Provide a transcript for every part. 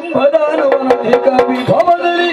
ಶುಂಭದಾನವನಾಧಿಕ ವಿಭವದಲ್ಲಿ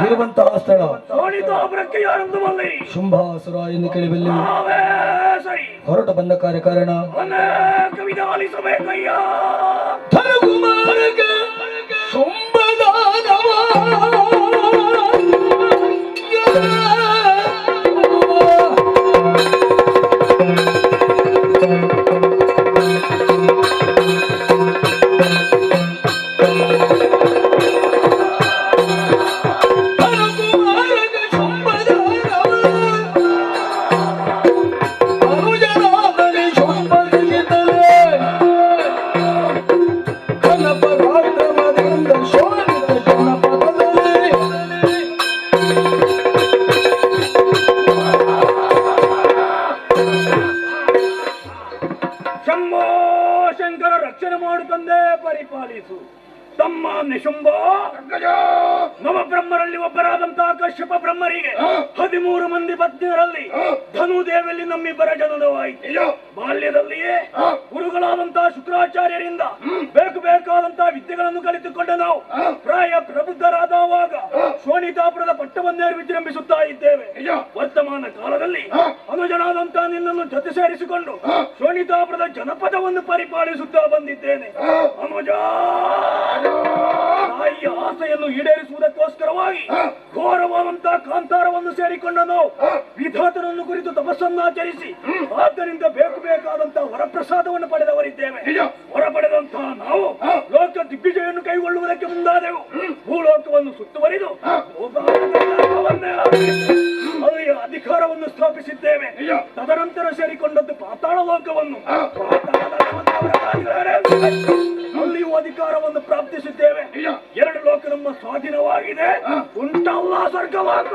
ಇರುವಂತಹ ಸ್ಥಳ ಶುಂಭಾಸುರ ಎಂದು ಕೇಳಿಬಲ್ಲಿ ಹೊರಟು ಬಂದ ಕಾರ್ಯಕಾರಣ ಶುಂಭ ನವಬ್ರಹ್ಮರಲ್ಲಿ ಒಬ್ಬರಾದಂತಹ ಕಶ್ಯಪ ಬ್ರಹ್ಮರಿಗೆ 13 ಮಂದಿ ಪತ್ನಿಯರಲ್ಲಿ ಧನುದೇವಿಯಲ್ಲಿ ನಮ್ಮಿಬ್ಬರ ಜನನವಾಯಿತು. ಬಾಲ್ಯದಲ್ಲಿಯೇ ಗುರುಗಳಾದಂತಹ ಶುಕ್ರಾಚಾರ್ಯರಿಂದ ಬೇಕಾದಂತಹ ವಿದ್ಯೆಗಳನ್ನು ಕಲಿತುಕೊಂಡ ನಾವು ಪ್ರಾಯ ಪ್ರಬುದ್ಧರಾದವಾಗ ಶೋಣಿತಾಪುರದ ಪಟ್ಟವನ್ನೇರಿ ವಿಜೃಂಭಿಸುತ್ತಾ ಇದ್ದೇವೆ. ವರ್ತಮಾನ ಕಾಲದಲ್ಲಿ ಅನುಜನಾದಂತಹ ನಿನ್ನನ್ನು ಜೊತೆ ಸೇರಿಸಿಕೊಂಡು ಶೋಣಿತಾಪುರದ ಜನಪದವನ್ನು ಪರಿಪಾಲಿಸುತ್ತಾ ಬಂದಿದ್ದೇನೆ. ಅನುಜ ತಾಯಿಯ ಆಸೆಯನ್ನು ಈಡೇರಿಸುವುದಕ್ಕೋಸ್ಕರವಾಗಿ ಘೋರವಾದಂತಹ ಕಾಂತಾರವನ್ನು ಸೇರಿಕೊಂಡ ನಾವು ವಿಧಾತನನ್ನು ಕುರಿತು ತಪಸ್ಸನ್ನಾಚರಿಸಿ ಆದ್ದರಿಂದ ಬೇಕಾದಂತಹ ವರಪ್ರಸಾದವನ್ನು ಪಡೆದವರಿದ್ದೇವೆ. ಹೊರ ಪಡೆದಂತಹ ನಾವು ಲೋಕ ದಿಗ್ವಿಜಯನ್ನು ಕೈಗೊಳ್ಳುವುದಕ್ಕೆ ಮುಂದಾದೆವು. ಭೂಲೋಕವನ್ನು ಸುತ್ತುವರಿದು ಅಲ್ಲಿಯ ಅಧಿಕಾರವನ್ನು ಸ್ಥಾಪಿಸಿದ್ದೇವೆ. ತದನಂತರ ಸೇರಿಕೊಂಡದ್ದು ಪಾತಾಳ ಲೋಕವನ್ನು ಅಲ್ಲಿಯೂ ಅಧಿಕಾರವನ್ನು ಪ್ರಾಪ್ತಿಸಿದ್ದೇವೆ. 2 ಲೋಕ ನಮ್ಮ ಸ್ವಾಧೀನವಾಗಿದೆ. ಉಂಟಲ್ಲ ಸ್ವರ್ಗಲೋಕ.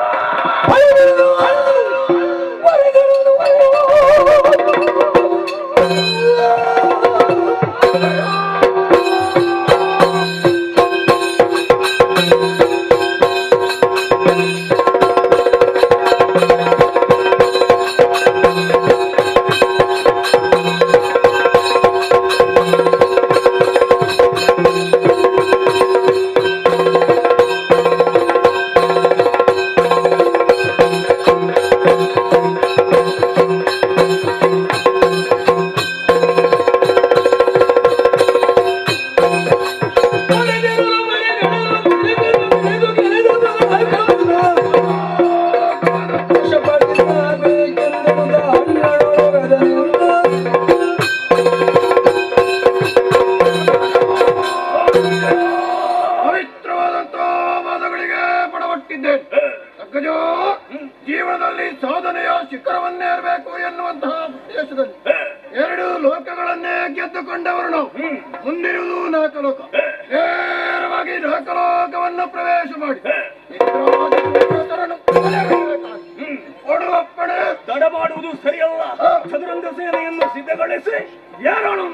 ಜೀವನದಲ್ಲಿ ಸಾಧನೆಯ ಶಿಖರವನ್ನೇರಬೇಕು ಎನ್ನುವಂತಹ ಉದ್ದೇಶದಲ್ಲಿ 2 ಲೋಕಗಳನ್ನೇ ಗೆದ್ದುಕೊಂಡವರು ನಾವು. ಮುಂದಿರುವುದು ನಾಕಲೋಕ. ನೇರವಾಗಿ ನಾಕಲೋಕವನ್ನು ಪ್ರವೇಶ ಮಾಡಿ ಕೊಡುವಪ್ಪಣೆ ತಡಮಾಡುವುದು ಸರಿಯಲ್ಲ. ಚದುರಂಗ ಸೇನೆಯನ್ನು ಸಿದ್ಧಗೊಳಿಸಿ ಯಾರು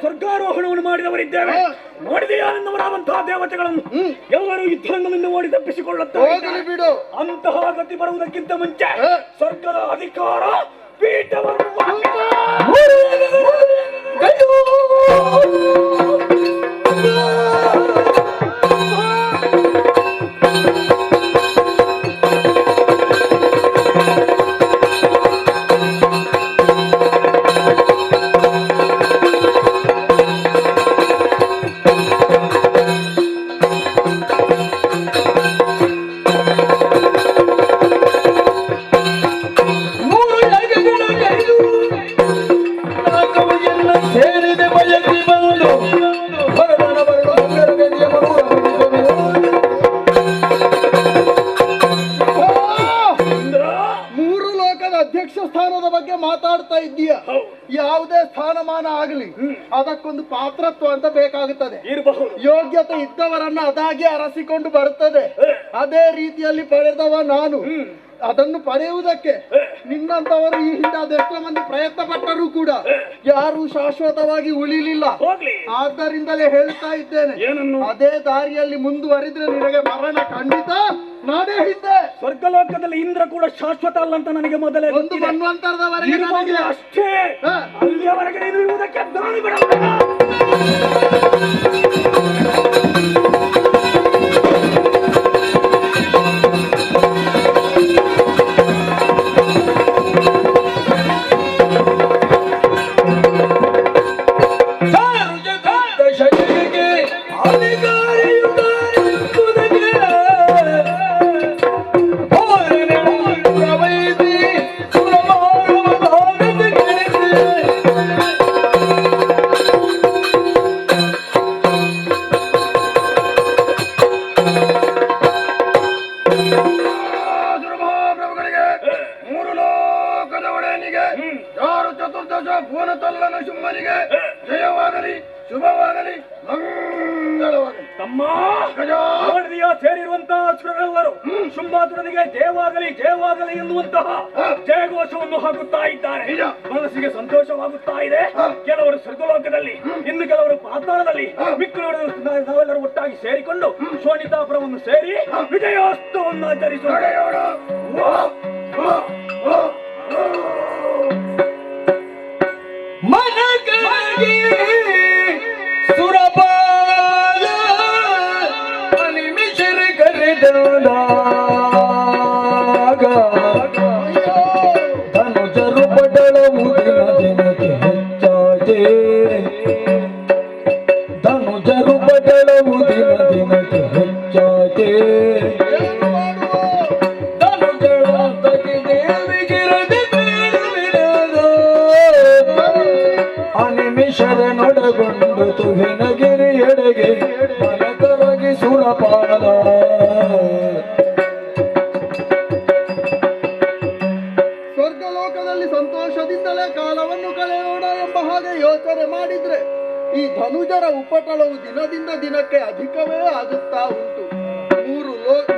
ಸ್ವರ್ಗಾರೋಹಣವನ್ನು ಮಾಡಿದವರಿದ್ದೇವೆ. ನೋಡಿದೆಯಾ ನಮ್ಮರಾದಂತಹ ದೇವತೆಗಳನ್ನು ಎಲ್ಲರೂ ಯುದ್ಧರಂಗದಿಂದ ಓಡಿ ತಪ್ಪಿಸಿಕೊಳ್ಳುತ್ತಾರೆ. ಹೋಗಲಿ ಬಿಡು. ಅಂತಹ ಗತಿ ಬರುವುದಕ್ಕಿಂತ ಮುಂಚೆ ಸ್ವರ್ಗದ ಅಧಿಕಾರ ಪೀಠವನ್ನು ಸೇರಿದೆ ಬಯಸಿ ಬಂದು ಹೊರಡನ ಬರಲು ಸುಂದರ ಗಂಗೆಯ ಮಗುವ ಮೂರು ಲೋಕದ ಅಧ್ಯಕ್ಷ ಸ್ಥಾನದ ಬಗ್ಗೆ ಮಾತಾಡ್ತಾ ಇದ್ದೀಯ. ಯಾವುದೇ ಸ್ಥಾನಮಾನ ಆಗಲಿ ಅದಕ್ಕೊಂದು ಪಾತ್ರತ್ವ ಅಂತ ಬೇಕಾಗುತ್ತದೆ. ಇರಬಹುದು. ಯೋಗ್ಯತೆ ಇದ್ದವರನ್ನ ಅದಾಗಿ ಅರಸಿಕೊಂಡು ಬರುತ್ತದೆ. ಅದೇ ರೀತಿಯಲ್ಲಿ ಪಡೆದವ ನಾನು. ಅದನ್ನು ಪಡೆಯುವುದಕ್ಕೆ ನಿನ್ನಂತವರು ಈ ಹಿಂದೆ ಅದೆಷ್ಟೋ ಮಂದಿ ಪ್ರಯತ್ನ ಪಟ್ಟರೂ ಕೂಡ ಯಾರು ಶಾಶ್ವತವಾಗಿ ಉಳಿಲಿಲ್ಲ. ಆದ್ದರಿಂದಲೇ ಹೇಳ್ತಾ ಇದ್ದೇನೆ, ಅದೇ ದಾರಿಯಲ್ಲಿ ಮುಂದುವರಿದ್ರೆ ನಿನಗೆ ಮರಣ ಖಂಡಿತ. ನಾನೇ ಹಿಂದೆ ಸ್ವರ್ಗಲೋಕದಲ್ಲಿ ಇಂದ್ರ ಕೂಡ ಶಾಶ್ವತ ಅಲ್ಲ ಅಂತ ನನಗೆ ಮೊದಲೇ ಒಂದು ಮನ್ವಂತರದವರೆಗೆ ನನಗೆ ಅಷ್ಟೇ. ಅಲ್ಲಿಯವರೆಗೆ ನೀನು ಇರುವುದಕ್ಕೆ ನಾನು ಬಿಡಲ್ಲ. ಯಾರು ಚತುರ್ದಶ ಭುವನ ತಲ್ಲನ ಶುಂಭನಿಗೆ ಜಯವಾಗಲಿ, ಶುಭವಾಗಲಿ, ಮಂಗಳವಾಗಲಿ. ತಮ್ಮ ಸೇರಿರುವಂತಹ ಅಸುರರೆಲ್ಲರೂ ಶುಂಭಾಸುರನಿಗೆ ಜಯವಾಗಲಿ ಜಯವಾಗಲಿ ಎನ್ನುವಂತಹ ಜಯಘೋಷವನ್ನು ಹಾಕುತ್ತಾ ಇದ್ದಾರೆ. ಮನಸ್ಸಿಗೆ ಸಂತೋಷವಾಗುತ್ತಾ ಇದೆ. ಕೆಲವರು ಸ್ವರ್ಗಲೋಕದಲ್ಲಿ, ಇನ್ನು ಕೆಲವರು ಪಾತಾಳದಲ್ಲಿ, ಮಿಕ್ಕವರು ನಾವೆಲ್ಲರೂ ಒಟ್ಟಾಗಿ ಸೇರಿಕೊಂಡು ಶೋಣಿತಾಪುರವನ್ನು ಸೇರಿ ವಿಜಯೋತ್ಸವವನ್ನು ಆಚರಿಸೋಣ. ಮನಗಾಗಿ ಸುರಪಾಲ ನಿಮಿಷರ ಕರೆದಾಗ ಧನುಜರು ಪಡಳ ಮುದಿನ ದಿನಕ್ಕೆ ಹೆಚ್ಚಾದೆ. ಧನುಜರು ಪಡಳ ಮುದಿನ ದಿನಕ್ಕೆ ಹೆಚ್ಚಾದೆ. ಶರಣೊಡಗೊಂಡು ತುಹಿನಗಿರಿ ಎಡೆಗೆ ಮನಕರಗಿ ಸುರಪಾಲ. ಸ್ವರ್ಗಲೋಕದಲ್ಲಿ ಸಂತೋಷದಿಂದಲೇ ಕಾಲವನ್ನು ಕಳೆಯೋಣ ಎಂಬ ಹಾಗೆ ಯೋಚನೆ ಮಾಡಿದ್ರೆ ಈ ಧನುಜರ ಉಪಟಳವು ದಿನದಿಂದ ದಿನಕ್ಕೆ ಅಧಿಕವೇ ಆಗುತ್ತಾ ಉಂಟು.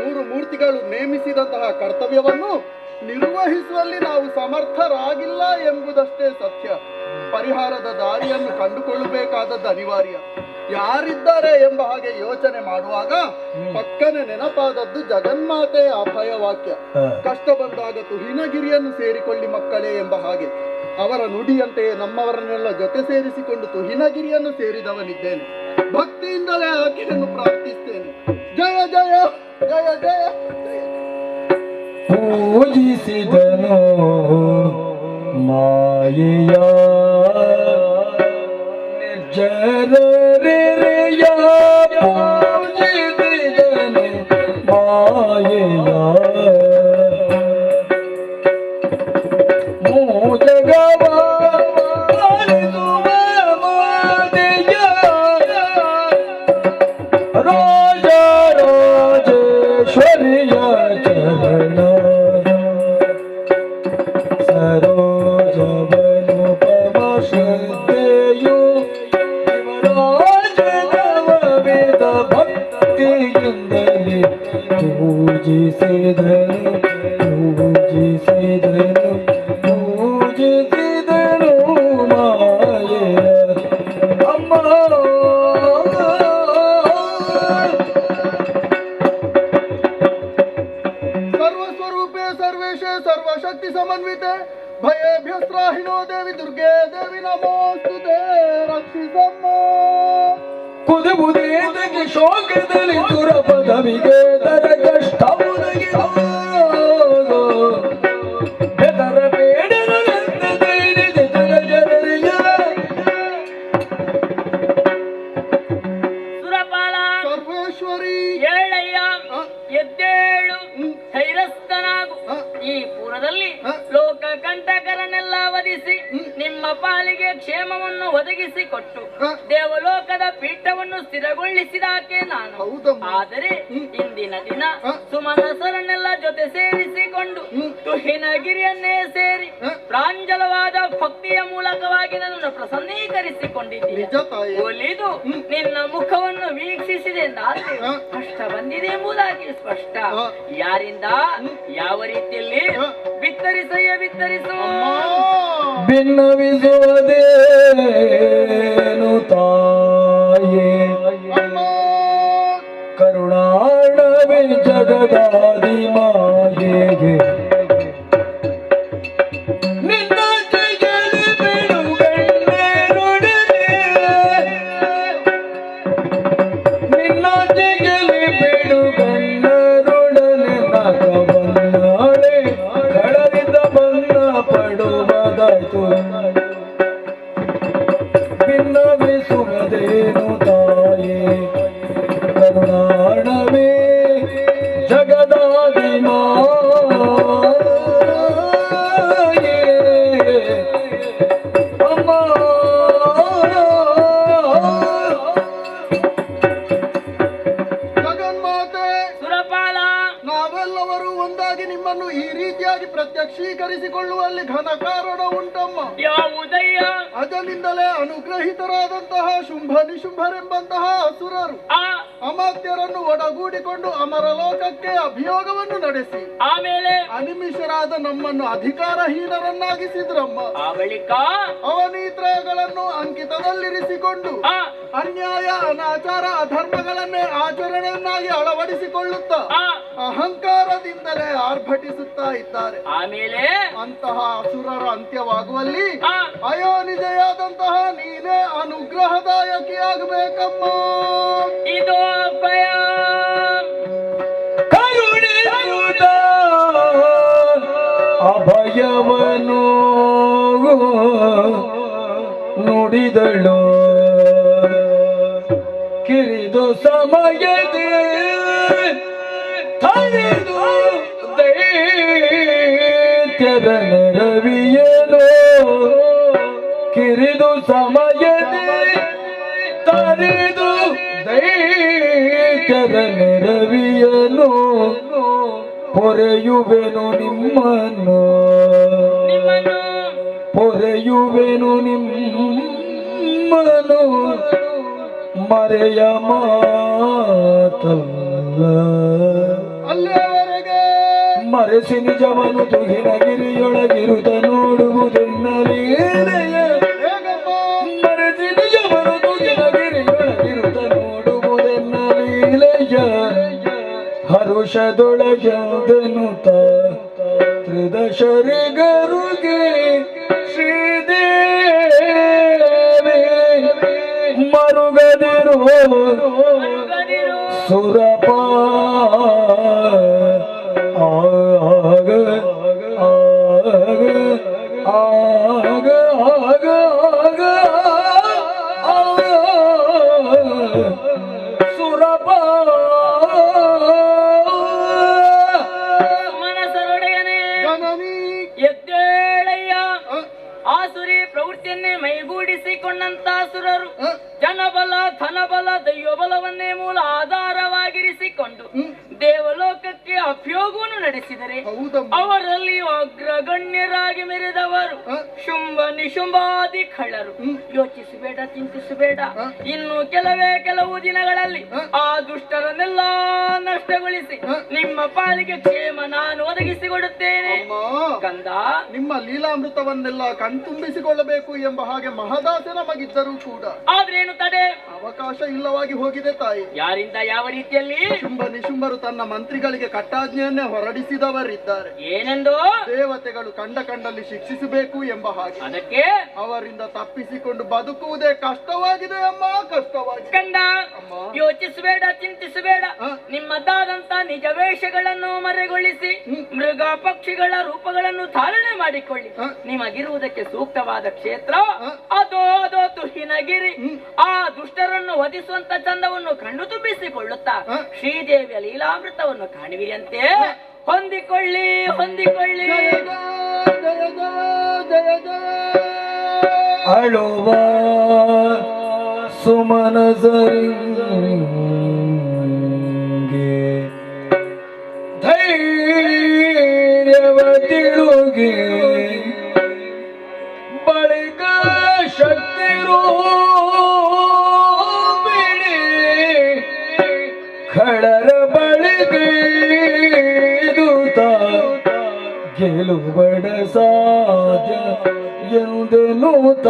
ಮೂರು ಮೂರ್ತಿಗಳು ನೇಮಿಸಿದಂತಹ ಕರ್ತವ್ಯವನ್ನು ನಿರ್ವಹಿಸುವಲ್ಲಿ ನಾವು ಸಮರ್ಥರಾಗಿಲ್ಲ ಎಂಬುದಷ್ಟೇ ಸತ್ಯ. ಪರಿಹಾರದ ದಾರಿಯನ್ನು ಕಂಡುಕೊಳ್ಳಬೇಕಾದದ್ದು ಅನಿವಾರ್ಯ. ಯಾರಿದ್ದಾರೆ ಎಂಬ ಹಾಗೆ ಯೋಚನೆ ಮಾಡುವಾಗ ಪಕ್ಕನೆ ನೆನಪಾದದ್ದು ಜಗನ್ಮಾತೆಯ ಅಭಯ ವಾಕ್ಯ. ಕಷ್ಟ ಬಂದಾಗ ತುಹಿನಗಿರಿಯನ್ನು ಸೇರಿಕೊಳ್ಳಿ ಮಕ್ಕಳೇ ಎಂಬ ಹಾಗೆ. ಅವರ ನುಡಿಯಂತೆಯೇ ನಮ್ಮವರನ್ನೆಲ್ಲ ಜೊತೆ ಸೇರಿಸಿಕೊಂಡು ತುಹಿನಗಿರಿಯನ್ನು ಸೇರಿದವನಿದ್ದೇನೆ. ಭಕ್ತಿಯಿಂದಲೇ ಆಕೆಯನ್ನು ಪ್ರಾರ್ಥಿಸ್ತೇನೆ. ಜಯ ಜಯ ಜಯ ಜಯ ಜಯ. ಪೂಜಿಸಿದನು ಮಾಯೆಯ ನಿರ್ಜರೆಯ ಪೂಜಿಸಿದನು ಮಾಯೆಯ ಮೂಜಗವ ಪಾಲಿಸುವ ಮಾತೆಯ ರಾಜ ರಾಜೇಶ್ವರಿಯ ಚರಣ ಸರೋಜವನು ಪಮ ಶ್ರದ್ಧೆಯು ಭಕ್ತೇಭ್ಯಸ್ರಾಹಿನೋ ದೇವಿ ದುರ್ಗೆ ದೇವಿ ನಮೋಸ್ತುತೆ ರಕ್ಷಿಸಮ್ಮ. ಕುದುಬುದೇತಕ್ಕೆ ಶೋಕದಲ್ಲಿ ಸುರ ಪದವಿಗೆ ತರ ಕಷ್ಟ ಬೆದರ ಬೇಡರಂತ ಧೈರ್ಯದ ಜನರಿಗೆ ಸುರಪಾಲ ಸರ್ವೇಶ್ವರಿ ಏಳಯ್ಯ ಎದ್ದೇಳು ಧೈರ್ಯಸ್ಥನಾಗು. ಈ ಪೂರದಲ್ಲಿ ಲೋಕ ಕಂಟಕರನ್ನೆಲ್ಲ ವಧಿಸಿ ನಿಮ್ಮ ಪಾಲಿಗೆ ಕ್ಷೇಮವನ್ನು ಒದಗಿಸಿಕೊಟ್ಟು ದೇವಲೋಕದ ಪೀಠವನ್ನು ಸ್ಥಿರಗೊಳಿಸಿದಾಕೆ ನಾನು. ಹೌದಮ್ಮ. ಆದರೆ ಇಂದಿನ ದಿನ ಸುಮನಸರನ್ನೆಲ್ಲ ಜೊತೆ ಸೇರಿಸಿಕೊಂಡು ತುಹಿನಗಿರಿಯನ್ನೇ ಸೇರಿ ಪ್ರಾಂಜಲವಾದ ಭಕ್ತಿಯ ಮೂಲಕವಾಗಿ ನನ್ನನ್ನು ಪ್ರಸನ್ನೀಕರಿಸಿಕೊಂಡಿದ್ದೀನಿ. ನಿಜ ತಾಯಿ. ಒಲಿದು ನಿನ್ನ ಮುಖವನ್ನು ವೀಕ್ಷಿಸಿದೆ ಎಂದಾದ್ರೆ ಕಷ್ಟ ಬಂದಿದೆ ಎಂಬುದಾಗಿ ಸ್ಪಷ್ಟ. ಯಾರಿಂದ ಯಾವ ರೀತಿಯಲ್ಲಿ ಬಿತ್ತರಿಸೋ ಭಿನ್ನವಿಸುವುದೇನು ತಾಯೇ ಕರುಣಾಣವೇ ಜಗದಾದಿ ಮಾಯೆಗೆ ನಿನ್ನ ಜಗಲಿ ಬಿಡುಗಣ್ಣೆ ನುಡಿದೆ ನಿನ್ನ ಜಗಲಿ ಬಿಡುಗಣ್ಣರೊಡನೆ ನಗವನ್ನಾಳೆ ಕಳರಿದ ಬನ್ನ ಪಡುವುದಾಯ್ತು ಭಿನ್ನವಿಸುವುದೇನು ತಾಯೇ ಕರುಣಾಣವೇ ಜಗದಾದಿ ಮಾಯೆ ಅಮ್ಮ ಜಗನ್ಮಾತೆ ಸುರಪಾಲ ನಾವೆಲ್ಲವರು ಒಂದಾಗಿ ನಿಮ್ಮನ್ನು ಈ ರೀತಿಯಾಗಿ ಪ್ರತ್ಯಕ್ಷೀಕರಿಸಿಕೊಳ್ಳುವಲ್ಲಿ ಘನ ಕಾರಣ ಉಂಟಮ್ಮ. ಯಾವುದಯ್ಯ? ಅದರಿಂದಲೇ ಅನುಗ್ರಹಿತರಾದಂತಹ ಶುಂಭ ನಿಶುಂಭರೆಂಬಂತಹ ಅಸುರರು ಅಮಾತ್ಯರನ್ನು ಒಡಗೂಡಿಕೊಂಡು ಅಮರಲೋಕಕ್ಕೆ ಅಭಿಯೋಗವನ್ನು ನಡೆಸಿ ಆಮೇಲೆ ಅನಿಮಿಷರಾದ ನಮ್ಮನ್ನು ಅಧಿಕಾರಹೀನರನ್ನಾಗಿಸಿದ್ರಮ್ಮ. ಆ ಬಳಿಕ ಅವನೀತ್ರಗಳನ್ನು ಅಂಕಿತದಲ್ಲಿರಿಸಿಕೊಂಡು ಅನ್ಯಾಯ ಅನಾಚಾರ ಅಧರ್ಮಗಳನ್ನೇ ಆಚರಣೆಯನ್ನಾಗಿ ಅಳವಡಿಸಿಕೊಳ್ಳುತ್ತಾ ಅಹಂಕಾರದಿಂದಲೇ ಆರ್ಭಟಿಸುತ್ತಾ ಇದ್ದಾರೆ. ಆಮೇಲೆ ಅಂತಹ ಅಸುರರ ಅಂತ್ಯವಾಗುವಲ್ಲಿ ಅಯೋನಿಜೆಯಾದಂತಹ ನೀನೇ ಅನುಗ್ರಹದಾಯಕಿಯಾಗಬೇಕಮ್ಮ. ಇದು ಭಯ ಕರುಣಿಸುತ್ತ ಅಭಯವನು ನುಡಿದಳು ಕಿರಿದು ಸಮಯದೇ ತರಿದು ದೈತ್ಯರ ನೆರವಿಯನು ಕಿರಿದು ಸಮಯದೇ ತರಿದು ದೈತ್ಯರ ನೆರವಿಯನು ಪೊರೆಯುವೆನು ನಿಮ್ಮನ್ನು ಪೊರೆಯುವೆನು ನಿಮ್ಮನು ಮರೆಯ ಮಾತಲ್ಲ ಅಲ್ಲಿಯವರೆಗೆ ಮರೆಸಿ ನಿಜವನು ತುಹಿನಗಿರಿಯೊಳಗಿರುತ್ತ ನೋಡುವುದೆನ್ನಲೇನೆಯ ಹೇಗಮ್ಮ? ಮರೆಸಿ ನಿಜವನು ತುಹಿನಗಿರಿಯೊಳಗಿರುತ್ತ ನೋಡುವುದೆನ್ನಲೀಲೆಯ ಹರುಷದೊಳಗೆಂದನು ತ್ರಿದಶರಿಗರುಗೆ ಶ್ರೀದೇವಿ ಮರುಗದಿರು ಸುರಪ ಆಗ ಆಗ ಆಗ ಆಗ ಆಗ ಸುರಪ ಮನಸರೊಡೆಯನೇ ಜನನಿ ಎದ್ದೇಳಯ್ಯ. ಆಸುರಿ ಪ್ರವೃತ್ತಿಯನ್ನೇ ಮೈಗೂಡಿಸಿಕೊಂಡಂತ ಸುರರು ಜನಬಲ ಧನಬಲ ದೈವಬಲವನ್ನೇ ಮೂಲ ಆಧಾರವಾಗಿರಿಸಿಕೊಂಡು ದೇವಲೋಕಕ್ಕೆ ಅಭಿಯೋಗವನ್ನು ನಡೆಸಿದರೆ ಹೌದಮ್ಮ. ಅವರಲ್ಲಿ ಅಗ್ರಗಣ್ಯರಾಗಿ ಮೆರೆದವರು ಶುಂಭ ನಿಶುಂಭಾದಿ ಖಳರು. ಯೋಚಿಸಬೇಡ, ಚಿಂತಿಸಬೇಡ. ಇನ್ನು ಕೆಲವು ದಿನಗಳಲ್ಲಿ ಆ ದುಷ್ಟರನ್ನೆಲ್ಲ ನಷ್ಟಗೊಳಿಸಿ ನಿಮ್ಮ ಪಾಲಿಗೆ ಕ್ಷೇಮ ನಾನು ಒದಗಿಸಿಕೊಡುತ್ತೇನೆ. ಕಂದ, ನಿಮ್ಮ ಲೀಲಾಮೃತವನ್ನೆಲ್ಲ ಕಣ್ತುಂಬಿಸಿಕೊಳ್ಳಬೇಕು ಎಂಬ ಹಾಗೆ ಮಹದಾಸೆ ನಮಗಿದ್ದರೂ ಕೂಡ ಆದ್ರೇನು ತಡೆ? ಅವಕಾಶ ಇಲ್ಲವಾಗಿ ಹೋಗಿದೆ ತಾಯಿ. ಯಾರಿಂದ ಯಾವ ರೀತಿಯಲ್ಲಿ? ಶುಂಭ ನಿಶುಂಭರು ತನ್ನ ಮಂತ್ರಿಗಳಿಗೆ ಕಟ್ಟಾಜ್ಞೆಯನ್ನೇ ಹೊರಡಿಸಿದವರಿದ್ದಾರೆ. ಏನೆಂದು? ದೇವತೆಗಳು ಕಂಡಲ್ಲಿ ಶಿಕ್ಷಿಸಬೇಕು ಎಂಬ ಹಾಗೆ. ಅದಕ್ಕೆ ಅವರಿಂದ ತಪ್ಪಿಸಿಕೊಂಡು ಬದುಕುವುದೇ ಕಷ್ಟವಾಗಿದೆ ಅಮ್ಮ, ಕಷ್ಟವಾಗಿದೆ. ಕಂದ, ಯೋಚಿಸಬೇಡ, ಚಿಂತಿಸಬೇಡ. ಹ? ನಿಮ್ಮದಾದಂತ ನಿಜ ವೇಷಗಳನ್ನು ಮರೆಗೊಳಿಸಿ ಮೃಗ ಪಕ್ಷಿಗಳ ರೂಪಗಳನ್ನು ಧಾರಣೆ ಮಾಡಿಕೊಳ್ಳಿ. ಹ? ನಿಮಗಿರುವುದಕ್ಕೆ ಸೂಕ್ತವಾದ ಕ್ಷೇತ್ರ ಹ? ಅದೋ ತುಹಿನಗಿರಿ. ಆ ದುಷ್ಟರನ್ನು ವಧಿಸುವಂತ ಚಂದವನ್ನು ಕಣ್ಣು ತುಂಬಿಸಿಕೊಳ್ಳುತ್ತಾ ಹ? ಶ್ರೀದೇವಿಯ ಲೀಲಾಮೃತವನ್ನು ಕಾಣುವಿರಂತೆ. ಹೊಂದಿಕೊಳ್ಳಿ, ಹೊಂದಿಕೊಳ್ಳಿ. ಅಳುವ ಸುಮನಸರಿಂಗೆ ಧೈರ್ಯವ ತಿಳುಗೆ ಬಳಿಕ ಶಕ್ತಿರೋ ಬಿಡಿ ಖಳರ ಬಳಿಗೆ ದೂತ ಗೆಲುವಡ ಸಾಧ್ಯ ಎಂದೆನ್ನುತ್ತ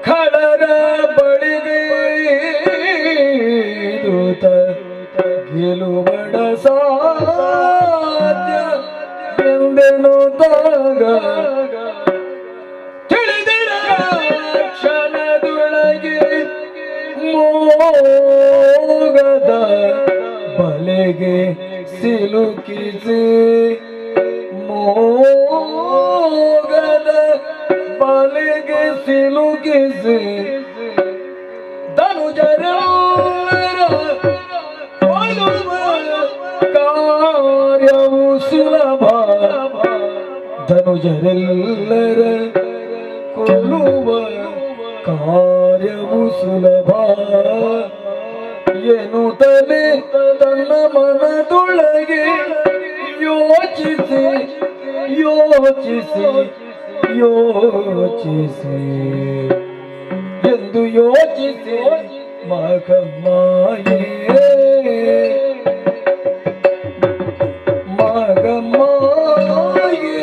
ಖಳರ ಬಳಿಗೆ ದೂತ ಗೆಲುವಡ ಸಾಧ್ಯ ಎಂದೆನ್ನುತ್ತಾಗ ತಿಳಿದಿರ ಕ್ಷಣದೊಳಗೆ ಮೋಗದ ಬಲೆಗೆ ಸಿಲುಕಿಸಿ ಮೋಗದ ಬಲೆಗೆ ಸಿಲುಕಿಸಿ ಧನುಜರೆಲ್ಲರ ಕೊಲ್ಲುವ ಕಾರ್ಯವು ಸುಲಭ ಧನುಜರೆಲ್ಲರ ಕೊಲ್ಲುವ ಕಾರ್ಯವು ಸುಲಭ ಎನ್ನುತ್ತಲೇ ತನ್ನ ಮನದೊಳಗೆ ಯೋಚಿಸಿ ಯೋಚಿಸಿ ಯೋಚಿಸಿ ಎಂದು ಯೋಚಿಸಿ ಮಗಮ್ಮಾಯೇ ಮಗಮ್ಮಾಯೇ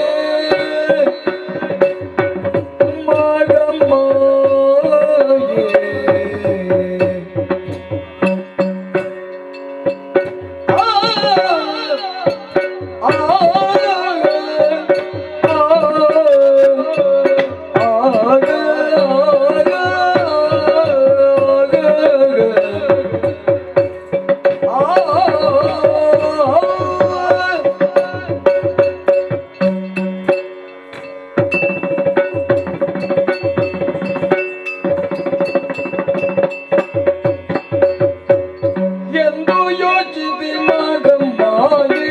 ಎಂದು ಯೋಚಿಸಿ ಮಗಮ್ಮಾಯೇ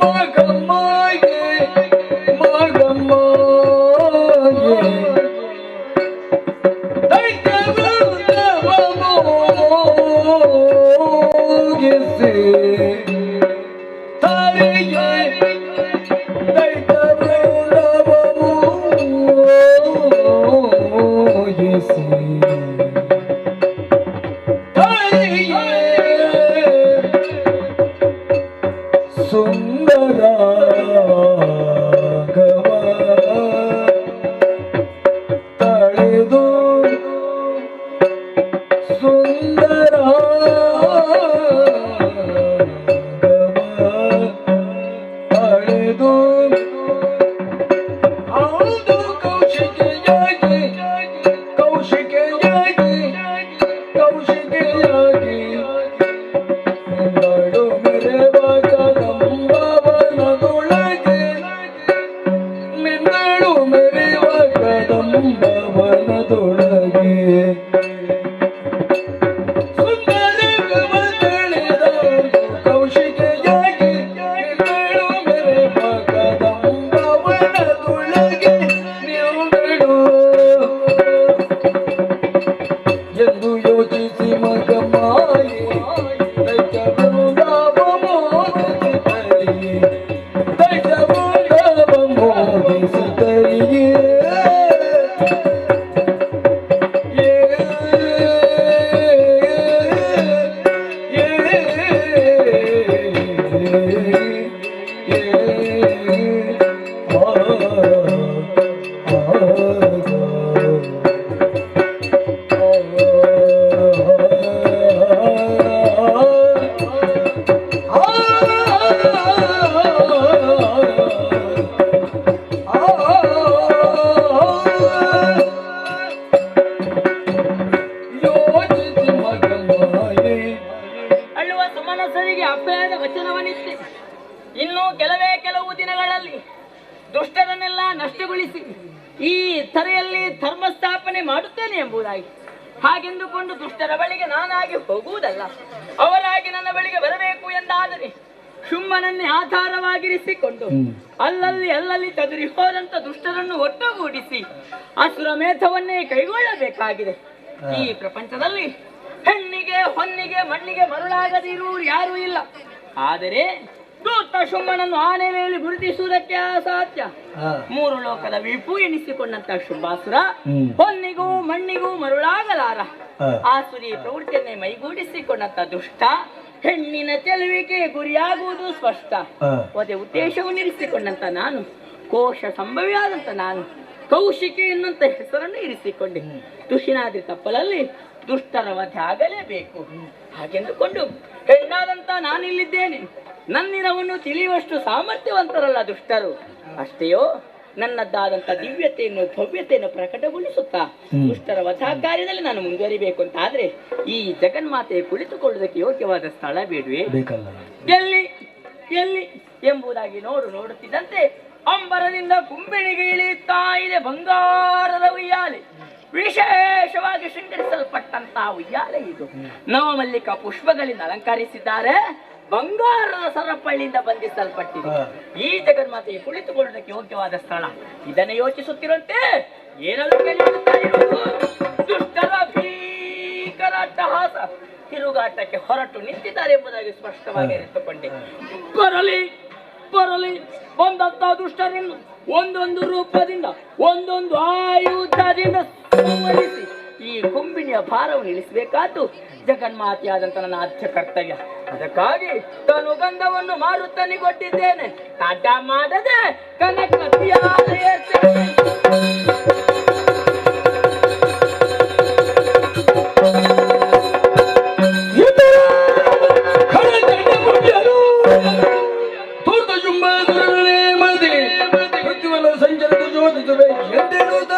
ಮಗಮ್ಮಾಯೇ ಮಗಮ್ಮಾಯೇ ದೈತ್ಯವನ್ನವಮೋಗಿಸಿ ತಾಯಿಗೆ ದೈತ್ಯವನ್ನವಮೋಗಿಸಿ ಸುಂದರ ತಳೆದು ಸುಂದರ ತಳೆದು ಅದು ಕೌಶಿಕೆಯಾಗಿ ಕೌಶಿಕೆಯಾಗಿ ಕೌಶಿಕೆಯಾಗಿ ನಡು ಮೆರೆವ ಕದಂಬವನದೊಳಗೆ ನಿನ್ನಳು ಮೆರೆವ ಕದಂಬವನದೊಳಗೆ ಸುಂದರಗವ ತಿಳಿದ ಕೌಶಿಕೆಯಾಗಿ ನಿನ್ನಳು ಮೆರೆವ ಕದಂಬವನದೊಳಗೆ ನಿನ್ನಳು ಎಂದು ಯೋಚಿಸಿ ಮಗಮ್ಮಾಯೇ ದೈತ್ಯವನ್ನವಮೋಗಿಸಿದರಿಯೇ ಕಳುಹಿಸಿ ಈ ತರೆಯಲ್ಲಿ ಧರ್ಮ ಸ್ಥಾಪನೆ ಮಾಡುತ್ತೇನೆ ಎಂಬುದಾಗಿ ಹಾಗೆಂದುಕೊಂಡು ದುಷ್ಟರ ಬಳಿಗೆ ನಾನಾಗಿ ಹೋಗುವುದಲ್ಲ. ಅವರಾಗಿ ನನ್ನ ಬಳಿಗೆ ಬರಬೇಕು ಎಂದಾದರೆ ಶುಂಭನನ್ನೇ ಆಧಾರವಾಗಿರಿಸಿಕೊಂಡು ಅಲ್ಲಲ್ಲಿ ಚದುರಿ ಹೋದಂತ ದುಷ್ಟರನ್ನು ಒಟ್ಟುಗೂಡಿಸಿ ಅಸುರ ಮೇಧವನ್ನೇ ಕೈಗೊಳ್ಳಬೇಕಾಗಿದೆ. ಈ ಪ್ರಪಂಚದಲ್ಲಿ ಹೆಣ್ಣಿಗೆ ಹೊನ್ನಿಗೆ ಮಣ್ಣಿಗೆ ಮರುಳಾಗದಿರುವುದು ಯಾರೂ ಇಲ್ಲ. ಆದರೆ ದೂತ ಶುಂಭನನ್ನು ಆನೆಯಲ್ಲಿ ಗುರುತಿಸುವುದಕ್ಕೆ ಅಸಾಧ್ಯ. 3 ಲೋಕದ ವಿಪು ಎನಿಸಿಕೊಂಡಂತ ಶುಂಭಾಸುರ ಹೊನ್ನಿಗೂ ಮಣ್ಣಿಗೂ ಮರುಳಾಗಲಾರ. ಆಸುರಿ ಪ್ರವೃತ್ತಿಯನ್ನೇ ಮೈಗೂಡಿಸಿಕೊಂಡಂತ ದುಷ್ಟ ಹೆಣ್ಣಿನ ಚೆಲುವಿಗೆ ಗುರಿಯಾಗುವುದು ಸ್ಪಷ್ಟ. ಅದೇ ಉದ್ದೇಶವನ್ನು ಇರಿಸಿಕೊಂಡಂತ ನಾನು, ಕೋಶ ಸಂಭವಿಯಾದಂತ ನಾನು ಕೌಶಿಕಿ ಎನ್ನುವಂತ ಹೆಸರನ್ನು ಇರಿಸಿಕೊಂಡೆ. ತುಷಿನಾದ್ರಿ ತಪ್ಪಲಲ್ಲಿ ದುಷ್ಟರ ವಧೆ ಆಗಲೇಬೇಕು. ಹಾಗೆಂದುಕೊಂಡು ಹೆಣ್ಣಾದಂತ ನಾನಿಲ್ಲಿದ್ದೇನೆ. ನನ್ನಿರವನ್ನು ತಿಳಿಯುವಷ್ಟು ಸಾಮರ್ಥ್ಯವಂತರಲ್ಲ ದುಷ್ಟರು. ಅಷ್ಟೆಯೋ ನನ್ನದ್ದಾದಂತ ದಿವ್ಯತೆಯನ್ನು ಭವ್ಯತೆಯನ್ನು ಪ್ರಕಟಗೊಳಿಸುತ್ತಾ ದುಷ್ಟರ ವಧಾ ಕಾರ್ಯದಲ್ಲಿ ನಾನು ಮುಂದುವರಿಬೇಕು ಅಂತ ಆದ್ರೆ ಈ ಜಗನ್ಮಾತೆ ಕುಳಿತುಕೊಳ್ಳುವುದಕ್ಕೆ ಯೋಗ್ಯವಾದ ಸ್ಥಳ ಬೇಡವೇ? ಎಲ್ಲಿ ಎಲ್ಲಿ ಎಂಬುದಾಗಿ ನೋಡುತ್ತಿದ್ದಂತೆ ಅಂಬರದಿಂದ ಕುಂಬಿಣಿಗೆ ಇಳಿಯುತ್ತಾ ಇದೆ ಬಂಗಾರದ ಉಯ್ಯಾಲೆ. ವಿಶೇಷವಾಗಿ ಶೃಂಗರಿಸಲ್ಪಟ್ಟಂತಹ ಉಯ್ಯಾಲೆ ಇದು. ನವಮಲ್ಲಿಕ ಪುಷ್ಪಗಳಿಂದ ಅಲಂಕರಿಸಿದ್ದಾರೆ. ಬಂಗಾರದ ಸರಪಳಿಯಿಂದ ಬಂಧಿಸಲ್ಪಟ್ಟಿದೆ. ಈ ಜಗನ್ಮಾತೆಗೆ ಕುಳಿತುಕೊಳ್ಳುವುದಕ್ಕೆ ಯೋಗ್ಯವಾದ ಸ್ಥಳ. ಇದನ್ನು ಯೋಚಿಸುತ್ತಿರುವಂತೆ ಏನೆಲ್ಲ ಕೇಳುತ್ತಾ ಇರುವುದು ದುಷ್ಟರ ಭೀಕರ ಅಟ್ಟಹಾಸ ತಿರುಗಾಟಕ್ಕೆ ಹೊರಟು ನಿಂತಿದ್ದಾರೆ ಎಂಬುದಾಗಿ ಸ್ಪಷ್ಟವಾಗಿ ಅರಿತುಕೊಂಡೆ. ಬರಲಿ ಬಂದಂತಹ ದುಷ್ಟರನ್ನು ಒಂದೊಂದು ರೂಪದಿಂದ ಒಂದೊಂದು ಆಯುಧದಿಂದ ಸಂಹರಿಸಿ ಈ ಕುಂಬಿಣಿಯ ಭಾರವನ್ನು ಇಳಿಸಬೇಕಾದ್ದು ಜಗನ್ಮಾತೆಯಾದಂತ ನನ್ನ ಆದ್ಯ ಕರ್ತವ್ಯ. ಅದಕ್ಕಾಗಿ ತಾನು ಗಂಧವನ್ನು ಮಾರುತ್ತನಿಗೊಟ್ಟಿದ್ದೇನೆ. ತಡ ಮಾಡದೆ ಕನಕತಿಯಾದ ಸಂಚರಿತ ಜೋತಿಸುವೆ ಎಂದೇನೂತ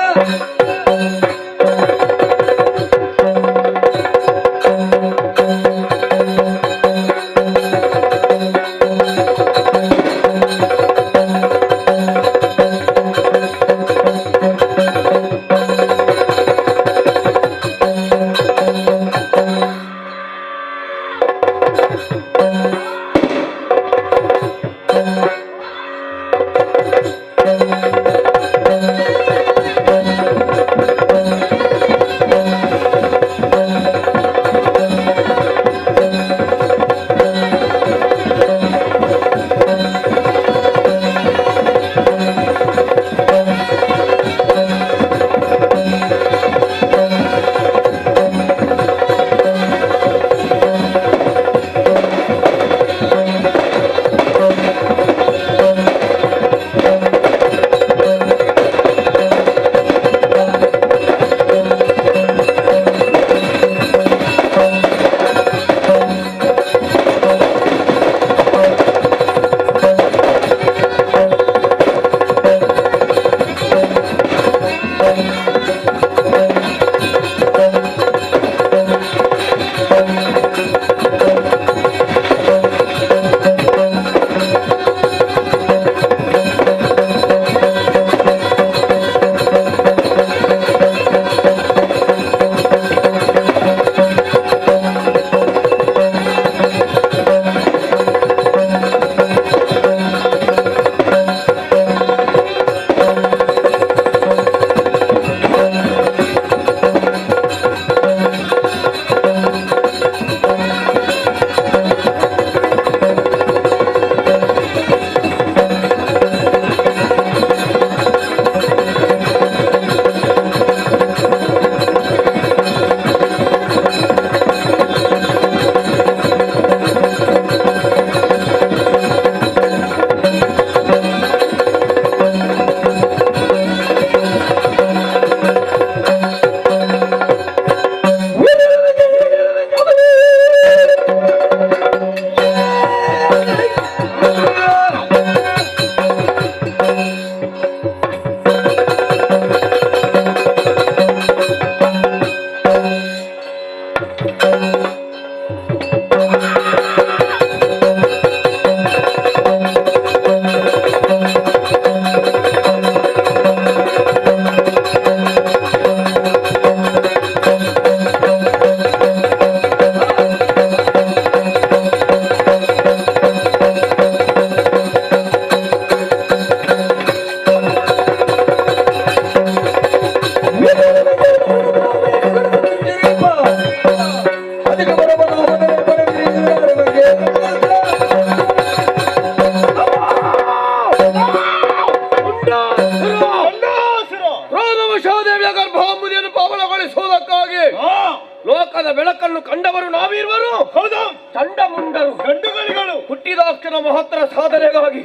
ಲೋಕದ ಬೆಳಕನ್ನು ಕಂಡವರು ನಾವಿರುವರು. ಹೌದು, ಚಂಡಮುಂಡರು ಗಂಡುಗಳಿಗಳು ಹುಟ್ಟಿದಾಕ್ಷಣ ಮಹತ್ತರ ಸಾಧನೆಗಾಗಿ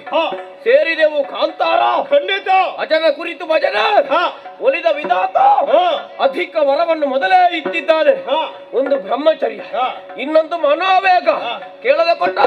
ಸೇರಿದೆವು ಕಾಂತಾರ. ಖಂಡಿತ. ಅಜನ ಕುರಿತು ಭಜನ ಹಾ, ಒಲಿದ ವಿಧಾತ ಹಾ, ಅಧಿಕ ವರವನ್ನು ಮೊದಲೇ ಇಟ್ಟಿದ್ದಾನೆ. ಹಾ, ಒಂದು ಬ್ರಹ್ಮಚರ್ಯ, ಹಾ, ಇನ್ನೊಂದು ಮನೋವೇಗ. ಕೇಳದೆ ಕೊಟ್ಟ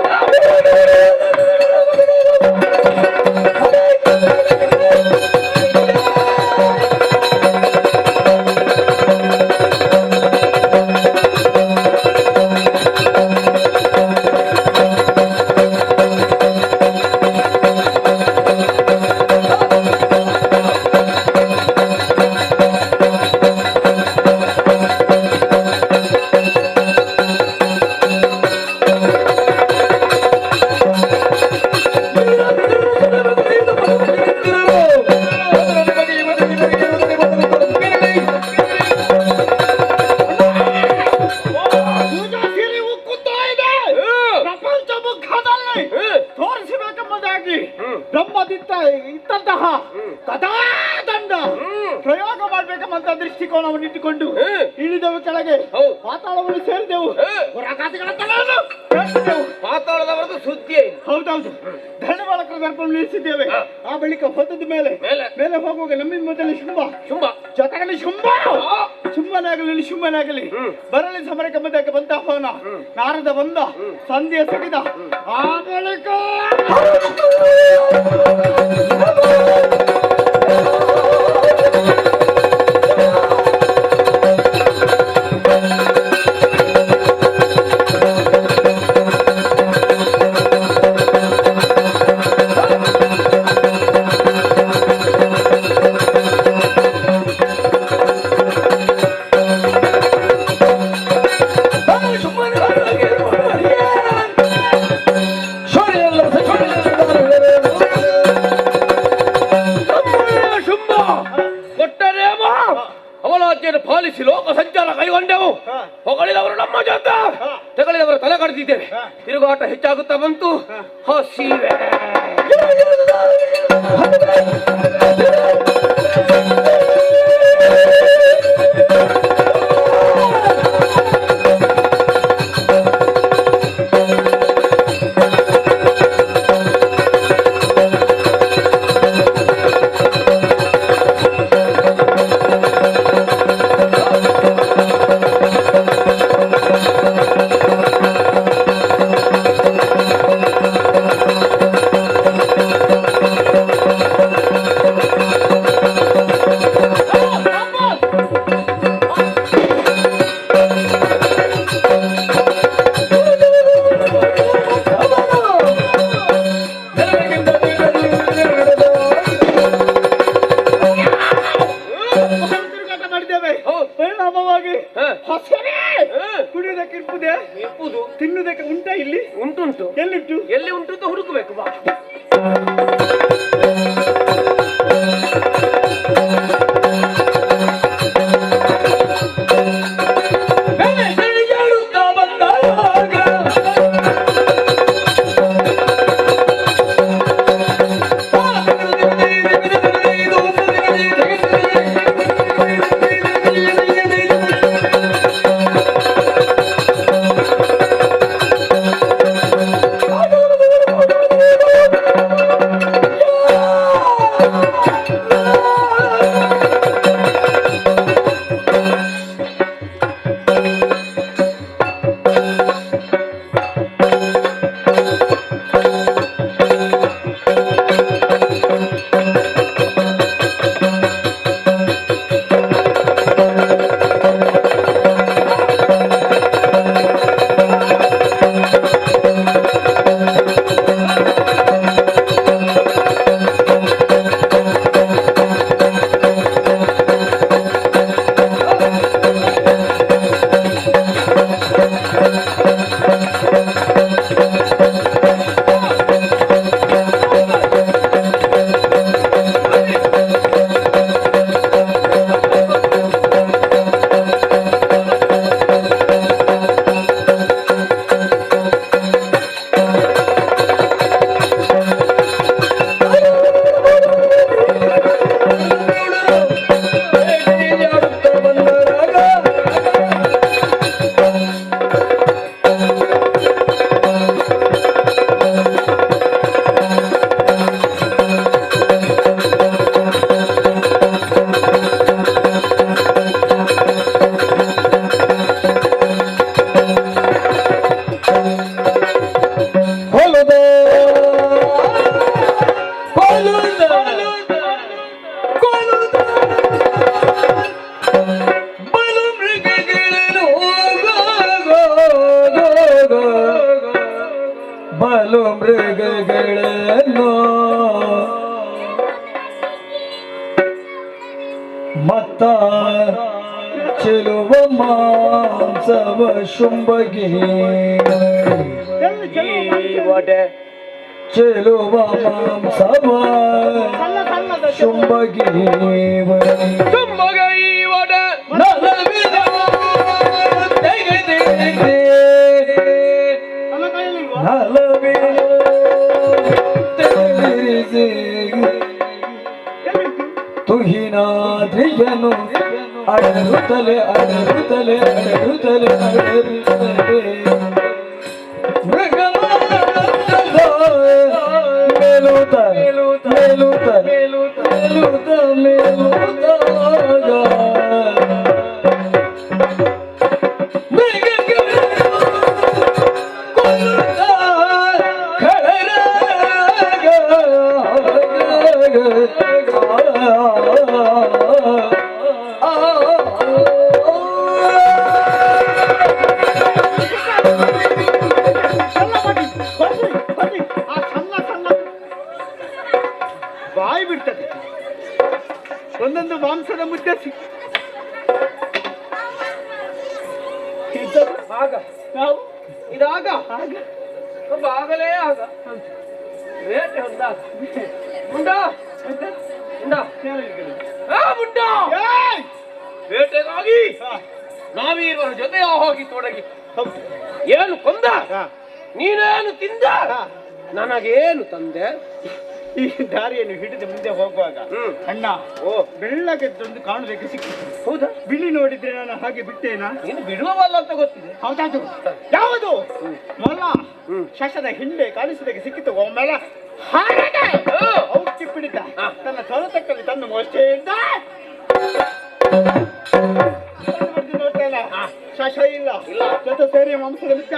ಪೂಜಾ ಸಿರಿ ಉಕ್ಕುತ್ತಾ ಇದೆ. ಪ್ರಪಂಚ ಮುಖದಲ್ಲಿ ತೋರಿಸಬೇಕೆಂಬುದಾಗಿ ಬ್ರಹ್ಮದಿತ್ತ ಇದ್ದಂತಹ ಕಥಾದಂಡ ಪ್ರಯೋಗ ಮಾಡ್ಬೇಕೆಂಬಂತ ದೃಷ್ಟಿಕೋನವನ್ನು ಇಟ್ಟುಕೊಂಡು ಇಳಿದೆವು ಕೆಳಗೆ. ಪಾತಾಳವನ್ನು ಸೇರಿದೆವು. ಹೊರಗಾತಿಗಳ ತಲೆಯನ್ನು ಕೆತ್ತಿದೆವು. ಪಾತಾಳದವರದು ಸುದ್ದಿಯೇ ಇಲ್ಲ. ಹೌದೌದು, ಧರ್ಮಬಳಕರ ದರ್ಪವನ್ನು ನಿಲ್ಲಿಸಿದ್ದೇವೆ. ಆ ಬಳಿಕ ಹೊತ್ತದ ಮೇಲೆ ಮೇಲೆ ಹೋಗುವಾಗ ನಮ್ಮಿಂದ ಮೊದಲೇ ಶುಂಭ ಜೊತೆಗಲಿ ಶುಂಭನಾಗಲಿ ಶುಂಭನಾಗಲಿ ಬರಲಿ ಸಮರಕ್ಕೆ ಬಂದಾಗ ಬಂದ ಆಹ್ವಾನ. ನಾರದ ಬಂದ, ಸಂಧ್ಯೆ ಸಗಿದ. ಆ ಬಳಿಕ ಅವಲಾಜ್ಞೆಯನ್ನು ಪಾಲಿಸಿ ಲೋಕ ಸಂಚಾರ ಕೈಗೊಂಡೆವು. ಹೊಗಳಿದವರು ನಮ್ಮ ಜೊತೆ, ತೆಗಳಿದವರು ತಲೆ ಕಡಿದಿದ್ದೇವೆ. ತಿರುಗಾಟ ಹೆಚ್ಚಾಗುತ್ತಾ ಬಂತು. ಹಸಿವೆ ಪರಿಣಾಮವಾಗಿ ಕುಡಿಯುವುದಕ್ಕೆ ಇಪ್ಪುದು, ತಿನ್ನುವುದಕ್ಕೆ ಉಂಟ? ಇಲ್ಲಿ ಉಂಟುಂಟು. ಎಲ್ಲಿಟ್ಟು? ಎಲ್ಲಿ ಉಂಟು ಅಂತ ಹುಡುಕಬೇಕು. ಬಾ ಮತ್ತ ಚೆಲುವ ಮಾಂಸವ ಶುಂಭಗೆ ಒಡೆ ಚೆಲುವ ಮಾಂಸವ ಶುಂಭಗೆ ಶುಂಭಗೈ ಒಡೆ ನಲವಿದ ತೆಗೆದಿದೆ ನಲವಿದ ತೆಗೆದಿದೆ ತುಹಿನಾದ್ರಿಯನು ಅಡರುತ್ತಲೆ ಅಡರುತ್ತಲೆ ಅಡರುತ್ತಲೆ ಅಡರುತ್ತಲೆ ಮೇಲುತ ಮೇಲುತ ಮೇಲುತ ಮೇಲುತ ಮೇಲುತಾಗ ಬಾಯಿ ಬಿಡ್ತದೆ ಒಂದೊಂದು ಮಾಂಸದ ಮುದ್ದೆ ಆಗ ನಾವು ಇದಾಗ ಒಬ್ಬ ಆಗಲೇ ಆಗ ಬೇಟೆ ಹೊಂದಾಗ ಮುಂಡ ಮುಂಡ ಮುಂಡ ಬೇಟೆಗಾಗಿ ನಾವೀರ್ವರ ಜೊತೆ ಹೋಗಿ ತೊಡಗಿ ಏನು ಕೊಂದ ನೀನೇನು ತಿಂದ ನನಗೇನು ತಂದೆ ಈ ದಾರಿಯನ್ನು ಹಿಡಿದು ಮುಂದೆ ಹೋಗುವಾಗ ಅಣ್ಣ ಬೆಳ್ಳಗೆದ್ದೊಂದು ಕಾಣಬೇಕು ಸಿಕ್ಕಿತು. ಹೌದಾ? ಬಿಳಿ ನೋಡಿದ್ರೆ ನಾನು ಹಾಗೆ ಬಿಟ್ಟೇನಾ? ನೀನು ಬಿಡುವವಲ್ಲ ಅಂತ ಗೊತ್ತಿದೆ. ಹೌದಾದು ಯಾವುದು ಮೊಲ ಶಶದ ಹಿಂದೆ ಕಾಣಿಸಿದಾಗ ಸಿಕ್ಕಿತು. ಒಮ್ಮೆಲೆ ಔಕಿ ಪಿಡಿತ ತನ್ನ ತೊಳತಕ್ಕಲ್ಲಿ ತನ್ನ ಮೋಷ್ಟೆಯಿಂದ ನೋಡ್ತೇನೆ ಶಶ ಇಲ್ಲ ಜೊತೆ ಸೇರಿ ಮಾಂಸದ ಮಿಕ್ಕ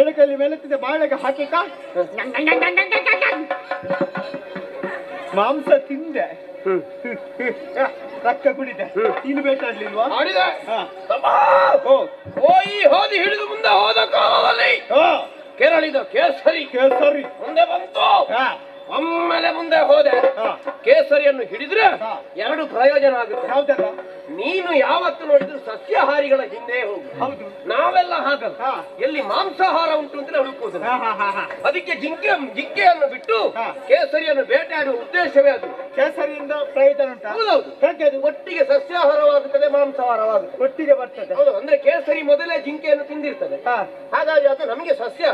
ಎಳಕಲ್ಲಿ ಮೇಲೆತ್ತಿದೆ ಬಾಳೆಗೆ ಹಾಕಿಕ ಮಾಂಸ ತಿಂದೆ ರಕ್ತ ಕುಡಿದೆ. ನೀನು ಬೇಟಾಡ್ಲಿಲ್ವಾ? ಹೋಗಿ ಹೋದಿ ಹಿಡಿದು ಮುಂದೆ ಹೋದ ಕಾಲದಲ್ಲಿ ಕೆರಳಿದ ಕೇಸರಿ ಕೇಸರಿ ಮುಂದೆ ಬಂತು. ಒಮ್ಮೆಲೆ ಮುಂದೆ ಹೋದೆ. ಕೇಸರಿಯನ್ನು ಹಿಡಿದ್ರೆ ಎರಡು ಪ್ರಯೋಜನ ಆಗುತ್ತೆ. ಹೌದಲ್ಲ? ನೀನು ಯಾವತ್ತು ನೋಡಿದ್ರು ಸಸ್ಯಾಹಾರಿಗಳ ಹಿಂದೆ ಹೋಗು. ಹೌದು. ನಾವೆಲ್ಲ ಹಾಗಲ್ಲ. ಎಲ್ಲಿ ಮಾಂಸಾಹಾರ ಉಂಟು ಅಂತ ಹುಡುಕುವುದಿಲ್ಲ. ಅದಕ್ಕೆ ಜಿಂಕೆಯನ್ನು ಬಿಟ್ಟು ಕೇಸರಿಯನ್ನು ಬೇಟೆಯಾಡುವ ಉದ್ದೇಶವೇ ಅದು. ಕೇಸರಿಯಿಂದ ಪ್ರಯೋಜನ ಉಂಟು. ಹೌದೌದು. ಒಟ್ಟಿಗೆ ಸಸ್ಯಾಹಾರವಾಗುತ್ತದೆ, ಮಾಂಸಾಹಾರವಾಗುತ್ತದೆ, ಒಟ್ಟಿಗೆ ಬರ್ತದೆ. ಹೌದು. ಅಂದ್ರೆ ಕೇಸರಿ ಮೊದಲೇ ಜಿಂಕೆಯನ್ನು ತಿಂದಿರ್ತದೆ. ಹಾಗಾಗಿ ಅದು ನಮಗೆ ಸಸ್ಯ.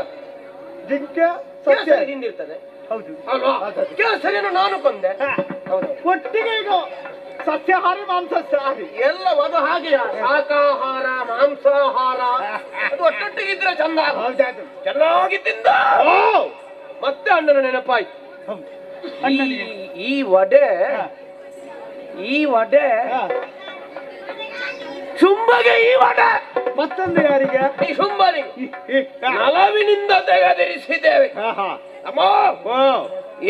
ಜಿಂಕೆ ಕೇಸರಿ ತಿಂದಿರ್ತದೆ. ಹೌದು ಅಲ್ವಾ? ಕೇಸರಿಯನ್ನು ನಾನು ಕೊಂದೆ. ಒಟ್ಟಿಗೆ ಈಗ ಸಸ್ಯಾಹಾರಿ ಮಾಂಸಾಹಾರಿ ಎಲ್ಲ ಅದು ಹಾಗೆ ಶಾಕಾಹಾರ ಮಾಂಸಾಹಾರ ಅದು ಒಟ್ಟೊಟ್ಟಿಗಿದ್ರೆ ಚಂದ. ಚೆನ್ನಾಗಿ ತಿಂದ. ಮತ್ತೆ ಅಣ್ಣನ ನೆನಪಾಯ್ತು. ಈ ವಡೆ ಶುಂಭಗೆ. ಈ ವಡೆ ಮತ್ತೊಂದು ಯಾರಿಗೆ? ಈ ಶುಂಭನಿಗೆ ನಲವಿನಿಂದ ತೆಗೆದಿರಿಸಿದ್ದೇವೆ. ಅಮ್ಮ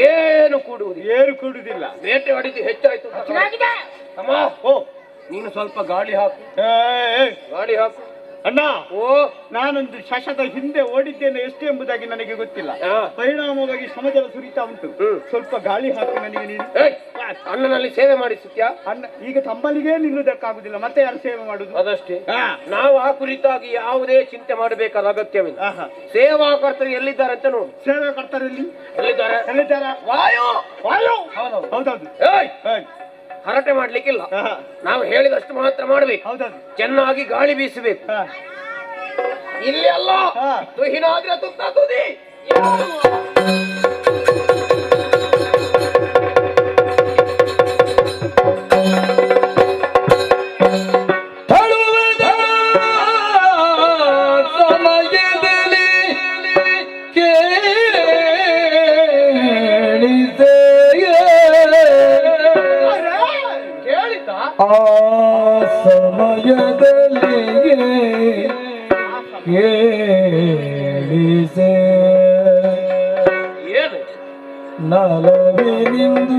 ಏನು ಕೂಡುವುದಿಲ್ಲ. ಬೇಟೆ ಹೊಡಿದು ಹೆಚ್ಚಾಯ್ತು. ಅಮ್ಮ ನೀನು ಸ್ವಲ್ಪ ಗಾಳಿ ಹಾಕು. ಅಣ್ಣ ನಾನೊಂದು ಶಶದ ಹಿಂದೆ ಓಡಿದ್ದೇನೆ ಎಷ್ಟು ಎಂಬುದಾಗಿ ನನಗೆ ಗೊತ್ತಿಲ್ಲ. ಪರಿಣಾಮವಾಗಿ ಸಮಜಲ ಸುರಿತಾ ಉಂಟು. ಸ್ವಲ್ಪ ಗಾಳಿ ಹಾಕು ನನಗೆ ನೀನು. ಅಣ್ಣನಲ್ಲಿ ಸೇವೆ ಮಾಡಿಸುತ್ತೀಯಾ? ಅಣ್ಣ ಈಗ ತಮ್ಮಲ್ಲಿಗೆ ನಿಲ್ಲುವುದಕ್ಕಾಗುದಿಲ್ಲ, ಮತ್ತೆ ಯಾರು ಸೇವೆ ಮಾಡುದು? ಅದಷ್ಟೇ. ನಾವು ಆ ಕುರಿತಾಗಿ ಯಾವುದೇ ಚಿಂತೆ ಮಾಡಬೇಕಾದ ಅಗತ್ಯವಿಲ್ಲ. ಸೇವಾಕರ್ತರು ಎಲ್ಲಿದ್ದಾರೆ ಅಂತ ನೋಡು. ಸೇವಾಕರ್ತರು ಎಲ್ಲಿದ್ದಾರೆ? ವಾಯು. ಹೌದೌದು. ಹರಟೆ ಮಾಡ್ಲಿಕ್ಕಿಲ್ಲ. ನಾವು ಹೇಳಿದಷ್ಟು ಮಾತ್ರ ಮಾಡ್ಬೇಕು. ಹೌದೌದು. ಚೆನ್ನಾಗಿ ಗಾಳಿ ಬೀಸಬೇಕು. ಇಲ್ಲಿ ಅಲ್ಲ, ತುಹಿನಾದ್ರೆ ತುತ್ತ ತುದಿ. ಆ ಸಮಯದಲ್ಲಿ ಕೇಳಿಸೆ ನಲವಿನಿಂದು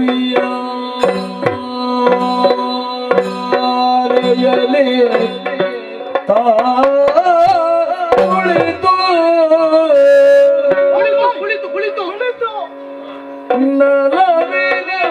ಯಾರೆಯಲಿ ಕುಳಿತು ನಲವಿನಿಂದು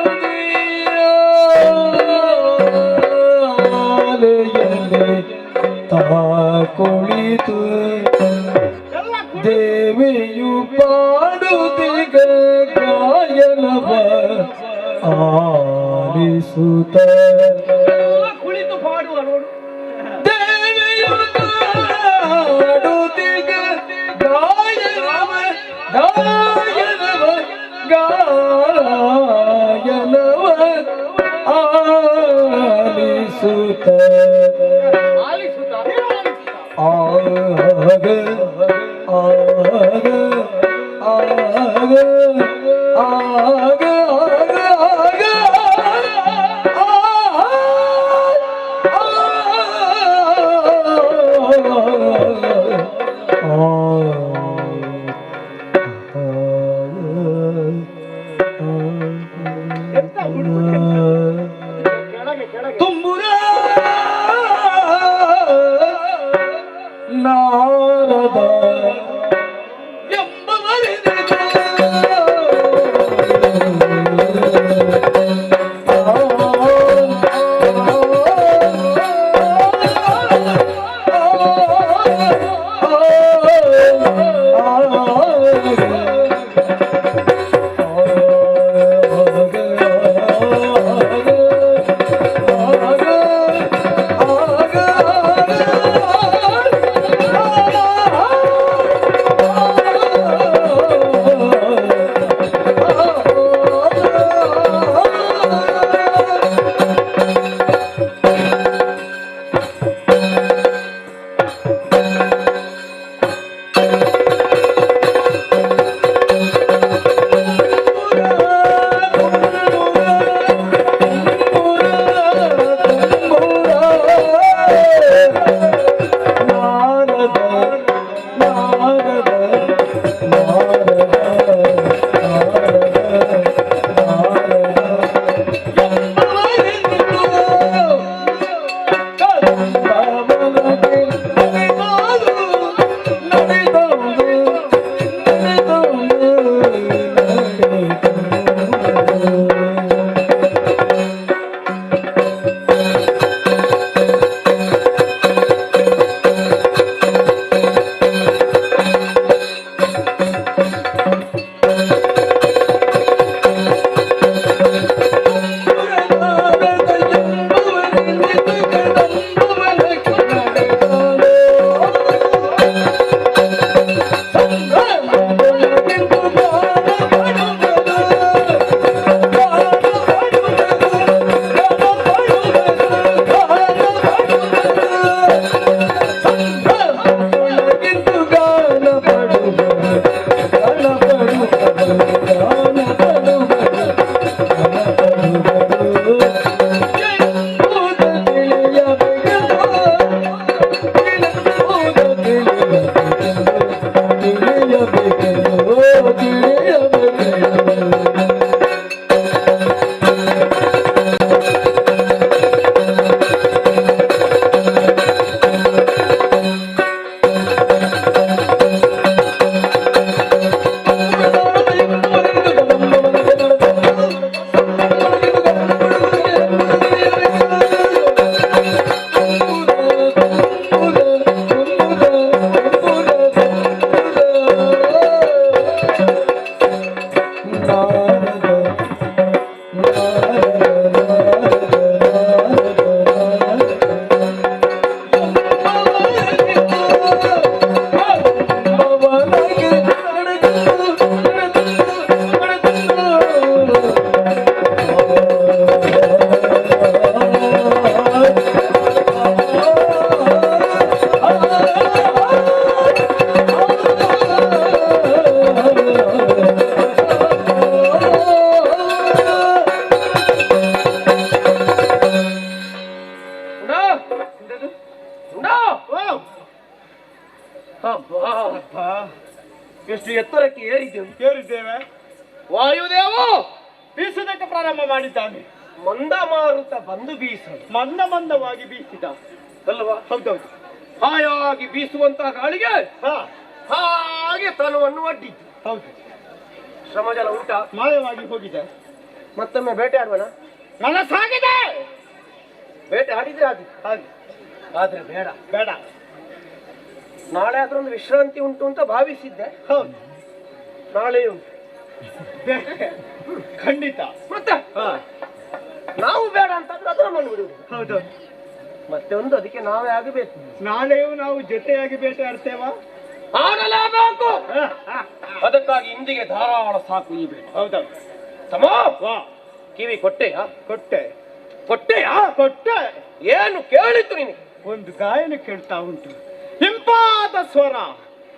ಕುಳಿತು ಪಾಡುವ ನೋಡು. ತುಂಬುರ ನಾರದ ಎಷ್ಟು ಎತ್ತರಕ್ಕೆ ಏರಿದ್ದೇವೆ. ವಾಯುದೇವ ಬೀಸುವುದಕ್ಕೆ ಪ್ರಾರಂಭ ಮಾಡಿದ್ದಾನೆ. ಮಂದ ಮಾರುತ ಬಂದು ಬೀಸಲು ಮಂದವಾಗಿ ಬೀಸಿದ ಅಲ್ವಾ? ಹೌದೌದು. ಹಾಯಾಗಿ ಬೀಸುವಂತಹ ಗಾಳಿಗೆ ಹಾ ಹಾಗೆ ತನವನ್ನು ಅಡ್ಡಿದ್ದು. ಹೌದು. ಶ್ರಮಜಲ ಉಂಟ ಮಾಯವಾಗಿ ಹೋಗಿದೆ. ಮತ್ತೊಮ್ಮೆ ಬೇಟೆ ಆಡುವನ? ಮನಸ್ಸಾಗಿದೆ. ಬೇಟೆ ಆಡಿದ್ರೆ ಅದು ಹಾಗೆ ಆದ್ರೆ ಬೇಡ ಬೇಡ. ನಾಳೆ ಅದರೊಂದು ವಿಶ್ರಾಂತಿ ಉಂಟು ಅಂತ ಭಾವಿಸಿದ್ದೆ. ಹೌದು, ನಾಳೆ ಉಂಟು ಖಂಡಿತ. ಮತ್ತೆ ನಾವು ಬೇಡ ಅಂತಂದ್ರೆ ಅದನ್ನ ಮಾಡಿಬಿಡುದು. ಹೌದು. ಮತ್ತೆ ಒಂದು ಅದಕ್ಕೆ ನಾವೇ ಆಗಬೇಕು. ನಾಳೆಯೂ ನಾವು ಜೊತೆಯಾಗಿ ಬೇಟೆಯಾಡ್ತೇವಾ? ಆಡಲೇಬೇಕು. ಅದಕ್ಕಾಗಿ ಇಂದಿಗೆ ಧಾರಾಳ ಸಾಕು ಈ ಬೇಟೆ. ಹೌದೌದು. ತಮ್ಮ ವಾ, ಕಿವಿ ಕೊಟ್ಟೆಯಾ? ಕೊಟ್ಟೆ. ಕೊಟ್ಟೆಯಾ? ಕೊಟ್ಟೆ. ಏನು ಕೇಳಿತು ನಿನಗೆ? ಒಂದು ಗಾಯನ ಕೇಳ್ತಾ ಉಂಟು, ಹಿಂಪಾದ ಸ್ವರ.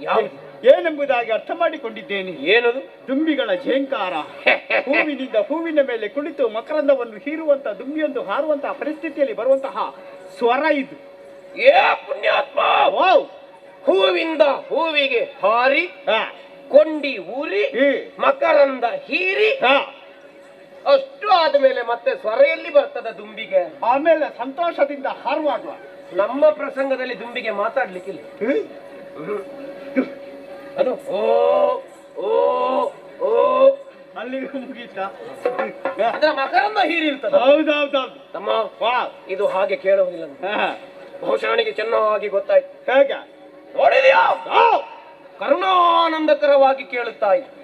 ಯಾವುದು ಏನೆಂಬುದಾಗಿ ಅರ್ಥ ಮಾಡಿಕೊಂಡಿದ್ದೇನೆ. ಏನದು? ದುಂಬಿಗಳ ಝೇಂಕಾರ. ಹೂವಿನಿಂದ ಹೂವಿನ ಮೇಲೆ ಕುಳಿತು ಮಕರಂದವನ್ನು ಹೀರುವಂತ ದುಂಬಿಯೊಂದು ಹಾರುವಂತಹ ಪರಿಸ್ಥಿತಿಯಲ್ಲಿ ಬರುವಂತಹ ಸ್ವರ ಇದು. ಏ ಪುಣ್ಯಾತ್ಮ, ವಾವ್. ಹೂವಿಂದ ಹೂವಿಗೆ ಹಾರಿ, ಹಾ, ಕೊಂಡಿ ಊರಿ, ಮಕರಂದ ಹೀರಿ, ಹಾ. ಅಷ್ಟು ಆದ್ಮೇಲೆ ಮತ್ತೆ ಸ್ವರ ಎಲ್ಲಿ ಬರ್ತದ ದುಂಬಿಗೆ? ಆಮೇಲೆ ಸಂತೋಷದಿಂದ ಹಾರುವಾಗ ನಮ್ಮ ಪ್ರಸಂಗದಲ್ಲಿ ದುಂಬಿಗೆ ಮಾತಾಡ್ಲಿಕ್ಕಿಲ್ಲ. ಅದು ಓ ಓ ಓ ಅಲ್ಲಿಗೆ ಮುಗೀತಾ? ಅದರ ಮಕರಂದ ಹೀರಿರ್ತದ. ಹೌದೌದೌದು. ತಮ್ಮ ವಾ, ಇದು ಹಾಗೆ ಕೇಳುವುದಿಲ್ಲ. ಬಹುಶಃ ನನಗೆ ಚೆನ್ನಾಗಿ ಗೊತ್ತಾಯ್ತು. ಹೇಗೆ ನೋಡಿದ್ಯಾ? ಕರುಣಾನಂದಕರವಾಗಿ ಕೇಳುತ್ತಾ ಇತ್ತು.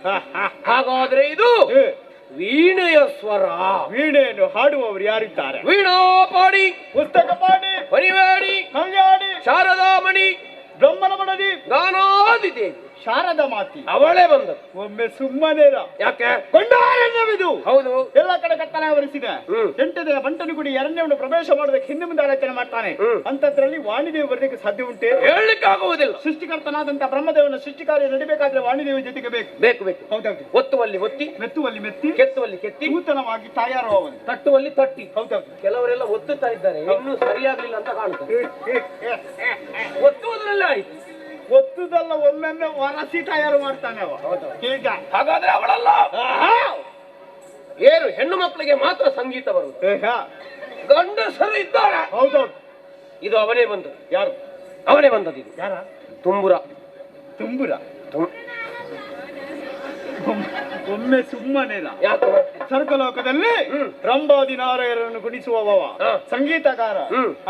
ಹಾಗಾದ್ರೆ ಇದು ವೀಣೆಯ ಸ್ವರ. ವೀಣೆಯನ್ನು ಹಾಡುವವರು ಯಾರಿದ್ದಾರೆ? ವೀಣಾ ಪಾಡಿ, ಪುಸ್ತಕ ಪಾಡಿ, ಪರಿವಾಡಿ, ಕಲ್ಯಾಣಿ, ಶಾರದಾಮಣಿ, ಬ್ರಹ್ಮನ ಮಡದಿ, ಗಾನಾದಿದೇವಿ, ಶಾರದ ಮಾತಿ. ಅವಳೇ ಬಂದದ್ದು. ಒಮ್ಮೆ ಸುಮ್ಮನೇರ. ಯಾಕೆ? ಕೊಂಡಾರಣ್ಯವಿದು. ಹೌದು. ಎಲ್ಲ ಕಡೆ ಕತ್ತಲೆ ಆವರಿಸಿದೆ. ಎಂಟನೆಯ ಬಂಟನ ಗುಡಿ ಎರಡನೇವನ್ನು ಪ್ರವೇಶ ಮಾಡೋದಕ್ಕೆ ಹಿಂದೆ ಮುಂದೆ ಆಲೋಚನೆ ಮಾಡ್ತಾನೆ. ಅಂತದ್ರಲ್ಲಿ ವಾಣಿದೇವಿ ಬರಲಿಕ್ಕೆ ಸಾಧ್ಯ ಉಂಟೆ? ಹೇಳಲಿಕ್ಕೆ ಆಗುವುದಿಲ್ಲ. ಸೃಷ್ಟಿಕರ್ತನಾದಂತ ಬ್ರಹ್ಮದೇವನ ಸೃಷ್ಟಿ ಕಾರ್ಯ ನಡಿಬೇಕಾದ್ರೆ ವಾಣಿದೇವಿ ಜೊತೆಗೆ ಬೇಕು. ಬೇಕು ಬೇಕು. ಹೌದೌದು. ಒತ್ತುವಲ್ಲಿ ಒತ್ತಿ, ಮೆತ್ತುವಲ್ಲಿ ಮೆತ್ತಿ, ಕೆತ್ತುವಲ್ಲಿ ಕೆತ್ತಿ, ನೂತನವಾಗಿ ತಯಾರುವವನು, ತಟ್ಟುವಲ್ಲಿ ತಟ್ಟಿ. ಹೌದೌದು. ಕೆಲವರೆಲ್ಲ ಒತ್ತುತ್ತಾ ಇದ್ದಾರೆ, ಇನ್ನೂ ಸರಿಯಾಗ್ಲಿಲ್ಲ ಅಂತ ಕಾಣುತ್ತೆ. ಒತ್ತುವುದರಲ್ಲೇ ಆಯ್ತು. ಒತ್ತುದಲ್ಲ, ಒಮ್ಮೊಮ್ಮೆ ವರಸಿ ತಯಾರು ಮಾಡ್ತಾನೆ ಅವ. ಹೀಗೆ. ಹಾಗಾದ್ರೆ ಅವಳಲ್ಲ. ಏನು ಹೆಣ್ಣು ಮಕ್ಕಳಿಗೆ ಮಾತ್ರ ಸಂಗೀತ ಬರುವುದು, ಗಂಡಸರು ಇದ್ದಾರೆ. ಹೌದೌದು. ಇದು ಅವನೇ ಬಂದದ್ದು. ಯಾರು? ಅವನೇ ಬಂದದ್ದು. ಇದು ಯಾರ? ತುಂಬುರ. ತುಂಬುರ. ಒಮ್ಮೆ ಸುಮ್ಮನೆಲ್ಲ. ಯಾಕೆ? ಸ್ವರ್ಗಲೋಕದಲ್ಲಿ ರಂಭಾದಿ ನಾರಾಯಣರನ್ನು ಗುಣಿಸುವವ ಸಂಗೀತಗಾರ.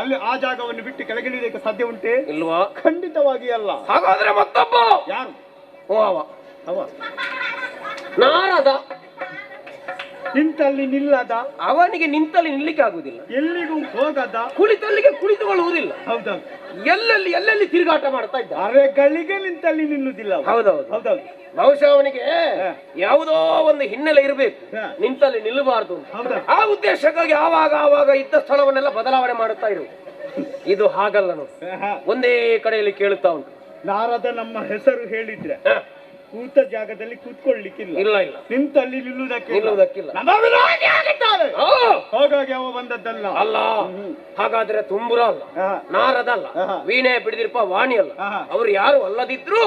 ಅಲ್ಲಿ ಆ ಜಾಗವನ್ನು ಬಿಟ್ಟು ಕೆಳಗಿಳಿಯಲಿಕ್ಕೆ ಸಾಧ್ಯ ಉಂಟೆ? ಇಲ್ವಾ? ಖಂಡಿತವಾಗಿ ಅಲ್ಲ. ಹಾಗಾದ್ರೆ ಮತ್ತೊಬ್ಬ ಯಾರು? ಓ ಅವ ನಾರದ. ನಿಂತಲ್ಲಿ ನಿಲ್ಲದ, ಅವನಿಗೆ ನಿಂತಲ್ಲಿ ನಿಲ್ಲಿಕ್ಕೆ ಆಗುದಿಲ್ಲ, ಎಲ್ಲಿಗೂ ಹೋಗದ, ಕುಳಿತಲ್ಲಿಗೆ ಕುಳಿತುಕೊಳ್ಳುವುದಿಲ್ಲ. ಹೌದೌದು. ಎಲ್ಲೆಲ್ಲಿ ಎಲ್ಲೆಲ್ಲಿ ತಿರುಗಾಟ ಮಾಡ್ತಾ ಇದ್ದ. ಅರೆಗಳಿಗೆ ನಿಂತಲ್ಲಿ ನಿಲ್ಲುವುದಿಲ್ಲ. ಹೌದೌದು. ಹೌದೌದು. ಬಹುಶಃ ಅವನಿಗೆ ಯಾವುದೋ ಒಂದು ಹಿನ್ನೆಲೆ ಇರಬೇಕು, ನಿಂತಲ್ಲಿ ನಿಲ್ಲಬಾರ್ದು. ಆ ಉದ್ದೇಶಕ್ಕಾಗಿ ಆವಾಗ ಆವಾಗ ಇದ್ದ ಸ್ಥಳವನ್ನೆಲ್ಲ ಬದಲಾವಣೆ ಮಾಡುತ್ತಾ ಇರು. ಇದು ಹಾಗಲ್ಲ ನೋಡಿ, ಒಂದೇ ಕಡೆಯಲ್ಲಿ ಕೇಳುತ್ತಾ ಉಂಟು. ನಾರದ ನಮ್ಮ ಹೆಸರು ಹೇಳಿದ್ರೆ ಕೂತ ಜಾಗದಲ್ಲಿ ಕೂತ್ಕೊಳ್ಳಿಕ್ಕಿಲ್ಲ. ಇಲ್ಲ ಇಲ್ಲ, ನಿಂತಲ್ಲಿ ನಿಲ್ಲುವುದಕ್ಕಿಲ್ಲ. ಹಾಗಾಗಿ ಅವ ಬಂದದ್ದಲ್ಲ. ಅಲ್ಲ. ಹಾಗಾದ್ರೆ ತುಂಬುರ ಅಲ್ಲ, ನಾರದ ಅಲ್ಲ, ವೀಣೆ ಬಿಡಿದಿರಪ್ಪ ವಾಣಿ ಅಲ್ಲ. ಅವರು ಯಾರು ಅಲ್ಲದಿದ್ರು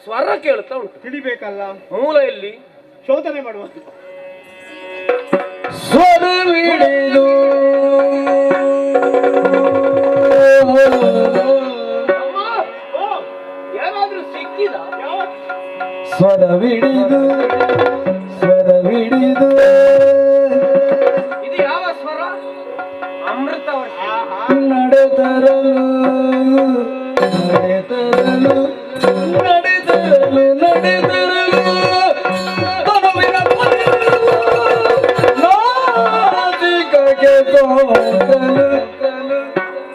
ಸ್ವರ ಕೇಳುತ್ತಾ ಉಂಟು. ತಿಳಿಬೇಕಲ್ಲ, ಮೂಲ ಎಲ್ಲಿ? ಶೋಧನೆ ಮಾಡುವ. ಸ್ವರ ಹಿಡಿದು ಯಾರಾದ್ರೂ ಸಿಕ್ಕಿದ? ಸ್ವರವಿಡಿದು ಇದು ಯಾವ ಸ್ವರ? ಅಮೃತ ವರ್ಷ. ನಡೆತರಲು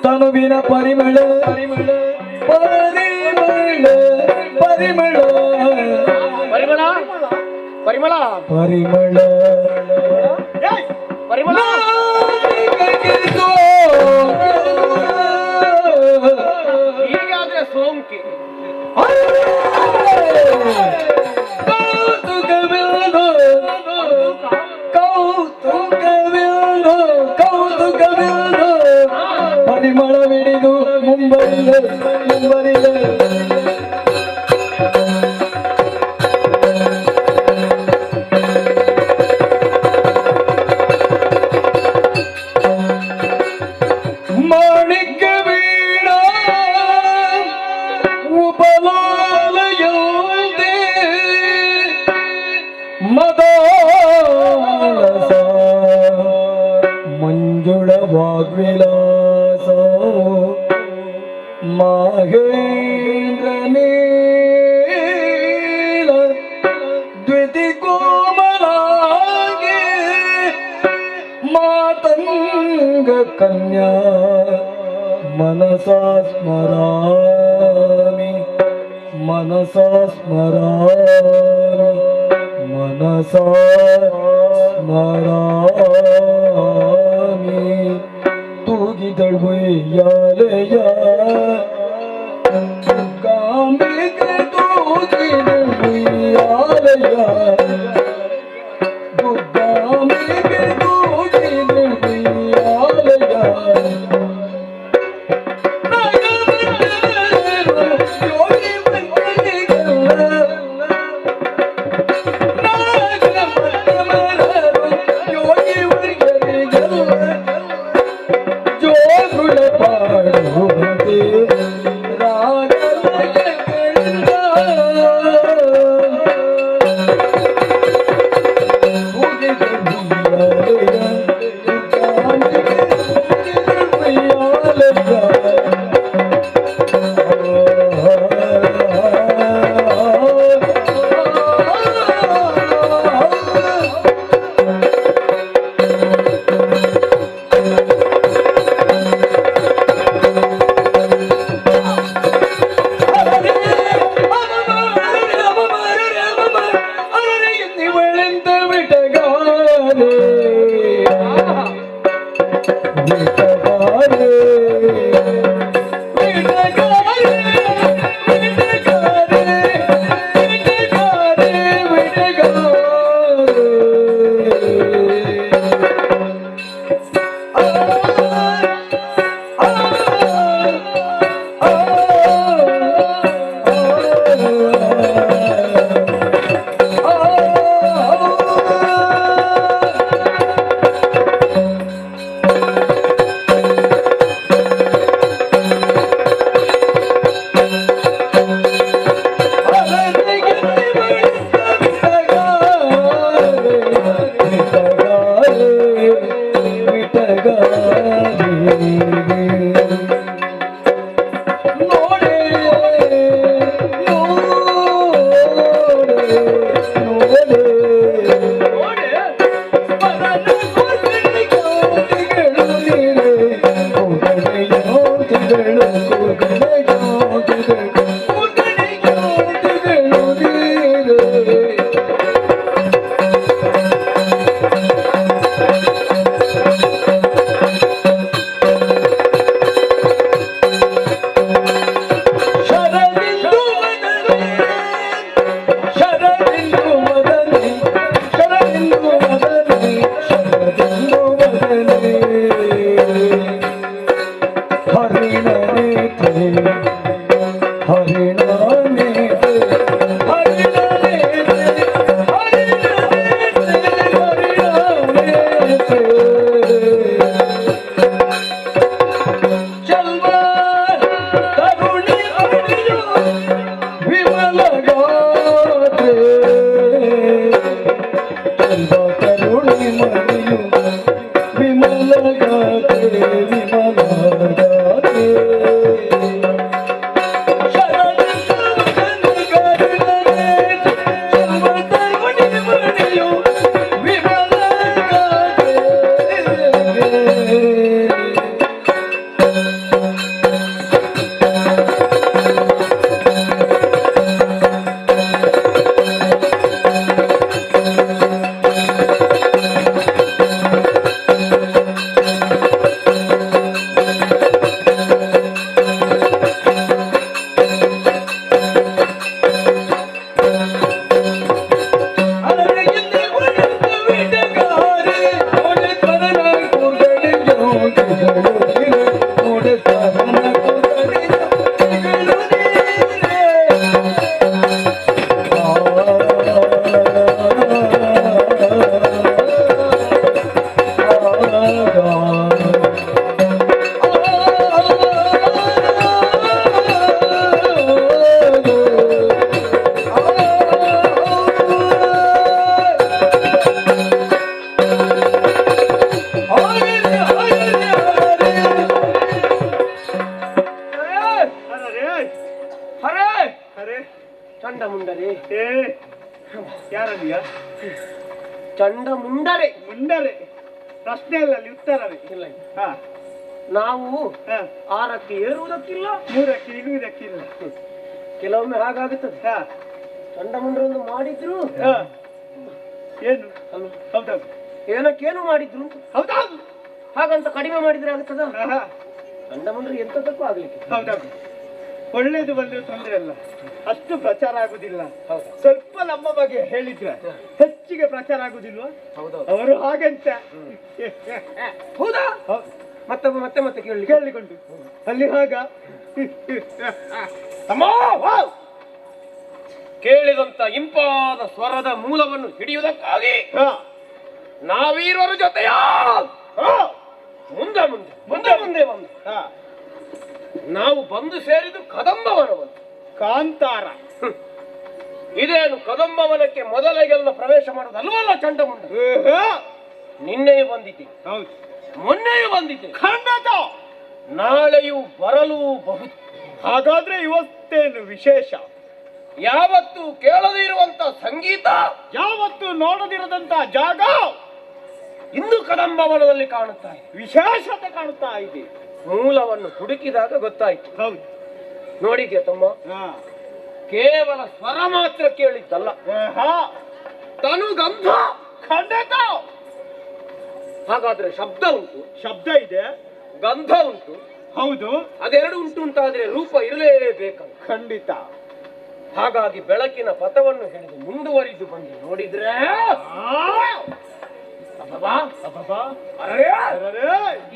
ತನುವಿನ ಪರಿಮಳ ಪರಿಮಳ ಪರಿಮಳ ಪರಿಮಳ ಪರಿಮಳ ಪರಿಮಳ ಪರಿಮಳ. ಹೀಗಾದ್ರೆ ಸೋಂಕಿ. ಪರಿಮಳವಿಡಿದು ಮುಂಬರಿಲೆ ಮಾಣಿಕ್ಯ ವೀಣ ಉಪಲಾಲಯೋದೆ ಮದಾಲಸ ಮಂಜುಳ ವಾಗ್ವಿಲಾಸ ಮಹೇಂದ್ರ ನೀಲ ದ್ವಿತಿ ಕೋಮಲಾಗಿ ಮಾತಂಗ ಕನ್ಯಾ ಮನಸಾ ಸ್ಮರಾಮಿ ಮನಸಾ ಸ್ಮರಾಮಿ ಮನಸಾ ಸ್ಮರಾಮಿ ತೂಗಿದಳುಯ್ಯಾಲೆಯ ಕಾಂಬಿಕೆ ತೂಗಿದಳುಯ್ಯಾಲೆಯ ದುರ್ಗಾಂಬಿಕೆ ತೂಗಿದಳುಯ್ಯಾಲೆಯ ಚಂಡಮುಂಡರೇ ಯಾರಲ್ಲಿಯ ಚಂಡಮುಂಡರೇ ಮುಂಡರೆ ಪ್ರಶ್ನೆ ಇಲ್ಲ ಅಲ್ಲಿ ಉತ್ತರವೇ ಇಲ್ಲ ಹಾ ನಾವು 6ಕ್ಕೆ ಏರುವುದಕ್ಕಿಲ್ಲ, 3ಕ್ಕೆ ಇಳುವುದಕ್ಕಿಲ್ಲ. ಕೆಲವೊಮ್ಮೆ ಹಾಗಾಗುತ್ತದೆ. ಚಂಡಮುಂಡರೊಂದು ಮಾಡಿದ್ರು ಏನು ಹೌದೌದು, ಏನಕ್ಕೇನು ಮಾಡಿದ್ರು ಅಂತ. ಹೌದೌದು, ಹಾಗಂತ ಕಡಿಮೆ ಮಾಡಿದ್ರೆ ಆಗುತ್ತದ? ಚಂಡಮುಂಡ್ರು ಎಂತದಕ್ಕೂ ಆಗ್ಲಿಕ್ಕೆ. ಹೌದೌದು. ಒಳ್ಳೇದು ಬಂದ್ರೆ ತೊಂದರೆ ಅಲ್ಲ, ಅಷ್ಟು ಪ್ರಚಾರ ಆಗುದಿಲ್ಲ. ಹೌದಾ? ಸ್ವಲ್ಪ ನಮ್ಮ ಬಗ್ಗೆ ಹೇಳಿದ್ರೆ ಹೆಚ್ಚಿಗೆ ಪ್ರಚಾರ ಆಗುದಿಲ್ವಾ? ಹೌದೌದು. ಅವರು ಹಾಗಂತ ಹೌದಾ? ಹೌದು. ಮತ್ತೆ ಮತ್ತೆ ಮತ್ತೆ ಕೇಳಿಕೊಂಡು ಅಲ್ಲಿ ಹಾಗ ತಮ್ಮ, ಕೇಳಿದಂತ ಇಂಪಾದ ಸ್ವರದ ಮೂಲವನ್ನು ಹಿಡಿಯುವುದಕ್ಕಾಗಿ ನಾವೀರರ ಜೊತೆಯ ಮುಂದೆ ಮುಂದೆ ಮುಂದೆ ಮುಂದೆ ಬಂದು ನಾವು ಬಂದು ಸೇರಿದು ಕದಂಬವನವನ್ನು. ಕಾಂತಾರ ಇದೇನು ಕದಂಬವನಕ್ಕೆ ಮೊದಲಿಗೆಲ್ಲ ಪ್ರವೇಶ ಮಾಡುವುದಲ್ವಲ್ಲ ಚಂಡಮುಂಡ? ನಿನ್ನೆಯೂ ಬಂದಿದ್ದೆ, ಹೌದು, ಮೊನ್ನೆಯೂ ಬಂದಿದ್ದೆ, ಖಂಡಿತ ನಾಳೆಯೂ ಬರಲು ಬಹುದು. ಹಾಗಾದ್ರೆ ಇವತ್ತೇನು ವಿಶೇಷ? ಯಾವತ್ತು ಕೇಳದೇ ಇರುವಂತ ಸಂಗೀತ, ಯಾವತ್ತು ನೋಡದಿರದಂತ ಜಾಗ ಇಂದು ಕದಂಬವನದಲ್ಲಿ ಕಾಣುತ್ತಾ ಇದೆ. ವಿಶೇಷತೆ ಕಾಣುತ್ತಾ ಇದೆ. ಮೂಲವನ್ನು ಹುಡುಕಿದಾಗ ಗೊತ್ತಾಯ್ತು. ಹೌದು. ನೋಡಿದ್ಯಾ ತಮ್ಮ, ಕೇವಲ ಸ್ವರ ಮಾತ್ರ ಕೇಳಿದ್ದಲ್ಲ, ತನುಗಂಧ. ಖಂಡಿತ. ಹಾಗಾದ್ರೆ ಶಬ್ದ ಉಂಟು, ಶಬ್ದ ಇದೆ, ಗಂಧ ಉಂಟು. ಹೌದು, ಅದೆರಡು ಉಂಟು ಅಂತಾದ್ರೆ ರೂಪ ಇರಲೇಬೇಕಲ್ಲ. ಖಂಡಿತ. ಹಾಗಾಗಿ ಬೆಳಕಿನ ಪಥವನ್ನು ಹಿಡಿದು ಮುಂದುವರಿದು ಬಂದು ನೋಡಿದ್ರೆ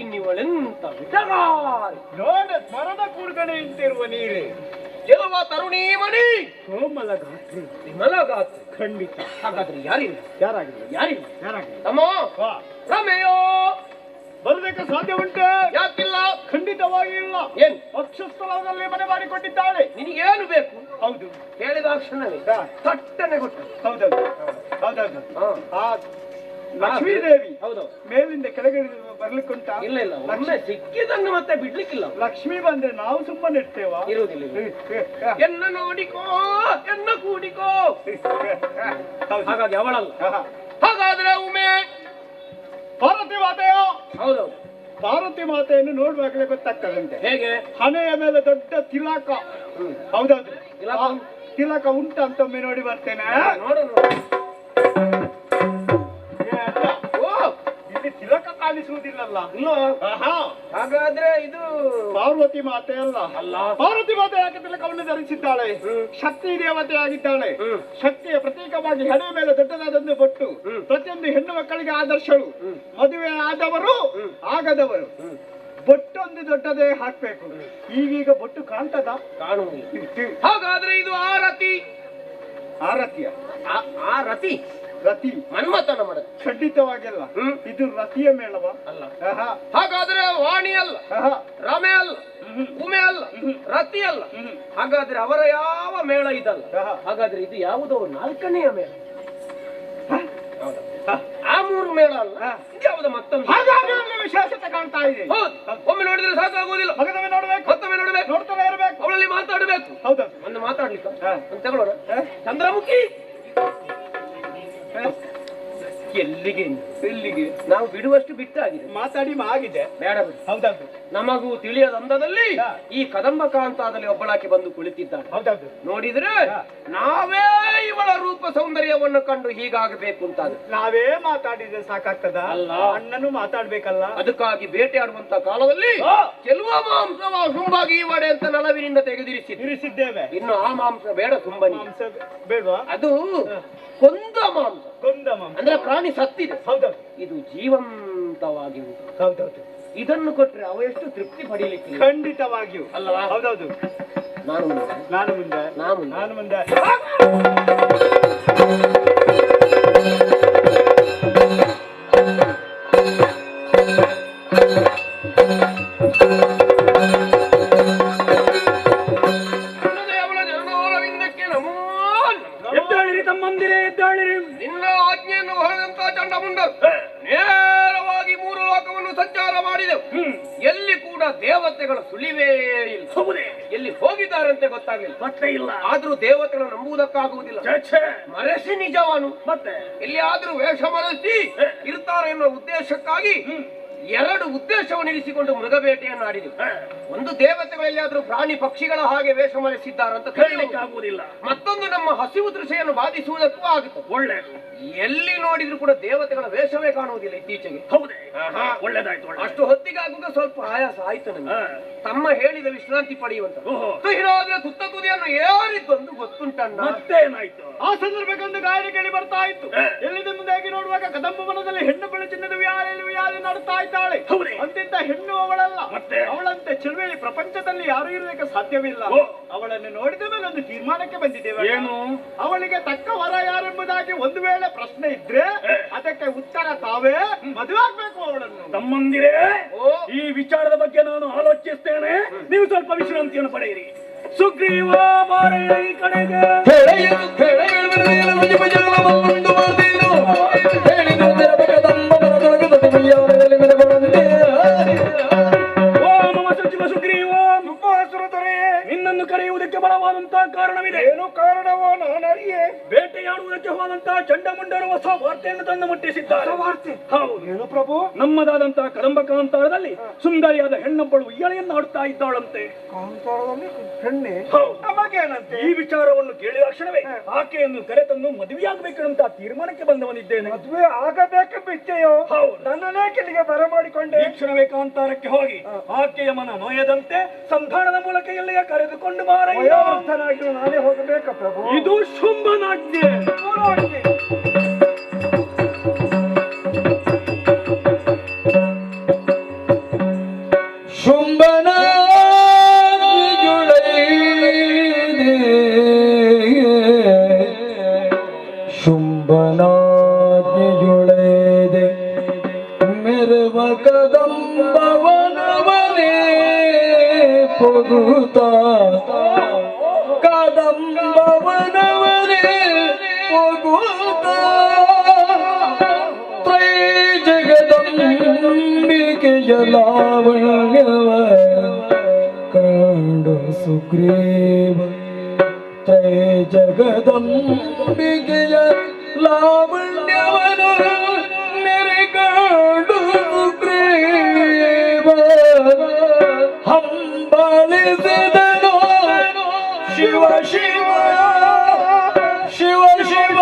ಇನ್ನಿವಳೆಂತ ವಿಟಗಾರಿ ನೋಡ ಮರದ ಕೂರ್ಗಣೆ ಇಂತಿರುವ ನೀರೇ, ಕೆಲವ ತರುಣೀಮಣಿ, ಕೋಮಲ ಗಾತ್ರಿ, ವಿಮಲ ಗಾತ್ರಿ. ಖಂಡಿತ. ಹಾಗಾದ್ರೆ ಯಾರಿಲ್ಲ? ಯಾರಾಗಿಲ್ಲ? ಯಾರಿಲ್ಲ? ಯಾರಾಗಿಲ್ಲ? ತಮ್ಮ ರಮೆಯೋ ಬರುವುದಕ್ಕೆ ಸಾಧ್ಯ ಉಂಟೆ? ಯಾಕಿಲ್ಲ? ಖಂಡಿತವಾಗಿ ಇಲ್ಲ. ಏನ್ ಪಕ್ಷಸ್ಥಳದಲ್ಲಿ ಮನೆ ಮಾಡಿಕೊಂಡಿದ್ದಾಳೆ. ನಿನಗೇನು ಬೇಕು? ಹೌದು. ಹೇಳಿದ ಕ್ಷಣವೇ ತಟ್ಟನೆ ಕೊಟ್ಟು. ಹೌದೌದು, ಹೌದೌದು. ಆ ಲಕ್ಷ್ಮೀದೇವಿ ಹೌದು, ಮೇಲಿಂದ ಕೆಳಗೆ ಬರ್ಲಿಕ್ಕುಂಟ? ಇಲ್ಲ ಇಲ್ಲ, ಒಮ್ಮೆ ಸಿಕ್ಕಿದನ್ನು ಮತ್ತೆ ಬಿಡ್ಲಿಕ್ಕಿಲ್ಲ. ಲಕ್ಷ್ಮಿ ಬಂದ್ರೆ ನಾವು ಸುಮ್ಮನೆ ಇರ್ತೇವಾ? ಇರುವುದಿಲ್ಲ. ಎನ್ನ ನೋಡಿಕೋ, ಎನ್ನ ಕೂಡಿಕೋ. ಹಾಗಾಗಿ ಅವಳಲ್ಲ. ಹಾಗಾದ್ರೆ ಉಮೆ ಪಾರ್ವತಿ ಮಾತೆಯೋ? ಹೌದೌದು. ಪಾರ್ವತಿ ಮಾತೆಯನ್ನು ನೋಡುವಾಗಲೇ ಗೊತ್ತಾಗ್ತದಂತೆ. ಹೇಗೆ? ಹಣೆಯ ಮೇಲೆ ದೊಡ್ಡ ತಿಲಕ. ಹೌದೌದು, ತಿಲಕ ತಿಲಕ ಉಂಟ ಅಂತ ಒಮ್ಮೆ ನೋಡಿ ಬರ್ತೇನೆ. ನೋಡು. ಇಲ್ಲಿ ತಿಲಕ ಕಾಣಿಸುವುದಿಲ್ಲಲ್ಲ? ಹಾಗಾದ್ರೆ ಇದು ಪಾರ್ವತಿ ಮಾತೆ ಅಲ್ಲ. ಅಲ್ಲ. ಪಾರ್ವತಿ ಮಾತೆ ಯಾಕೆ ತಿಲಕವನ್ನು ಧರಿಸಿದ್ದಾಳೆ? ಶಕ್ತಿ ದೇವತೆಯಾಗಿದ್ದಾಳೆ. ಶಕ್ತಿಯ ಪ್ರತೀಕವಾಗಿ ಹಣೆಯ ಮೇಲೆ ದೊಡ್ಡದಾದೊಂದು ಬೊಟ್ಟು. ಪ್ರತಿಯೊಂದು ಹೆಣ್ಣು ಮಕ್ಕಳಿಗೆ ಆದರ್ಶಳು. ಮದುವೆ ಆದವರು ಆಗದವರು ಬೊಟ್ಟೊಂದು ದೊಡ್ಡದೇ ಹಾಕ್ಬೇಕು. ಈಗೀಗ ಬೊಟ್ಟು ಕಾಣ್ತದ? ಕಾಣುವುದಿಲ್ಲ. ಹಾಗಾದ್ರೆ ಇದು ಆರತಿ. ಆರತಿಯ ಆರತಿ ರತಿ ಮನ್ಮಥನ ಮಡ? ಖಂಡಿತವಾಗಿಲ್ಲ. ಇದು ರತಿಯ ಮೇಳವ ಅಲ್ಲ. ಹಾಗಾದ್ರೆ ವಾಣಿ ಅಲ್ಲ, ರಮೆ ಅಲ್ಲ, ಉಮೆ ಅಲ್ಲ, ರತಿ ಅಲ್ಲ. ಹಾಗಾದ್ರೆ ಅವರ ಯಾವ ಮೇಳ ಇದಲ್ಲ. ಹಾಗಾದ್ರೆ ಇದು ಯಾವುದೋ 4ನೆಯ ಮೇಳ. ಆ 3 ಮೇಳ ಅಲ್ಲ, ಯಾವುದು ಮತ್ತೊಂದು. ಹಾಗಾಗಿ ವಿಶೇಷತೆ ಕಾಣ್ತಾ ಇದೆ. ಒಮ್ಮೆ ನೋಡಿದ್ರೆ ಸಾಕಾಗುವುದಿಲ್ಲ, ಮಗದೊಮ್ಮೆ ನೋಡ್ಬೇಕು, ಮತ್ತೊಮ್ಮೆ ನೋಡ್ಬೇಕು, ನೋಡ್ತಾನೆ ಇರಬೇಕು, ಅವಳಲ್ಲಿ ಮಾತಾಡಬೇಕು. ಹೌದಾ? ಒಂದು ಮಾತಾಡ್ಲಿಕ್ಕ ಅಂತ ತಗೊಳ್ಳೋಣ. ಚಂದ್ರಮುಖಿ ಎಲ್ಲಿಗೆ? ಎಲ್ಲಿಗೆ? ನಾವು ಬಿಡುವಷ್ಟು ಬಿಟ್ಟಾಗಿದೆ. ಮಾತಾಡಿ ಆಗಿದೆ, ಬೇಡ ಬಿಡು. ಹೌದೌದು. ನಮಗೂ ತಿಳಿಯದ ಅಂದದಲ್ಲಿ ಈ ಕದಂಬ ಕಾಂತಾದಲ್ಲಿ ಒಬ್ಬಳಾಕೆ ಬಂದು ಕುಳಿತಿದ್ದಾಳೆ. ಹೌದೌದು. ನೋಡಿದ್ರೆ ನಾವೇ ಇವಳ ರೂಪ ಸೌಂದರ್ಯವನ್ನು ಕಂಡು ಹೀಗಾಗಬೇಕು ಅಂತ. ನಾವೇ ಮಾತಾಡಿದ್ರೆ ಸಾಕಾಗ್ತದ? ಅಲ್ಲ, ಅಣ್ಣನು ಮಾತಾಡ್ಬೇಕಲ್ಲ. ಅದಕ್ಕಾಗಿ ಬೇಟೆಯಾಡುವಂತ ಕಾಲದಲ್ಲಿ ಕೆಲವು ಮಾಂಸವ ಸುಂಬಾಗಿ ಈ ವಡೆ ಅಂತ ನಲವಿನಿಂದ ತೆಗೆದಿರಿಸಿದ್ದೇವೆ. ಇನ್ನು ಆ ಮಾಂಸ ಬೇಡ, ತುಂಬನಿ ಮಾಂಸ ಬೇಡವಾ? ಅದು ಕೊಂದ ಮಾಂಸ. ಕೊಂದ ಮಾಂಸ ಅಂದ್ರೆ ಪ್ರಾಣಿ ಸತ್ತಿದೆ. ಹೌದೌದು. ಇದು ಜೀವಂತವಾಗಿ ಉಂಟು. ಹೌದೌದು. ಇದನ್ನು ಕೊಟ್ರೆ ಅವ ಎಷ್ಟು ತೃಪ್ತಿ ಪಡೀಲಿಕ್ಕೆ. ಖಂಡಿತವಾಗಿಯೂ ಅಲ್ಲವಾ? ಹೌದೌದು. ನಾನು ಮುಂದೆ, ನಾನು ಮುಂದೆ, ನಾನು ಮುಂದೆ. ಎದ್ದಾಳಿರಿ ತಮ್ಮಂದಿರೇ, ಎದ್ದಾಳಿರಿ. ನಿನ್ನ ಆಜ್ಞೆಯನ್ನು ಹೊರದಂತ ಚಂಡಮುಂಡ ನೇರವಾಗಿ 3 ಲೋಕವನ್ನು ಸಂಚಾರ ಮಾಡಿದೆವು. ಎಲ್ಲಿ ಕೂಡ ದೇವತೆಗಳ ಸುಳಿವೇ ಇಲ್ಲ. ಹೌದೇ? ಎಲ್ಲಿ ಹೋಗಿದ್ದಾರಂತೆ ಗೊತ್ತಾಗಲಿಲ್ಲ. ಮತ್ತೆ ಇಲ್ಲ. ಆದ್ರೂ ದೇವತೆಗಳು ನಂಬುವುದಕ್ಕಾಗುವುದಿಲ್ಲ. ಮರೆಸಿ ನಿಜವನು. ಮತ್ತೆ ಎಲ್ಲಿಯಾದ್ರೂ ವೇಷ ಮರೆಸಿ ಇರ್ತಾರೆ ಎನ್ನುವ ಉದ್ದೇಶಕ್ಕಾಗಿ ಎರಡು ಉದ್ದೇಶವನ್ನು ಇರಿಸಿಕೊಂಡು ಮೃಗಬೇಟೆಯನ್ನು ಆಡಿದೆವು. ಒಂದು ದೇವತೆಗಳೆಲ್ಲಾದ್ರೂ ಪ್ರಾಣಿ ಪಕ್ಷಿಗಳ ಹಾಗೆ ವೇಷ ಮರೆಸಿದ್ದಾರಂತ ಹೇಳಲಿಕ್ಕಾಗುವುದಿಲ್ಲ. ಮತ್ತೊಂದು ನಮ್ಮ ಹಸಿವು ದೃಶ್ಯನ್ನು ಬಾಧಿಸುವುದಕ್ಕೂ ಆಗುತ್ತದೆ. ಒಳ್ಳೆ ಎಲ್ಲಿ ನೋಡಿದ್ರು ಕೂಡ ದೇವತೆಗಳ ವೇಷವೇ ಕಾಣುವುದಿಲ್ಲ ಇತ್ತೀಚೆಗೆ. ಹೌದೇ? ಒಳ್ಳೆದಾಯ್ತು. ಅಷ್ಟು ಹೊತ್ತಿಗಾಗುವಾಗ ಸ್ವಲ್ಪ ಆಯಾಸ ಆಯ್ತು ನನಗೆ. ತಮ್ಮ ಹೇಳಿದ ವಿಶ್ರಾಂತಿ ಪಡೆಯುವಂತ ತುತ್ತ ತುದಿಯನ್ನು ಏರಿದ್ದೊಂದು ಗೊತ್ತುಂಟಣ್ಣ. ಮತ್ತೇನಾಯ್ತು? ಆ ಸಂದರ್ಭಕ್ಕೊಂದು ಗಾಯನ ಕೇಳಿ ಬರ್ತಾ ಇತ್ತು. ಎಲ್ಲಿಂದ ಮುಂದಾಗಿ ನೋಡುವಾಗ ಕದಂಬ ವನದಲ್ಲಿ ಹೆಣ್ಣು ಬೆಳೆ ಚಿನ್ನದ ವ್ಯಾಲಿ ನಡುತ್ತಾ ಇದ್ದಾಳೆ. ಅಂತಿಂತ ಹೆಣ್ಣು ಅವಳಲ್ಲ, ಅವಳಂತೆ ಚೆಲುವೆ ಪ್ರಪಂಚದಲ್ಲಿ ಯಾರು ಇರಲಿಕ್ಕೆ ಸಾಧ್ಯವಿಲ್ಲ. ಅವಳನ್ನು ನೋಡಿದ ಮೇಲೆ ಒಂದು ತೀರ್ಮಾನಕ್ಕೆ ಬಂದಿದ್ದೇವೆ. ಏನು? ಅವಳಿಗೆ ತಕ್ಕ ವರ ಯಾರೆಂಬುದಾಗಿ ಒಂದು ವೇಳೆ ಪ್ರಶ್ನೆ ಇದ್ರೆ ಅದಕ್ಕೆ ಉತ್ತರ ತಾವೇ ಮದುವೆ ಆಗ್ಬೇಕು ಅವಳನ್ನು. ತಮ್ಮಂದಿರೇ, ಈ ವಿಚಾರದ ಬಗ್ಗೆ ನಾನು ಆಲೋಚಿಸ್ತೇನೆ. ನೀವು ಸ್ವಲ್ಪ ವಿಶ್ರಾಂತಿಯನ್ನು ಪಡೆಯಿರಿ. ಸುಗ್ರೀವ ಬಾರಯ್ಯ ಈ ಕಡೆಗೆ. ಓ ಮಮ ಸಚಿವ ಸುಗ್ರೀವ, ನಿನ್ನನ್ನು ಕರೆಯುವುದಕ್ಕೆ ಬಲವಾದಂತಹ ಕಾರಣವಿದೆ. ಏನು ಕಾರಣವೋ ನಾನರಿಯೇ. ಬೇಟೆಯಾಡುವುದಕ್ಕೆ ಹೋದಂತಹ ಚಂಡಮುಂಡರು ಹೊಸ ವಾರ್ತೆಯನ್ನು ತಂದು ಮುಟ್ಟಿಸಿದ್ದಾರೆ. ಹೌದು. ಏನು ಪ್ರಭು? ನಮ್ಮದಾದಂತಹ ಕದಂಬ ಕಾಂತಾರದಲ್ಲಿ ಸುಂದರಿಯಾದ ಹೆಣ್ಣೊಬ್ಬಳು ಉಯ್ಯಾಲೆಯನ್ನು ಆಡುತ್ತಾ ಇದ್ದಾಳಂತೆ. ಕಾಂತಾರದಲ್ಲಿ ಹೆಣ್ಣೆ? ನಮಗೇನಂತೆ? ಈ ವಿಚಾರವನ್ನು ಕೇಳಿದ ತಕ್ಷಣವೇ ಆಕೆಯನ್ನು ಕರೆತಂದು ಮದುವೆಯಾಗಬೇಕೆಂತ ತೀರ್ಮಾನಕ್ಕೆ ಬಂದವನಿದ್ದೇನೆ. ಮದುವೆ ಆಗಬೇಕೆಂಬ ಇಚ್ಛೆಯೋ? ಹೌದು. ನನ್ನನ್ನೇ ಕೆಲಿಗೆ ಬರಮಾಡಿಕೊಂಡೆ. ಈ ಕ್ಷಣವೇ ಕಾಂತಾರಕ್ಕೆ ಹೋಗಿ ಆಕೆಯ ಮನ ನೋಯದಂತೆ ಸಂಧಾನದ ಮೂಲಕ ಎಲ್ಲಿಗೆ ಕರೆದುಕೊಂಡು ಬಾರಯ್ಯ. ನಾನೇ ಹೋಗಬೇಕ ಪ್ರಭು? ಇದು ಶುಂಭನಾಜ್ಞೆ. ಶುಂಭನ ಶುಂಭನಾಜ್ಞೆಯುಳೇದೆ ಮೆರವ ಕದಂಬವನವನೇ ಪೊಗುತ ಕದಂಬವನವನೇ ಪೊಗುತ ತ್ರೈ ಜಗದಂಬಿಕೆಯ ಲಾವಣ್ಯವ ಕಂಡು ಸುಗ್ರೀವ ತ್ರೈ ಜಗದಂಬಿಕೆಯ ಲಾವಣ್ಯವನು ನೆರೆಗಾಡು ಸುಗ್ರೀವ ಹಂಬಲಿಸಿದನು ಶಿವ ಶಿವ ಶಿವ ಶಿವ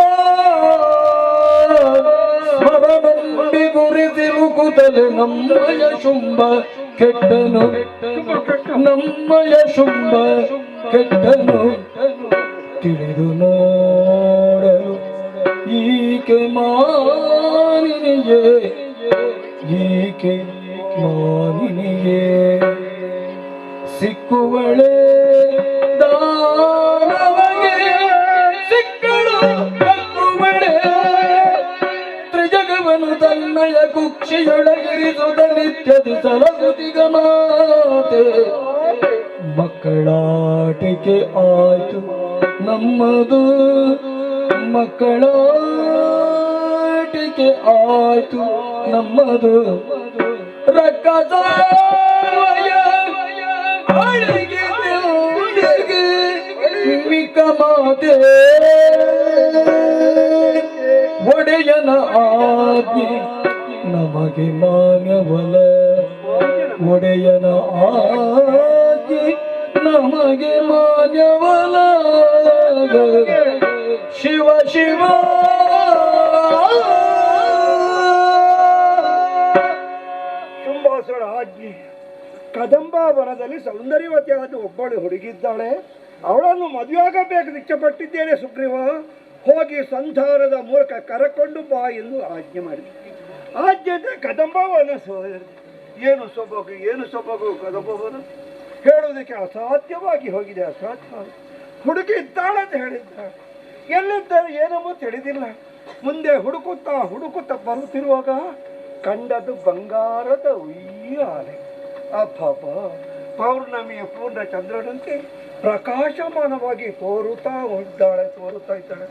ಸ್ಮರಣಂಬಿ ಗುರಿಸಿ ಮುಕುತಲೆ ನಮ್ಮಯ ಶುಂಭ ಕೆಟ್ಟನು ನಮ್ಮಯ ಶುಂಭ ಕೆಟ್ಟನು ತಿಳಿದು ನೋಡಲು ಈಕೆ ಮಾನಿನಿಯೇ ಈಕೆ ಮಾನಿನಿಯೇ ಸಿಕ್ಕುವಳೆ ದಾನವಗೆ ಸಿಕ್ಕಳು ಕಕ್ಕುವಳೆ ತ್ರಿಜಗವನು ತನ್ನಯ ಕುಕ್ಷಿಯೊಳಗಿರಿಸುದ ನಿತ್ಯದಿ ಸಲಗುತಿಗ ಮಾತೆ ಮಕ್ಕಳಾಟಿಕೆ ಆಯ್ತು ನಮ್ಮದು ಮಕ್ಕಳಾಟಿಕೆ ಆಯ್ತು ನಮ್ಮದು ರಕ್ಕಸ ಮಿಕ್ಕ ಮಾತೆ ಒಡೆಯನ ಆಜ್ಞೆ ನಮಗೆ ಮಾನ್ಯವಲ ಒಡೆಯನ ಆಜ್ಞೆ ನಮಗೆ ಮಾನ್ಯವಲ ಶಿವ ಶಿವ ಶುಂಭಾಸುರನ ಆಜ್ಞೆ. ಕದಂಬ ವನದಲ್ಲಿ ಸೌಂದರ್ಯವತಿಯಾದ ಒಬ್ಬಳು ಹುಡುಗಿದ್ದಾಳೆ. ಅವಳನ್ನು ಮದುವೆಯಾಗಬೇಕು ಇಚ್ಛೆಪಟ್ಟಿದ್ದೇನೆ ಸುಗ್ರೀವ. ಹೋಗಿ ಸಂಧಾನದ ಮೂಲಕ ಕರಕೊಂಡು ಬಾ ಎಂದು ಆಜ್ಞೆ ಮಾಡಿದೆ. ಆಜ್ಞೆ ಕದಂಬವನ ಏನು ಸೊಬಗು ಕದಂಬವನ ಹೇಳುವುದಕ್ಕೆ ಅಸಾಧ್ಯವಾಗಿ ಹೋಗಿದೆ. ಅಸಾಧ್ಯ. ಹುಡುಗಿ ಇದ್ದಾಳೆ ಅಂತ ಹೇಳಿದ್ದಾರೆ. ಎಲ್ಲಿದ್ದಾರೆ ಏನೋ ತಿಳಿದಿಲ್ಲ. ಮುಂದೆ ಹುಡುಕುತ್ತಾ ಬರುತ್ತಿರುವಾಗ ಕಂಡದ್ದು ಬಂಗಾರದ ಉಯ್ಯಾಲೆ. ಅಬ್ಬಬ್ಬ, ಪೌರ್ಣಮಿಯ ಪೂರ್ಣ ಚಂದ್ರನಂತೆ ಪ್ರಕಾಶಮಾನವಾಗಿ ತೋರುತ್ತಾ ಇದ್ದಾಳೆ.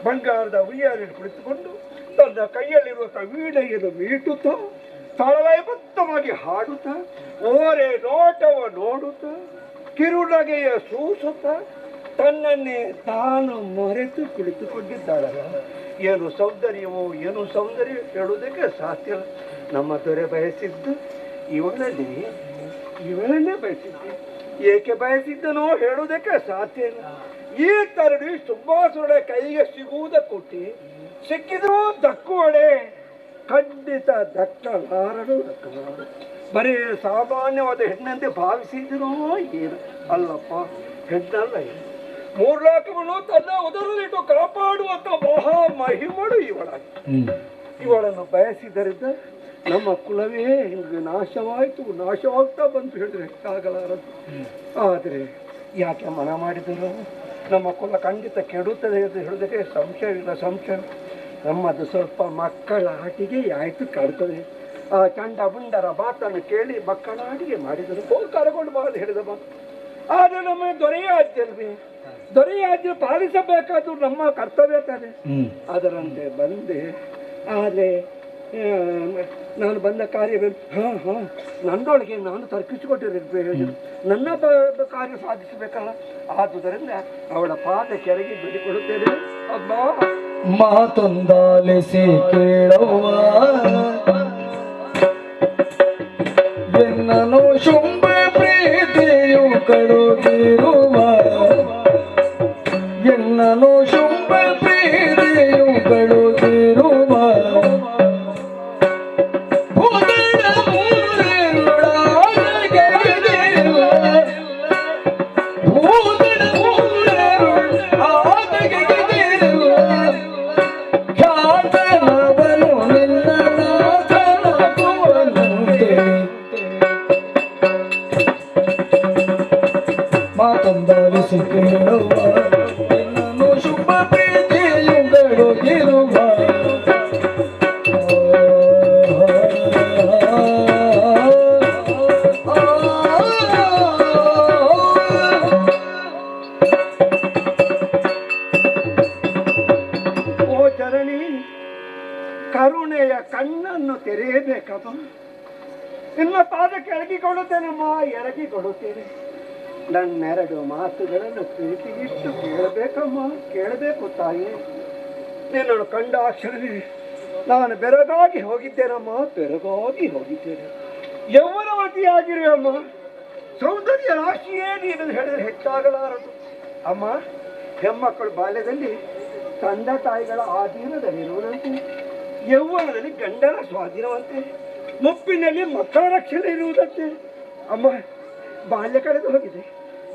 ಬಂಗಾರದ ಉಯ್ಯಾಲೆಯಲ್ಲಿ ಕುಳಿತುಕೊಂಡು ತನ್ನ ಕೈಯಲ್ಲಿರುವಂತಹ ವೀಣೆಯನ್ನು ಮೀಟುತ್ತಾ ತಾಳಲಯಬದ್ಧವಾಗಿ ಹಾಡುತ್ತಾ ಓರೆ ನೋಟವ ನೋಡುತ್ತಾ ಕಿರುನಗೆಯ ಸೂಸುತ್ತಾ ತನ್ನನ್ನೇ ತಾನು ಮರೆತು ಕುಳಿತುಕೊಂಡಿದ್ದಾಳಲ್ಲ. ಏನು ಸೌಂದರ್ಯವೋ ಹೇಳುವುದಕ್ಕೆ ಸಾಧ್ಯ ಇಲ್ಲ. ನಮ್ಮ ದೊರೆ ಬಯಸಿದ್ದು ಇವಳನ್ನೇ ಬಯಸಿದ್ದೆ. ಏಕೆ ಬಯಸಿದ್ದನೋ ಹೇಳುವುದಕ್ಕೆ ಸಾಧ್ಯ ಇಲ್ಲ. ಈ ತರಡಿ ಸುಬ್ಬಾಸುರಳ ಕೈಗೆ ಸಿಗುವುದ ಕೊಟ್ಟಿ ಸಿಕ್ಕಿದ್ರೂ ದಕ್ಕುವಳೆ, ಖಂಡಿತ ದಕ್ಕಲಾರಳು. ಬರೀ ಸಾಮಾನ್ಯವಾದ ಹೆಣ್ಣಂತೆ ಭಾವಿಸಿದ್ರು ಏನು ಅಲ್ಲಪ್ಪ, ಹೆಣ್ಣಲ್ಲ ಏನು. ಮೂರ್ಲಾಕವನ್ನು ತನ್ನ ಉದರಲ್ಲಿಟ್ಟು ಕಾಪಾಡುವಂತ ಮಹಾ ಮಹಿಮಳು ಇವಳನ್ನು ಬಯಸಿದ್ದರಿಂದ ನಮ್ಮ ಕುಲವೇ ಹಿಂಗೆ ನಾಶವಾಗ್ತಾ ಬಂತು ಹೇಳಿದ್ರೆ ಆಗಲಾರದು. ಆದರೆ ಯಾಕೆ ಮನ ಮಾಡಿದರು? ನಮ್ಮ ಕುಲ ಖಂಡಿತ ಕೆಡುತ್ತದೆ ಎಂದು ಹೇಳಿದರೆ ಸಂಶಯ. ನಮ್ಮದು ಸ್ವಲ್ಪ ಮಕ್ಕಳ ಆಟಿಗೆ ಆಯ್ತು ಕಳ್ತದೆ. ಆ ಚಂಡ ಮುಂಡರ ಮಾತನ್ನು ಕೇಳಿ ಮಕ್ಕಳ ಆಟಿಗೆ ಮಾಡಿದರು. ಹೋಗಿ ಕರಕೊಂಡು ಬಾದು ಹೇಳಿದ ಬಂದು. ಆದರೆ ನಮ್ಮ ದೊರೆಯ ಆಜ್ಞೆ ಪಾಲಿಸಬೇಕಾದ್ರು ನಮ್ಮ ಕರ್ತವ್ಯ ತಾನೆ. ಅದರಂತೆ ಬಂದೆ. ಆದರೆ ನಾನು ಬಂದ ಕಾರ್ಯವೇನು? ನನ್ನೊಳಗೆ ನಾನು ತರ್ಕಿಸಿಕೊಟ್ಟಿರಬೇಕು. ನನ್ನ ಕಾರ್ಯ ಸಾಧಿಸಬೇಕಲ್ಲ. ಆದುದರಿಂದ ಅವಳ ಪಾದ ಕೆಳಗೆ ಬಿಡಿಕೊಡುತ್ತೇನೆ. ಅಮ್ಮ ಮಾತೊಂದಾಲಿಸಿ ಕೇಳುವ ಎನ್ನನು ಶುಂಭ ಪ್ರೀತಿಯು ಕಳುತ್ತಿರುವ, ಎನ್ನನು ಶುಂಭ ಪ್ರೀತಿಯು ಕಳುತ್ತಿರುವ ಮಾತೊಂದಾಲಿಸಿ ಕೇಳುವ ಎನ್ನನು ಶುಭ ಪ್ರೀತಿಯುಗಳು ಇರುವ. ಓ ಜನನಿ, ಕರುಣೆಯ ಕಣ್ಣನ್ನು ತೆರೆಯಬೇಕಮ್ಮ. ನಿನ್ನ ಪಾದಕ್ಕೆ ಎರಗಿಕೊಳ್ಳುತ್ತೇನಮ್ಮ, ಎರಗಿಕೊಳ್ಳುತ್ತೇನೆ. ನನ್ನೆರಡು ಮಾತುಗಳನ್ನು ಪ್ರೀತಿಗಿಟ್ಟು ಕೇಳಬೇಕು ತಾಯಿ. ನಿನ್ನನ್ನು ಕಂಡ ಅಕ್ಷರವೇ ನಾನು ಬೆರಗಾಗಿ ಹೋಗಿದ್ದೇನಮ್ಮ, ಹೋಗಿದ್ದೇನೆ. ಯೌವನವತಿಯಾಗಿರುವಮ್ಮ, ಸೌಂದರ್ಯ ರಾಶಿಯೇ ನೀನು ಹೇಳಿದ್ರೆ ಹೆಚ್ಚಾಗಲಾರದು ಅಮ್ಮ. ಹೆಮ್ಮಕ್ಕಳು ಬಾಲ್ಯದಲ್ಲಿ ತಂದೆ ತಾಯಿಗಳ ಆಧೀನದಲ್ಲಿರುವುದಂತೆ, ಯೌವನದಲ್ಲಿ ಗಂಡನ ಸ್ವಾಧೀನವಂತೆ, ಮುಪ್ಪಿನಲ್ಲಿ ಮಕ್ಕಳ ರಕ್ಷಣೆ ಇರುವುದಂತೆ. ಅಮ್ಮ, ಬಾಲ್ಯ ಕಳೆದು ಹೋಗಿದೆ,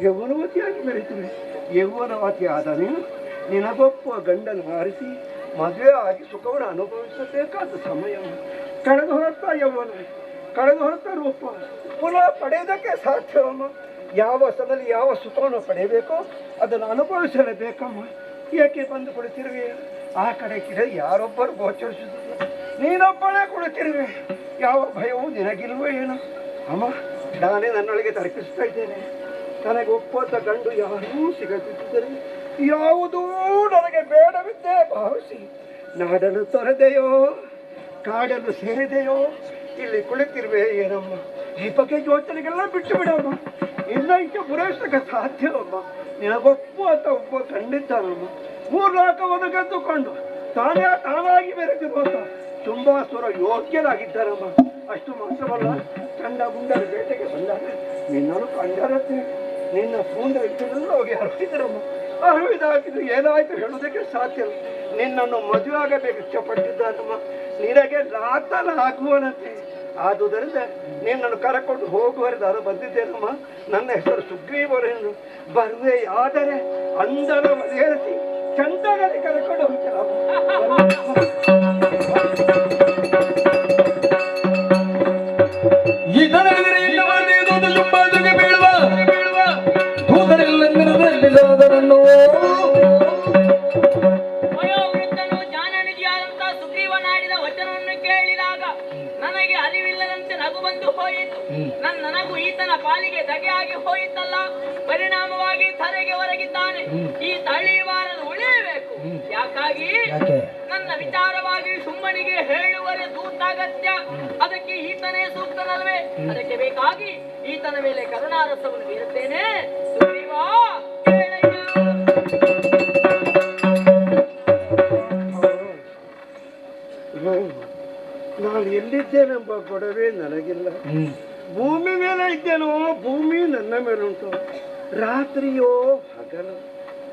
ಯೌವನವತಿಯಾಗಿ ಬೆಳೀತದೆ. ಯೌವನವತಿ ಆದ ನೀನು ನಿನಗೊಪ್ಪುವ ಗಂಡನ್ನು ಆರಿಸಿ ಮದುವೆ ಆಗಿ ಸುಖವನ್ನು ಅನುಭವಿಸಬೇಕಾದ ಸಮಯ. ಕಳೆದು ಹೊರತಾ ಯೌವನ, ಕಳೆದು ಹೊರತಾ ರೂಪ ಪುನಃ ಪಡೆಯೋದಕ್ಕೆ ಸಾಧ್ಯವಮ್ಮ. ಯಾವ ಸಮಯದಲ್ಲಿ ಯಾವ ಸುಖವನ್ನು ಪಡೆಯಬೇಕೋ ಅದನ್ನು ಅನುಭವಿಸಲೇಬೇಕಮ್ಮ. ಏಕೆ ಬಂದು ಕುಳಿತಿರುವೆ? ಆ ಕಡೆ ಕಿಡೆ ಯಾರೊಬ್ಬರು ಗೋಚರಿಸುತ್ತಿಲ್ಲ, ನೀನೊಬ್ಬಳೇ ಕುಳಿತಿರುವೆ. ಯಾವ ಭಯವೂ ನಿನಗಿಲ್ವೋ ಏನೋ ಅಮ್ಮ. ನಾನೇ ನನ್ನೊಳಗೆ ತರ್ಕಿಸ್ತಾ ಇದ್ದೇನೆ. ನನಗೆ ಒಪ್ಪಂತ ಗಂಡು ಯಾರೂ ಸಿಗದಿದ್ದರೆ ಯಾವುದೂ ನನಗೆ ಬೇಡವಿದ್ದೇ ಭಾವಿಸಿ ನಾಡಲು ತೊರೆದೆಯೋ, ಕಾಡಲು ಸೇರಿದೆಯೋ, ಇಲ್ಲಿ ಕುಳಿತಿರುವೆ ಏನಮ್ಮ. ಈ ಬಗ್ಗೆ ಯೋಚನೆಗೆಲ್ಲ ಬಿಟ್ಟು ಬಿಡಮ್ಮ. ಇನ್ನೈಕೆ ಪುರೈಸಕ್ಕೆ ಸಾಧ್ಯವಮ್ಮ. ನಿನಗೊಪ್ಪು ಅಂತ ಒಬ್ಬ ಕಂಡಿದ್ದಾನಮ್ಮ. ಮೂರ್ನಾಲ್ಕವನ್ನು ಗೆದ್ದುಕೊಂಡು ತಾನಾಗಿ ಬೆರೆತಿರುವಂತ ತುಂಬಾಸುರ ಯೋಗ್ಯರಾಗಿದ್ದಾರಮ್ಮ. ಅಷ್ಟು ಮಾತ್ರವಲ್ಲ, ಕಂಡ ಮುಂಡರ ಬೇಟೆಗೆ ಬಂದಾಗ ನಿನ್ನನ್ನು ಕಂಡರತ್ತೆ. ನಿನ್ನ ಪೂಂಡ ಇಟ್ಟದಲ್ಲೂ ಹೋಗಿ ಹರಡಿದರಮ್ಮ. ಹರವಿದಾಗಿದ್ದು ಏನಾಯ್ತು ಹೇಳೋದಕ್ಕೆ ಸಾಧ್ಯ ಇಲ್ಲ. ನಿನ್ನನ್ನು ಮದುವೆ ಆಗಬೇಕು ಇಷ್ಟಪಟ್ಟಿದ್ದಾನಮ್ಮ. ನಿನಗೆ ಲಾತನ ಹಾಕುವನಂತೆ. ಆದುದರಿಂದ ನಿನ್ನನ್ನು ಕರಕೊಂಡು ಹೋಗುವರೆ ನಾನು ಬಂದಿದ್ದೇನಮ್ಮ. ನನ್ನ ಹೆಸರು ಸುಗ್ರೀವರೆಂದು. ಬರುವೆಯಾದರೆ ಅಂದರ ಮನೆಯರಿಸಿ ಚಂದದಲ್ಲಿ ಕರಕೊಂಡು ಹೋಗ್ತೀರಮ್ಮ. ವಯೋವೃದ್ಧನು ಜಾನನಿಧಿಯಾದಂತ ಸುಗ್ರೀವನಾಡಿದ ವಚನವನ್ನು ಕೇಳಿದಾಗ ನನಗೆ ಅರಿವಿಲ್ಲದಂತೆ ನಗು ಬಂದು ಹೋಯಿತು. ನನಗೂ ಈತನ ಪಾಲಿಗೆ ದಗೆಯಾಗಿ ಹೋಯಿತಲ್ಲ. ಪರಿಣಾಮವಾಗಿ ತಲೆಗೆ ಹೊರಗಿದ್ದಾನೆ. ಈ ತಳಿವಾರನು ಉಳಿಯಬೇಕು. ಯಾಕಾಗಿ? ನನ್ನ ವಿಚಾರವಾಗಿ ಸುಮ್ಮನಿಗೆ ಹೇಳುವರೆ ದೂತಾಗತ್ಯ. ಅದಕ್ಕೆ ಈತನೇ ಸೂಕ್ತನಲ್ವೇ? ಅದಕ್ಕೆ ಬೇಕಾಗಿ ಈತನ ಮೇಲೆ ಕರುಣಾರಸವನ್ನು ಬೀರುತ್ತೇನೆ. ಸುಗ್ರೀವ, ನಾನು ಎಲ್ಲಿದ್ದೇನೆಂಬ ಗೊಡವೆ ನನಗಿಲ್ಲ. ಭೂಮಿ ಮೇಲೆ ಇದ್ದೇನೋ, ಭೂಮಿ ನನ್ನ ಮೇಲುಂಟು. ರಾತ್ರಿಯೋ ಹಗಲು,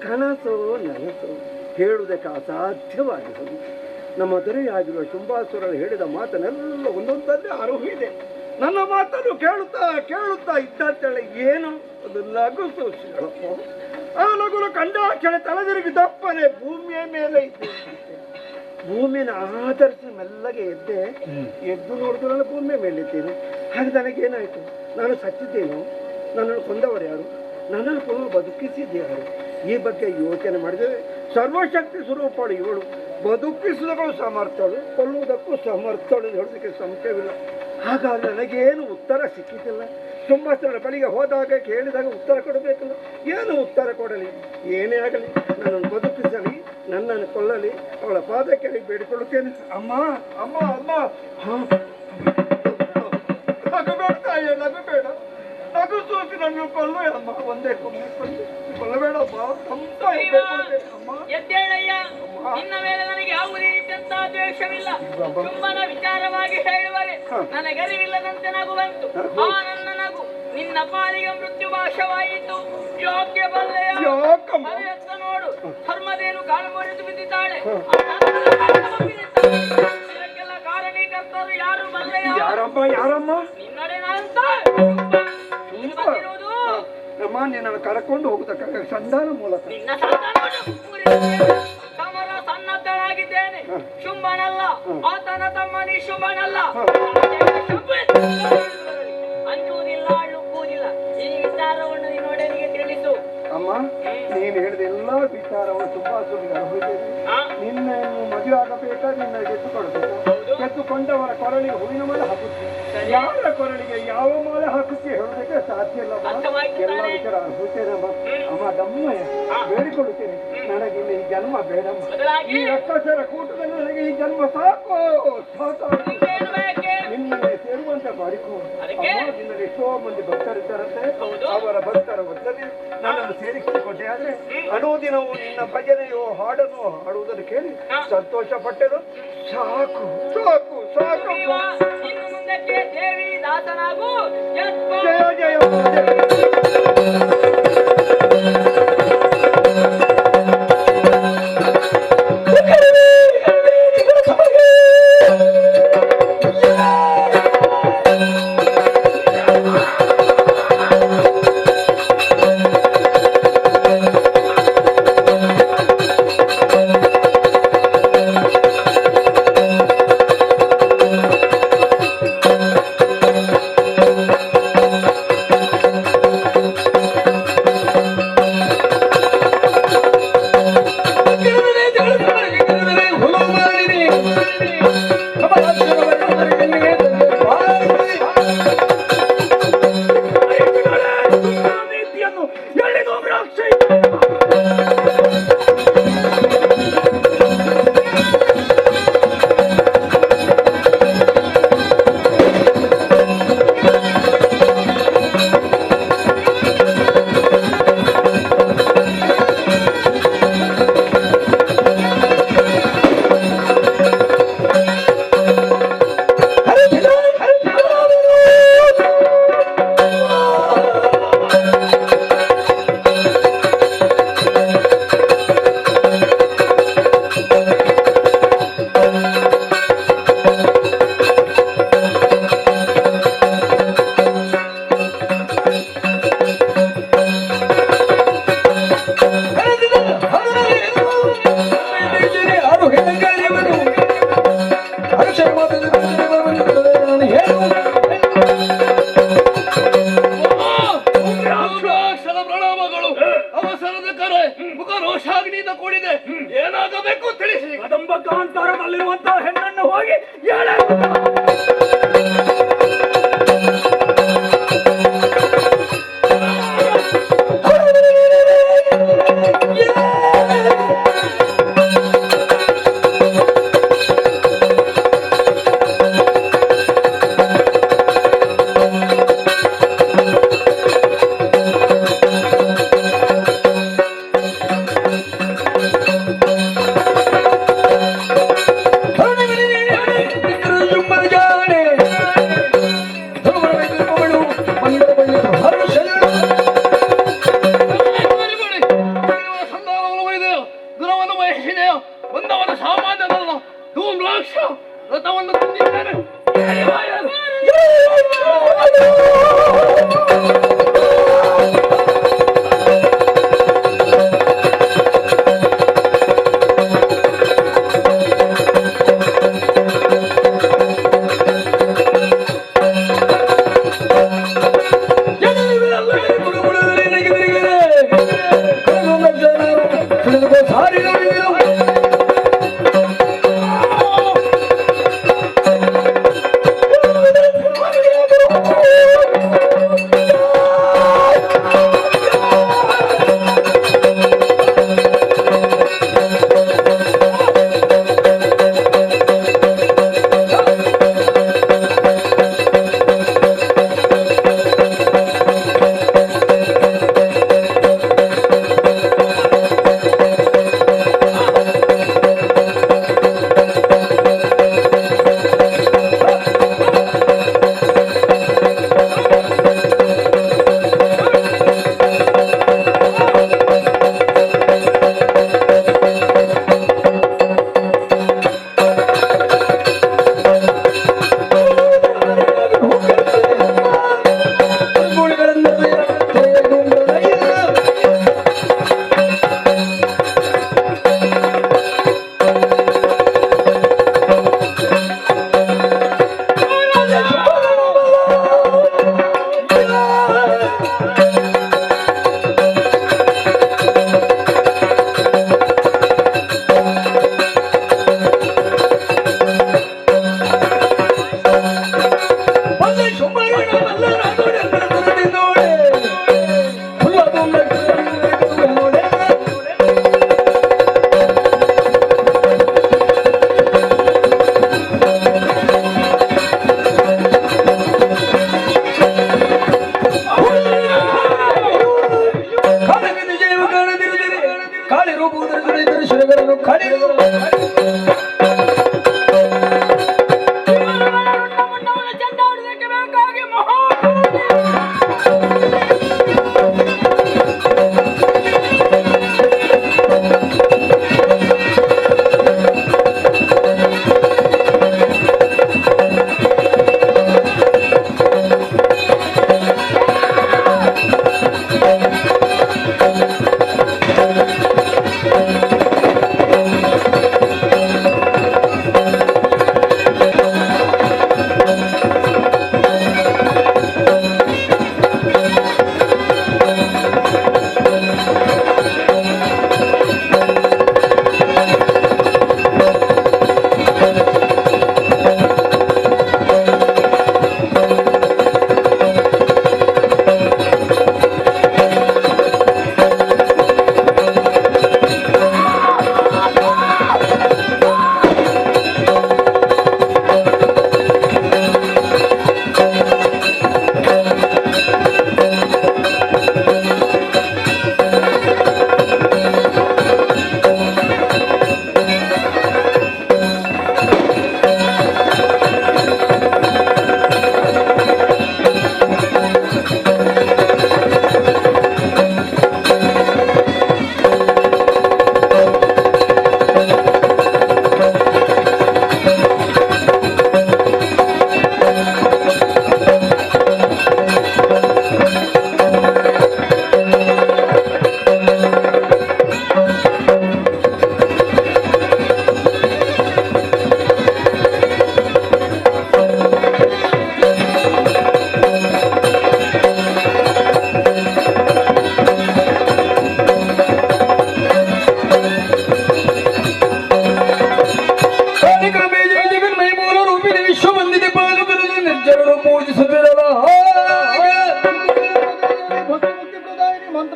ಕನಸೋ ನನಸು, ಹೇಳುವುದಕ್ಕೆ ಅಸಾಧ್ಯವಾಗಿರುವುದು. ನಮ್ಮ ದೊರೆಯಾಗಿರುವ ಶುಂಭಾಸುರರು ಹೇಳಿದ ಮಾತನ್ನೆಲ್ಲ ಒಂದೊಂದಲ್ಲೇ ಅರಿವು ಇದೆ. ನನ್ನ ಮಾತನ್ನು ಕೇಳುತ್ತಾ ಕೇಳುತ್ತಾ ಇದ್ದಾಂತೇಳಿ ಏನು ಅದು ಲಘು ಸೂಚಿಗಳಪ್ಪ. ಆ ಲಘುಲು ಕಂಡ ಕೆಳ ತಲೆದಿರುಗಿ ದಪ್ಪನೆ ಭೂಮಿಯ ಮೇಲೆ ಇದ್ದೆ. ಭೂಮಿಯನ್ನು ಆಧರಿಸಿ ಮೆಲ್ಲಗೆ ಎದ್ದು ನೋಡಿದ್ರೆ ಭೂಮಿಯ ಮೇಲಿದ್ದೇನೆ. ಹಾಗೆ ನನಗೇನಾಯಿತು? ನಾನು ಸತ್ತಿದ್ದೇನು? ನನ್ನನ್ನು ಕೊಂದವರು ಯಾರು? ನನ್ನನ್ನು ಕೊಂದು ಬದುಕಿಸಿದ್ದೆ ಯಾರು? ಈ ಬಗ್ಗೆ ಯೋಚನೆ ಮಾಡಿದರೆ ಸರ್ವಶಕ್ತಿ ಸ್ವರೂಪಳು ಇವಳು. ಬದುಕಿಸುವುದಕ್ಕೂ ಸಮರ್ಥಳು, ಕೊಲ್ಲುವುದಕ್ಕೂ ಸಮರ್ಥಳು ಹೇಳೋದಕ್ಕೆ ಸಂಶಯವಿಲ್ಲ. ಹಾಗಾಗಿ ನನಗೇನು ಉತ್ತರ ಸಿಕ್ಕಿದ್ದಿಲ್ಲ. ಶುಂಭಾಸುರನ ಬಳಿಗೆ ಹೋದಾಗ ಕೇಳಿದಾಗ ಉತ್ತರ ಕೊಡಬೇಕಲ್ಲ. ಏನು ಉತ್ತರ ಕೊಡಲಿ? ಏನೇ ಆಗಲಿ, ನನ್ನನ್ನು ಬದುಕಿಸಲಿ, ನನ್ನನ್ನು ಕೊಲ್ಲಲಿ, ಅವಳ ಪಾದ ಕೆಳಗೆ ಬೇಡಿಕೊಳ್ಳುತ್ತೇನೆ. ಅಮ್ಮ ಅಮ್ಮ ಅಮ್ಮ, ನಗಬೇಡ ತಾಯಿ, ನಗಬೇಡ, ನಗು ಸೋಸಿ ನನ್ನ ಕೊಲ್ಲುವೆ ಅಮ್ಮ. ಒಂದೇ ಕೊಲ್ಲಬೇಡಮ್ಮ ಅಮ್ಮ. ಎದ್ದೇಳಯ್ಯ, ನಿನ್ನ ಮೇಲೆ ನನಗೆ ಯಾವ ರೀತಿಯಂತ ದ್ವೇಷವಿಲ್ಲ. ಶುಂಭನ ವಿಚಾರವಾಗಿ ಹೇಳುವರೆ ನನಗರಿವಿಲ್ಲದಂತೆ ನಗು ಬಂತು. ಆ ನನ್ನ ನಗು ನಿನ್ನ ಪಾಲಿಗೆ ಮೃತ್ಯು ಭಾಷವಾಯಿತು. ಯೋಗ್ಯ ಬಲ್ಲೆಯ ನೋಡು, ಧರ್ಮದೇನು ಕಾಳು ಮುರಿದು ಬಿದ್ದಿದ್ದಾಳೆ. ಇದಕ್ಕೆಲ್ಲ ಕಾರಣೀಕರ್ತರು ಯಾರು ಬಲ್ಲೆಯ? ಯಾರಮ್ಮ? ನಿನ್ನಡೆ ನಾನಂತ ಬಂದಿರುವುದು. ಅಮ್ಮ, ನಿನ್ನನ್ನು ಕರ್ಕೊಂಡು ಹೋಗುದಕ್ಕಾಗ ಸಂಧಾನ ಮೂಲಕ ನಿನ್ನ ಸಮರ ಸನ್ನದ್ಧಳಾಗಿದ್ದೇನೆ. ಶುಂಭನಲ್ಲ, ಆತನ ತಮ್ಮ ನಿಶುಂಭನಲ್ಲ. ಅಂಚುವುದಿಲ್ಲ, ಅಳುವುದಿಲ್ಲ. ಈ ವಿಚಾರವನ್ನು ನಿನ್ನೊಡನಿಗೆ ತಿಳಿಸು. ಅಮ್ಮ, ನೀನು ಹೇಳಿದ ಎಲ್ಲಾ ವಿಚಾರವನ್ನು ತುಂಬಾ ಅನುಭವಿಸಿದೆ. ನಿನ್ನನ್ನು ಮದುವೆ ಆಗಬೇಕಾದ್ರೆ ನಿನ್ನ ಗೆದ್ದುಕೊಳ್ಬೇಕು. ಗೆದ್ದುಕೊಂಡವರ ಕೊರಳಿಗೆ ಹೂವಿನ ಮಾಲೆ ಹಾಕುತ್ತೆ. ಯಾರ ಕೊರಳಿಗೆ ಯಾವ ಮಾಲೆ ಹಾಕುತ್ತೆ ಹೇಳೋದಕ್ಕೆ ಸಾಧ್ಯ ಇಲ್ಲ. ಎಲ್ಲ ವಿಚಾರ ಅನುಭವಿಸ್ತೇನಮ್ಮ. ಅಮ್ಮ ದಮ್ಮಯ್ಯ, ಬೇಡಿಕೊಳ್ಳುತ್ತೇನೆ, ನನಗೆ ಇಲ್ಲಿ ಈ ಜನ್ಮ ಬೇಡಮ್ಮ. ಈ ರಕ್ಕಸರ ಕೂಟದಲ್ಲಿ ನನಗೆ ಈ ಜನ್ಮ ಸಾಕು ಸಾಕು. ನಿನ್ನೆ ಸೇರುವಂತ ಮಾಡಿಕೋ. ನಿನ್ನಲ್ಲಿ ಎಷ್ಟೋ ಮಂದಿ ಭಕ್ತರಿದ್ದಾರಂತೆ. ಅವರ ಭಕ್ತರ ಒತ್ತಲ್ಲಿ ನನ್ನನ್ನು ಸೇರಿಸಿಕೊಂಡೆ. ಆದ್ರೆ ಅನುದಿನವೂ ನಿನ್ನ ಭಜನೆಯೋ ಹಾಡನ್ನು ಹಾಡುವುದನ್ನು ಕೇಳಿ ಸಂತೋಷ ಪಟ್ಟೆನು. ಸಾಕು ಸಾಕು ಸಾಕು. ಇನ್ನು ಮುಂದಕ್ಕೆ ದೇವಿ ದಾಸನಾಗು. ಜಯ ಜಯ ಅವಸರದ ಕರೆ ಮುಖ ರೋಷಾಗ್ನಿಯಿಂದ ಕೂಡಿದೆ. ಏನಾಗಬೇಕು ತಿಳಿಸಿ. ಕದಂಬ ಕಾಂತಾರದಲ್ಲಿರುವಂತಹ ಹೆಣ್ಣನ್ನು ಹೋಗಿ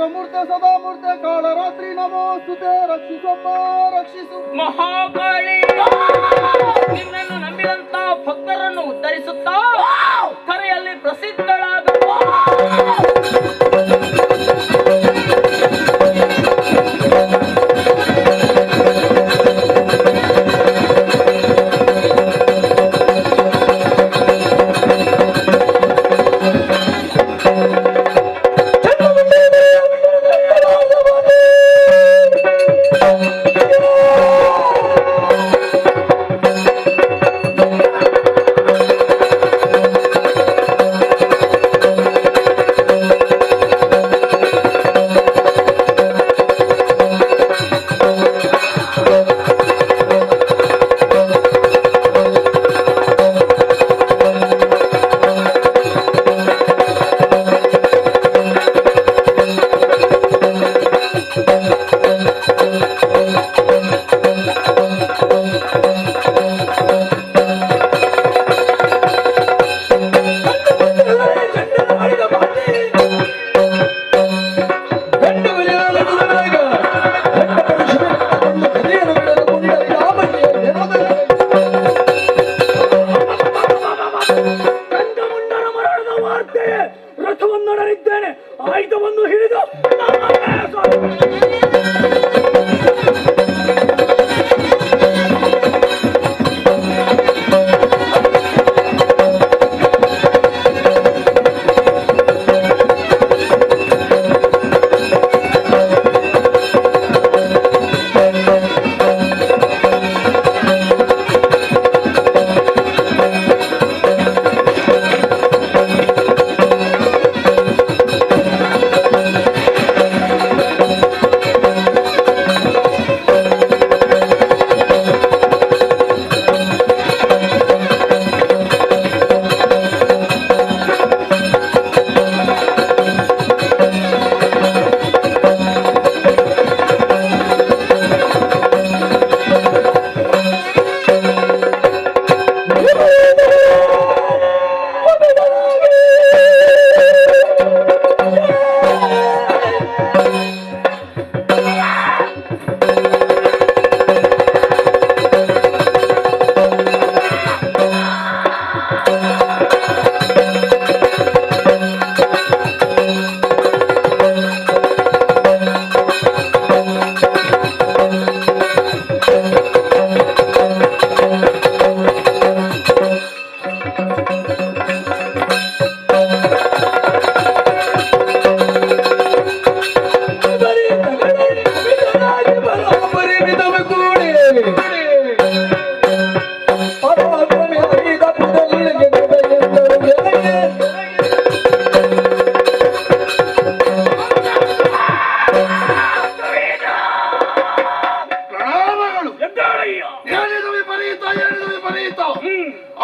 ಮಂತ್ರಮೂರ್ತೆ ಸದಾಮೂರ್ತೆ ಕಾಳರಾತ್ರಿ ನಮೋಸ್ತುತೆ ರಕ್ಷಿಸಮ್ಮ ರಕ್ಷಿಸು. ಮಹಾಕಾಳಿ ನಿನ್ನನ್ನು ನಂಬಿದಂತ ಭಕ್ತರನ್ನು ಉದ್ಧರಿಸುತ್ತಾ ಕರೆಯಲ್ಲಿ ಪ್ರಸಿದ್ಧಳಾಗ ರಥವನ್ನೊಡರಿದ್ದೇನೆ, ಆಯುಧವನ್ನು ಹಿಡಿದು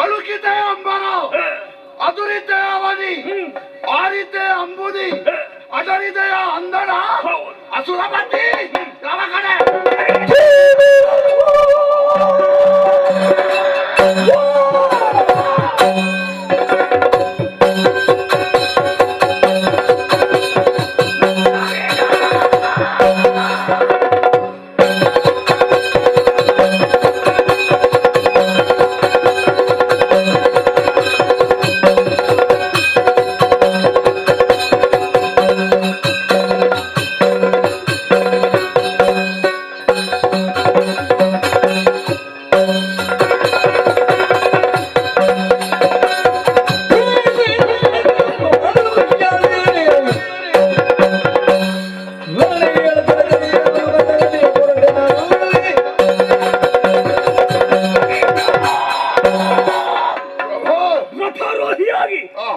ಅಳುಕಿದೆ ಅಂಬರ ಅದುರಿದೆ ಅವನಿ ಆರಿದೆ ಅಂಬುದಿ ಅದರಿದೆಯ ಅಂದಣ ಅಸುರ ಬಡ್ಡಿ ಯಾವ ಕಡೆ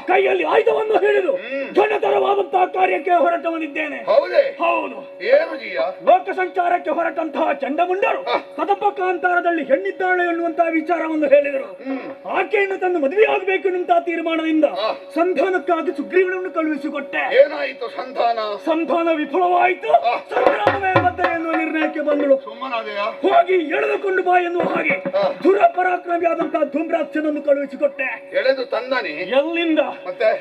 ಕೈಯಲ್ಲಿ ಆಯುಧವನ್ನು ಹಿಡಿದು ಘನತರವಾದಂತಹ ಕಾರ್ಯಕ್ಕೆ ಹೊರಟು ಬಂದಿದ್ದೇನೆ. ಹೌದು, ಲೋಕ ಸಂಚಾರಕ್ಕೆ ಹೊರಟಂತಹ ಚಂಡಮುಂಡರು ಕದಪ ಕಾಂತಾರದಲ್ಲಿ ಹೆಣ್ಣಿದ್ದಾಳೆ ಎನ್ನುವಂತಹ ವಿಚಾರವನ್ನು ಹೇಳಿದರು. ಆಕೆಯನ್ನು ತನ್ನ ಮದುವೆಯಾಗಬೇಕು ಎನ್ನುವಂತಹ ತೀರ್ಮಾನದಿಂದ ಸಂಧಾನಕ್ಕಾಗಿ ಸುಗ್ರೀವನನ್ನು ಕಳುಹಿಸಿಕೊಟ್ಟೆ. ಏನಾಯಿತು ಸಂಧಾನ? ಸಂಧಾನ ವಿಫಲವಾಯಿತು. ಸಂಗ್ರಾಮವೇ ಬದ್ಧ ಎನ್ನುವ ನಿರ್ಣಯಕ್ಕೆ ಬಂದಳು. ಹೋಗಿ ಎಳೆದುಕೊಂಡು ಬಾ ಎನ್ನುವ ಹಾಗೆ ದುರ ಪರಾಕ್ರಮಿಯಾದಂತಹ ಧೂಮ್ರಾಕ್ಷನನ್ನು ಕಳುಹಿಸಿಕೊಟ್ಟೆ. ಎಳೆದು ತಂದನೆ ಎಲ್ಲಿಂದ?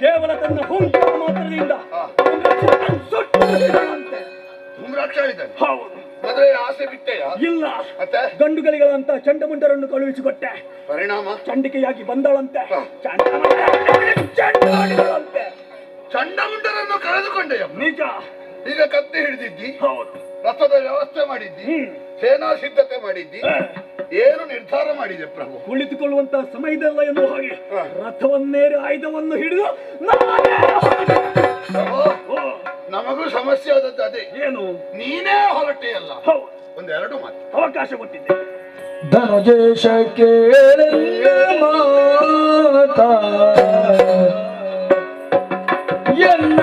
ಕೇವಲ ತನ್ನ ಹುಂಕಾರ ಮಾತ್ರದಿಂದ ಚಾಳಿದ್ದಾನೆ. ಹೌದು. ಮದುವೆ ಆಸೆ ಬಿಟ್ಟೆಯ? ಇಲ್ಲ. ಮತ್ತೆ ಗಂಡುಗಳಿಗಳಂತ ಚಂಡಮುಂಡರನ್ನು ಕಳುಹಿಸಿಕೊಟ್ಟೆ. ಪರಿಣಾಮ ಚಂಡಿಕೆಯಾಗಿ ಬಂದಳಂತೆ. ಚಂಡಮಾಡಿಗಳಂತೆ. ಚಂಡಮುಂಡರನ್ನು ಕಳೆದುಕೊಂಡೆಯ? ನಿಜ. ಈಗ ಕತ್ತಿ ಹಿಡಿದಿದ್ದಿ, ಹೌದು. ರಥದ ವ್ಯವಸ್ಥೆ ಮಾಡಿದ್ದಿ, ಸೇನಾ ಸಿದ್ಧತೆ ಮಾಡಿದ್ದಿ, ಏನು ನಿರ್ಧಾರ ಮಾಡಿದೆ ಪ್ರಭು? ಕುಳಿತುಕೊಳ್ಳುವಂತ ಸಮಯದಲ್ಲ ಎನ್ನುವ ಹಾಗೆ ರಥವನ್ನೇರಿ ಆಯುಧವನ್ನು ಹಿಡಿದು ನಾನೇ ಪ್ರಭು, ನಮಗೂ ಸಮಸ್ಯೆ ಆದದ್ದು ಅದೇ. ಏನು? ನೀನೇ ಹೊರಟೆಯಲ್ಲ. ಹೌದು. ಒಂದೆರಡು ಮಾತು ಅವಕಾಶ ಕೊಟ್ಟಿದ್ದೆ. ಧನುಜೇಶ ಕೇಳ ಮಾತಾ ಎನ್ನ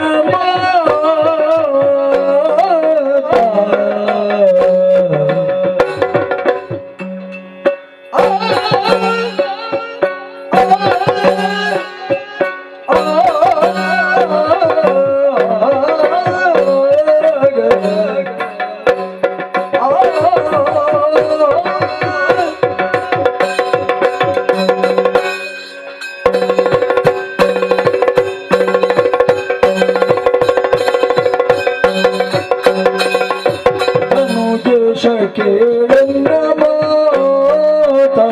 ಕೇಳನ್ನ ಮಾತಾ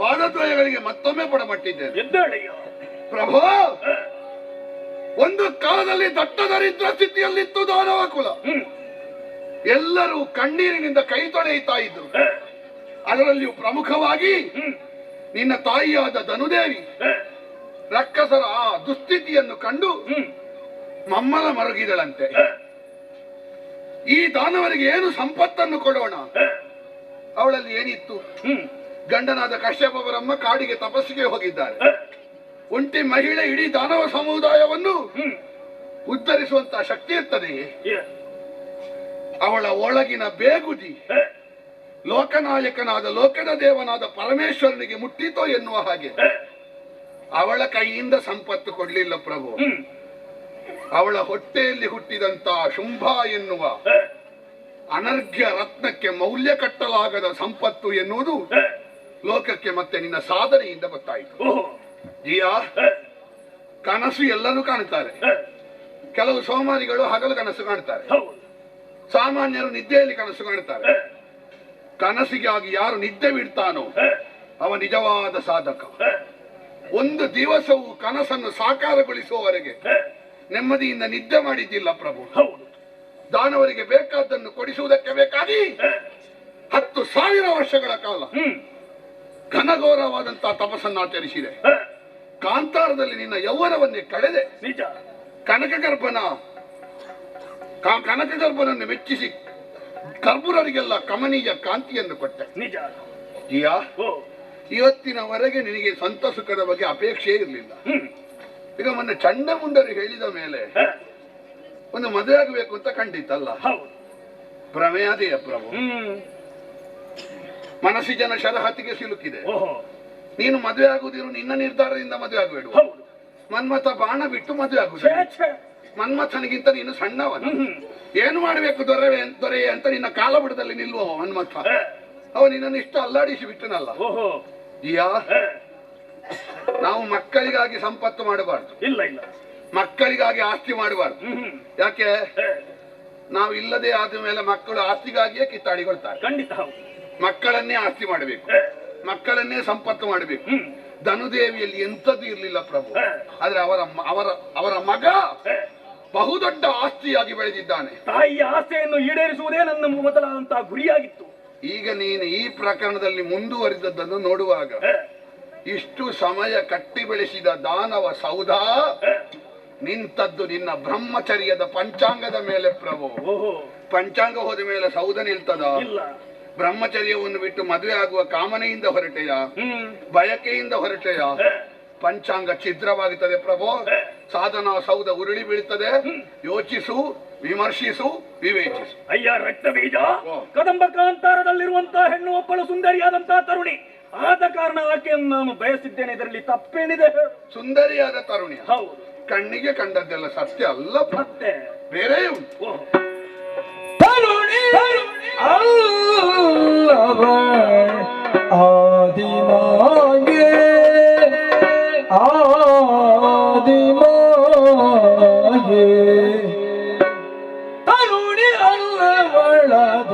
ಪಾದದ್ವಯಗಳಿಗೆ ಮತ್ತೊಮ್ಮೆ ಪಡಮಟ್ಟಿದ್ದೇನೆ. ಎದ್ದೇಳಯ್ಯ ಪ್ರಭು, ಒಂದು ಕಾಲದಲ್ಲಿ ದಟ್ಟ ದರಿದ್ರ ಸ್ಥಿತಿಯಲ್ಲಿತ್ತು ದಾನವ ಕುಲ. ಎಲ್ಲರೂ ಕಣ್ಣೀರಿನಿಂದ ಕೈ ತೊಳೆಯುತ್ತಾ ಇದ್ರು. ಅದರಲ್ಲಿಯೂ ಪ್ರಮುಖವಾಗಿ ನಿನ್ನ ತಾಯಿಯಾದ ಧನುದೇವಿ ರಕ್ಕಸರ ಆ ದುಸ್ಥಿತಿಯನ್ನು ಕಂಡು ಮಮ್ಮಲ ಮರುಗಿದಳಂತೆ. ಈ ದಾನವರಿಗೆ ಏನು ಸಂಪತ್ತನ್ನು ಕೊಡೋಣ? ಅವಳಲ್ಲಿ ಏನಿತ್ತು? ಗಂಡನಾದ ಕಶ್ಯಪವರಮ್ಮ ಕಾಡಿಗೆ ತಪಸ್ಸಿಗೆ ಹೋಗಿದ್ದಾರೆ. ಒಂಟಿ ಮಹಿಳೆ ಇಡೀ ದಾನವ ಸಮುದಾಯವನ್ನು ಉದ್ಧರಿಸುವಂತ ಶಕ್ತಿ ಇರ್ತದೆಯೇ? ಅವಳ ಒಳಗಿನ ಬೇಗುದಿ ಲೋಕನಾಯಕನಾದ ಲೋಕದ ದೇವನಾದ ಪರಮೇಶ್ವರನಿಗೆ ಮುಟ್ಟಿತೋ ಎನ್ನುವ ಹಾಗೆ ಅವಳ ಕೈಯಿಂದ ಸಂಪತ್ತು ಕೊಡ್ಲಿಲ್ಲ ಪ್ರಭು. ಅವಳ ಹೊಟ್ಟೆಯಲ್ಲಿ ಹುಟ್ಟಿದಂತ ಶುಂಭ ಎನ್ನುವ ಅನರ್ಘ್ಯ ರತ್ನಕ್ಕೆ ಮೌಲ್ಯ ಕಟ್ಟಲಾಗದ ಸಂಪತ್ತು ಎನ್ನುವುದು ಲೋಕಕ್ಕೆ ಮತ್ತೆ ನಿನ್ನ ಸಾಧನೆಯಿಂದ ಗೊತ್ತಾಯಿತು. ಜಿಯಾ, ಕನಸು ಎಲ್ಲರೂ ಕಾಣುತ್ತಾರೆ. ಕೆಲವು ಸೋಮಾರಿಗಳು ಹಗಲು ಕನಸು ಕಾಣ್ತಾರೆ, ಸಾಮಾನ್ಯರು ನಿದ್ದೆಯಲ್ಲಿ ಕನಸು ಕಾಣುತ್ತಾರೆ. ಕನಸಿಗಾಗಿ ಯಾರು ನಿದ್ದೆ ಬಿಡ್ತಾನೋ ಅವ ನಿಜವಾದ ಸಾಧಕ. ಒಂದು ದಿವಸವು ಕನಸನ್ನು ಸಾಕಾರಗೊಳಿಸುವವರೆಗೆ ನೆಮ್ಮದಿಯಿಂದ ನಿದ್ದೆ ಮಾಡಿದ್ದಿಲ್ಲ ಪ್ರಭು. ದಾನವರಿಗೆ ಬೇಕಾದ್ದನ್ನು ಕೊಡಿಸುವುದಕ್ಕೆ ಬೇಕಾಗಿ 10,000 ವರ್ಷಗಳ ಕಾಲ ಘನಘೋರವಾದಂತಹ ತಪಸ್ಸನ್ನು ಆಚರಿಸಿದೆ. ಕಾಂತಾರದಲ್ಲಿ ನಿನ್ನ ಯೌವನವನ್ನೇ ಕಳೆದೆ. ನಿಜ. ಕನಕಗರ್ಭನನ್ನು ಮೆಚ್ಚಿಸಿ ಕರ್ಪೂರರಿಗೆಲ್ಲ ಕಮನೀಯ ಕಾಂತಿಯನ್ನು ಕೊಟ್ಟೆ. ನಿಜ. ಜಿಯಾ, ಇವತ್ತಿನವರೆಗೆ ನಿನಗೆ ಸ್ವಂತ ಸುಖದ ಬಗ್ಗೆ ಅಪೇಕ್ಷೆ ಇರಲಿಲ್ಲ. ಈಗ ಮೊನ್ನೆ ಚಂಡಮುಂಡರು ಹೇಳಿದ ಮೇಲೆ ಒಂದು ಮದುವೆ ಆಗಬೇಕು ಅಂತ ಖಂಡಿತಲ್ಲ. ಭ್ರಮೆಯಾದೆಯ ಪ್ರಭು. ಮನಸ್ಸಿನ ಶರಹತಿಗೆ ಸಿಲುಕಿದೆ. ನೀನು ಮದುವೆ ಆಗುವುದಿರು, ನಿನ್ನ ನಿರ್ಧಾರದಿಂದ ಮದುವೆ ಆಗಬೇಡ. ಮನ್ಮಥ ಬಾಣ ಬಿಟ್ಟು ಮದುವೆ ಆಗುವುದು. ಮನ್ಮಥನಿಗಿಂತ ನೀನು ಸಣ್ಣವನು. ಏನು ಮಾಡಬೇಕು ದೊರೆಯೇ ಅಂತ ನಿನ್ನ ಕಾಲಬುಡದಲ್ಲಿ ನಿಲ್ಲುವ ಮನ್ಮಥ. ಅವ ನಿನ್ನನ್ನು ಇಷ್ಟು ಅಲ್ಲಾಡಿಸಿ ಬಿಟ್ಟನಲ್ಲ. ಓಹೋ ಜಿಯಾ, ನಾವು ಮಕ್ಕಳಿಗಾಗಿ ಸಂಪತ್ತು ಮಾಡಬಾರ್ದು, ಇಲ್ಲ ಇಲ್ಲ, ಮಕ್ಕಳಿಗಾಗಿ ಆಸ್ತಿ ಮಾಡಬಾರ್ದು. ಯಾಕೆ? ನಾವು ಇಲ್ಲದೆ ಆದ ಮೇಲೆ ಮಕ್ಕಳು ಆಸ್ತಿಗಾಗಿಯೇ ಕಿತ್ತಾಡಿಕೊಳ್ತಾರೆ. ಖಂಡಿತ ಹೌದು. ಮಕ್ಕಳನ್ನೇ ಆಸ್ತಿ ಮಾಡಬೇಕು, ಮಕ್ಕಳನ್ನೇ ಸಂಪತ್ತು ಮಾಡಬೇಕು. ಧನುದೇವಿಯಲ್ಲಿ ಎಂಥದ್ದು ಇರ್ಲಿಲ್ಲ ಪ್ರಭು, ಆದ್ರೆ ಅವರ ಮಗ ಬಹುದೊಡ್ಡ ಆಸ್ತಿಯಾಗಿ ಬೆಳೆದಿದ್ದಾನೆ. ತಾಯಿಯ ಆಸೆಯನ್ನು ಈಡೇರಿಸುವುದೇ ನನ್ನ ಮೊದಲಾದಂತಹ ಗುರಿಯಾಗಿತ್ತು. ಈಗ ನೀನು ಈ ಪ್ರಕರಣದಲ್ಲಿ ಮುಂದುವರಿದದ್ದನ್ನು ನೋಡುವಾಗ ಇಷ್ಟು ಸಮಯ ಕಟ್ಟಿ ಬೆಳೆಸಿದ ದಾನವ ಸೌಧ ನಿಂತದ್ದು ನಿನ್ನ ಬ್ರಹ್ಮಚರ್ಯದ ಪಂಚಾಂಗದ ಮೇಲೆ ಪ್ರಭು. ಪಂಚಾಂಗ ಹೋದ ಮೇಲೆ ಸೌಧ ನಿಲ್ತದ? ಬ್ರಹ್ಮಚರ್ಯವನ್ನು ಬಿಟ್ಟು ಮದುವೆ ಆಗುವ ಕಾಮನೆಯಿಂದ ಹೊರಟೆಯ, ಬಯಕೆಯಿಂದ ಹೊರಟೆಯ? ಪಂಚಾಂಗ ಛಿದ್ರವಾಗುತ್ತದೆ ಪ್ರಭು. ಸಾಧನಾ ಸೌಧ ಉರುಳಿ ಬೀಳುತ್ತದೆ. ಯೋಚಿಸು, ವಿಮರ್ಶಿಸು, ವಿವೇಚಿಸು. ಅಯ್ಯ ರಕ್ತ ಬೀಜ, ಕದಂಬ ಕಾಂತಾರದಲ್ಲಿರುವಂತಹ ಹೆಣ್ಣು ಒಬ್ಬಳು ಸುಂದರಿಯಾದಂತಹ ತರುಣಿ. ಆದ ಕಾರಣ ಆಕೆಯನ್ನು ನಾನು ಬಯಸಿದ್ದೇನೆ. ಇದರಲ್ಲಿ ತಪ್ಪೇನಿದೆ? ಸುಂದರಿಯಾದ ತರುಣಿ ಹೌದು, ಕಣ್ಣಿಗೆ ಕಂಡದ್ದೆಲ್ಲ ಸತ್ಯ ಅಲ್ಲ, ಮತ್ತೆ ಬೇರೆ ಉಂಟು. ಆದಿಮಾಗೆ ತರುಣಿ ಅಲ್ಲವಳದಿಮಾಗೆ